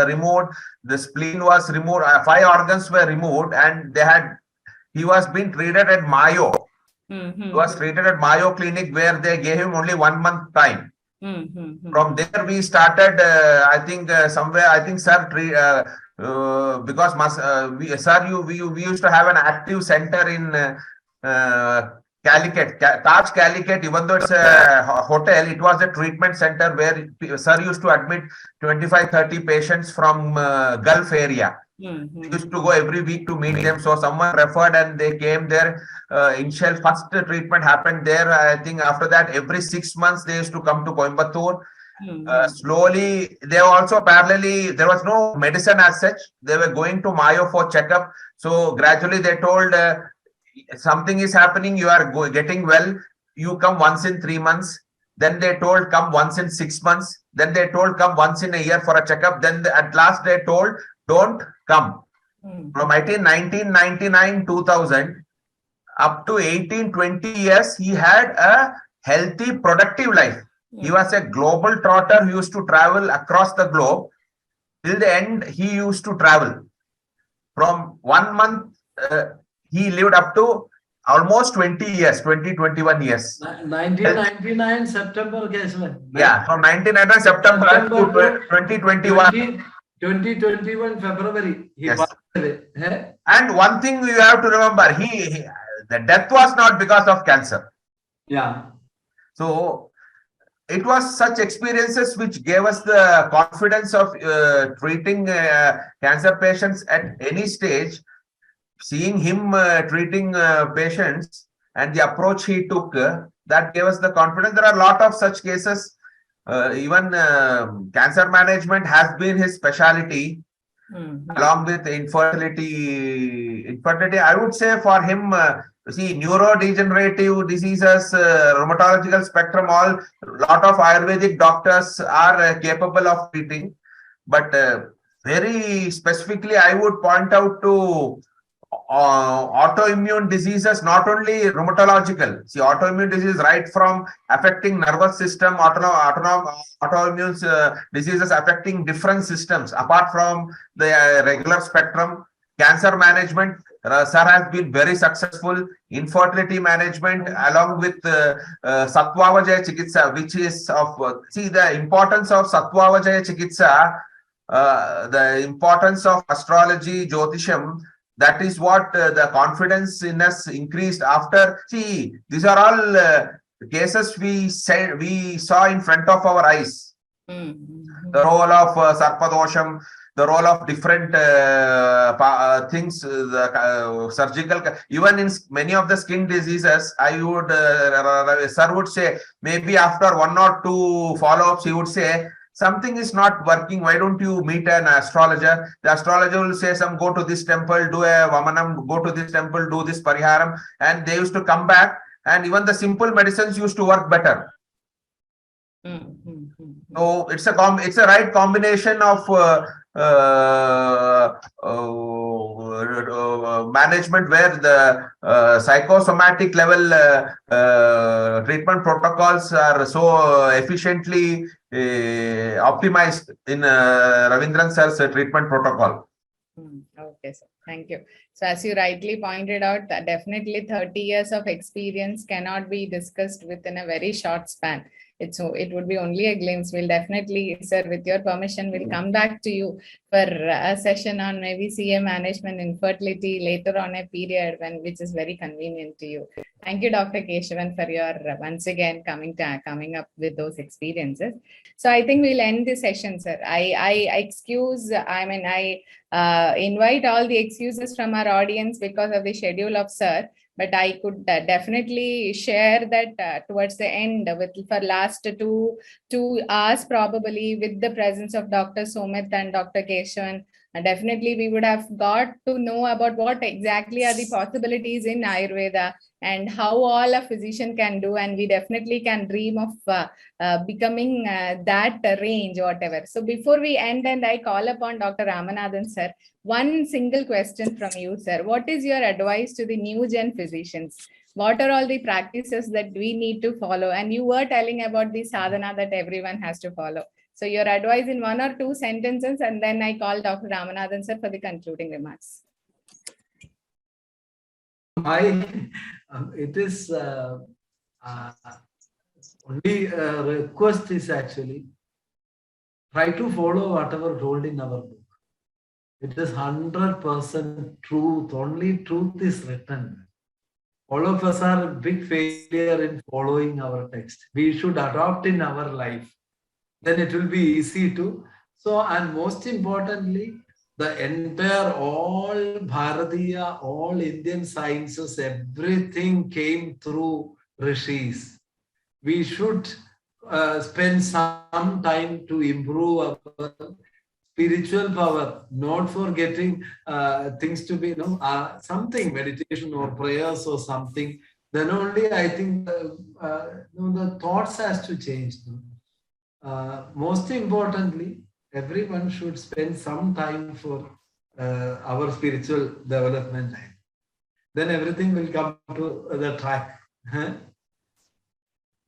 removed, the spleen was removed, 5 organs were removed, and he was being treated at Mayo. He was treated at Mayo Clinic, where they gave him only 1 month time. From there we started, I think sir, because we used to have an active center in Calicut, Taj Calicut. Even though it's a hotel, it was a treatment center where sir used to admit 25-30 patients from Gulf area. He used to go every week to meet them. So someone referred and they came there. Initial first treatment happened there. I think after that, every 6 months they used to come to Coimbatore. Slowly, they also parallelly, there was no medicine as such. They were going to Mayo for checkup. So gradually they told, something is happening, you are getting well, you come once in 3 months. Then they told, come once in 6 months. Then they told, come once in a year for a checkup. Then at last they told, don't come. From 1999-2000 up to 18-20 years, he had a healthy, productive life. He was a global trotter who used to travel across the globe. Till the end, he used to travel. From 1 month, he lived up to almost 20 years, 21 years. 1999 September, Keshavan. Yeah, from 1999 September to 2021. 2021 February. He Yes. passed away. Eh? And one thing you have to remember, the death was not because of cancer. Yeah. So it was such experiences which gave us the confidence of treating cancer patients at any stage. Seeing him treating patients and the approach he took, that gave us the confidence. There are a lot of such cases. Even cancer management has been his specialty, along with infertility. Infertility, I would say for him, see, neurodegenerative diseases, rheumatological spectrum, all lot of Ayurvedic doctors are capable of treating. But very specifically, I would point out to autoimmune diseases, not only rheumatological. See, autoimmune disease right from affecting nervous system, autoimmune diseases affecting different systems apart from the regular spectrum. Cancer management, sir has been very successful. Infertility management, along with Sattva-Vajaya Chikitsa, which is of see the importance of Sattva-Vajaya Chikitsa, the importance of astrology, Jyotisham. That is what the confidence in us increased after. See, these are all cases we saw in front of our eyes. The role of Sarpadosham, the role of different things, surgical, even in many of the skin diseases, I would, sir would say, maybe after 1 or 2 follow-ups, he would say, something is not working. Why don't you meet an astrologer? The astrologer will say, go to this temple, do a Vamanam, go to this temple, do this Pariharam. And they used to come back, and even the simple medicines used to work better. So it's a right combination of management, where the psychosomatic level treatment protocols are so efficiently optimized in Raveendran sir's treatment protocol. Okay, sir. Thank you. So as you rightly pointed out, that definitely 30 years of experience cannot be discussed within a very short span. It would be only a glimpse. We'll definitely, sir, with your permission, we'll come back to you for a session on maybe CA management, infertility later on a period which is very convenient to you. Thank you, Dr. Keshavan, for your once again coming up with those experiences. So I think we'll end the session, sir. I invite all the excuses from our audience because of the schedule of sir. But I could definitely share that towards the end, for last two hours probably, with the presence of Dr. Somit and Dr. Keshavan, definitely we would have got to know about what exactly are the possibilities in Ayurveda and how all a physician can do, and we definitely can dream of becoming that range, whatever. So before we end, and I call upon Dr. Ramanathan sir, one single question from you, sir. What is your advice to the new gen physicians? What are all the practices that we need to follow? And you were telling about the sadhana that everyone has to follow. So your advice in 1 or 2 sentences, and then I call Dr. Ramanathan sir for the concluding remarks. It is only request is actually try to follow whatever told in our book. It is 100% truth. Only truth is written. All of us are a big failure in following our text. We should adopt in our life. Then it will be easy to. So, and most importantly, the entire all Bharatiya, all Indian sciences, everything came through rishis. We should spend some time to improve our spiritual power, not for getting things to be, something, meditation or prayers or something. Then only I think the thoughts has to change. Most importantly, everyone should spend some time for our spiritual development. Then everything will come to the track.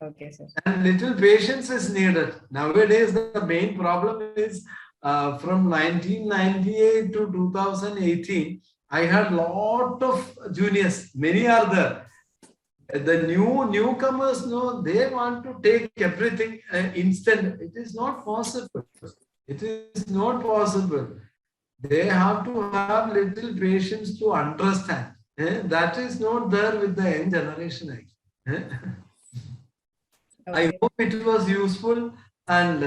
Okay, sir. And little patience is needed. Nowadays, the main problem is from 1998 to 2018, I had a lot of juniors. Many are there. the newcomers know they want to take everything instant. It is not possible. It is not possible. They have to have little patience to understand. That is not there with the young generation. I hope it was useful and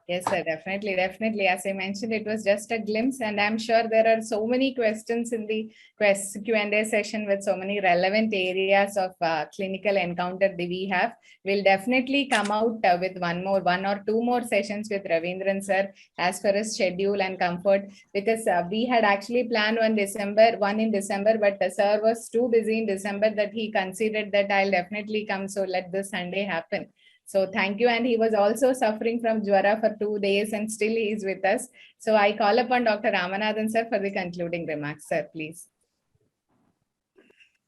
yes, sir, definitely, definitely. As I mentioned, it was just a glimpse, and I'm sure there are so many questions in the Q&A session with so many relevant areas of clinical encounter that we have. We'll definitely come out with one or two more sessions with Raveendran sir as per his schedule and comfort, because we had actually planned one in December, but the sir was too busy in December that he considered that I'll definitely come. So let this Sunday happen. So thank you. And he was also suffering from Jwara for 2 days and still he is with us. So I call upon Dr. Ramanathan sir for the concluding remarks. Sir, please.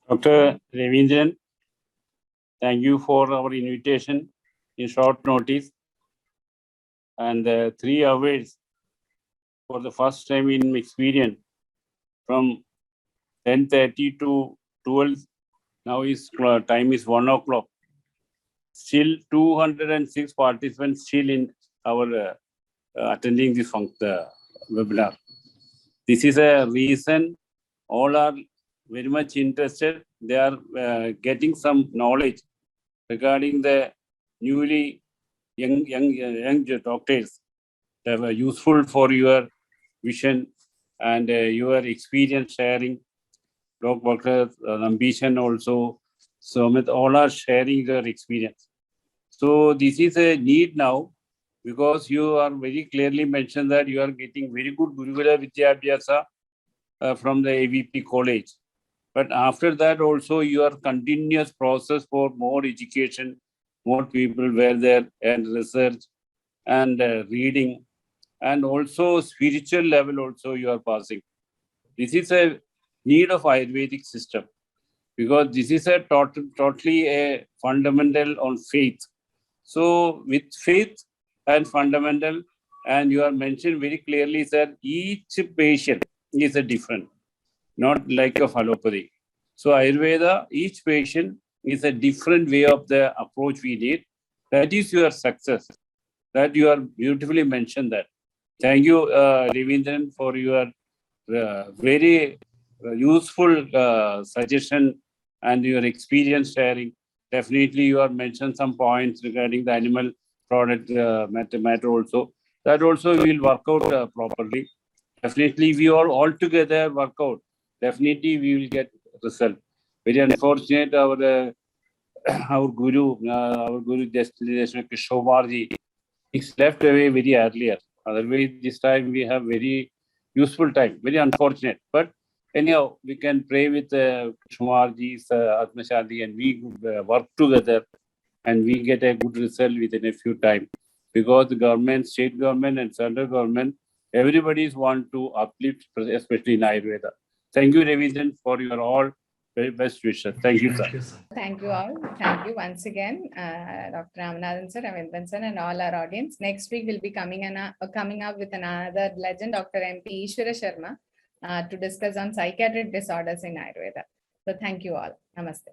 Dr. Raveendran, thank you for our invitation in short notice. And 3 hours for the first time in experience from 10:30 to 12. Now time is 1 o'clock. Still 206 participants still in our attending this webinar. This is a reason all are very much interested. They are getting some knowledge regarding the newly young doctors that were useful for your vision and your experience sharing. Dr. Ambition also. So all are sharing their experience. So this is a need now, because you are very clearly mentioned that you are getting very good Gurukula Vidyabhyasa from the AVP college. But after that also your continuous process for more education, more people were there and research and reading, and also spiritual level also you are passing. This is a need of Ayurvedic system, because this is a totally a fundamental on faith. So with faith and fundamental, and you are mentioned very clearly that each patient is a different, not like of allopathy. So Ayurveda, each patient is a different way of the approach we need. That is your success. That you are beautifully mentioned that. Thank you, Raveendran, for your very useful suggestion and your experience sharing. Definitely you have mentioned some points regarding the animal product matter also. That also will work out properly. Definitely we all together work out. Definitely we will get result. Very unfortunate our Guru Destination Kishomarji is left away very earlier. Otherwise this time we have very useful time. Very unfortunate. But anyhow, we can pray with Kumarji's Atmashanti and we work together and we get a good result within a few time. Because the government, state government and central government, everybody want to uplift, especially in Ayurveda. Thank you, Raveendran, for your all very best wishes. Thank you, sir. Thank you all. Thank you once again, Dr. Ramanathan sir, Raveendran sir, and all our audience. Next week we'll be coming up with another legend, Dr. MP Ishwara Sharma, to discuss on psychiatric disorders in Ayurveda. So thank you all. Namaste.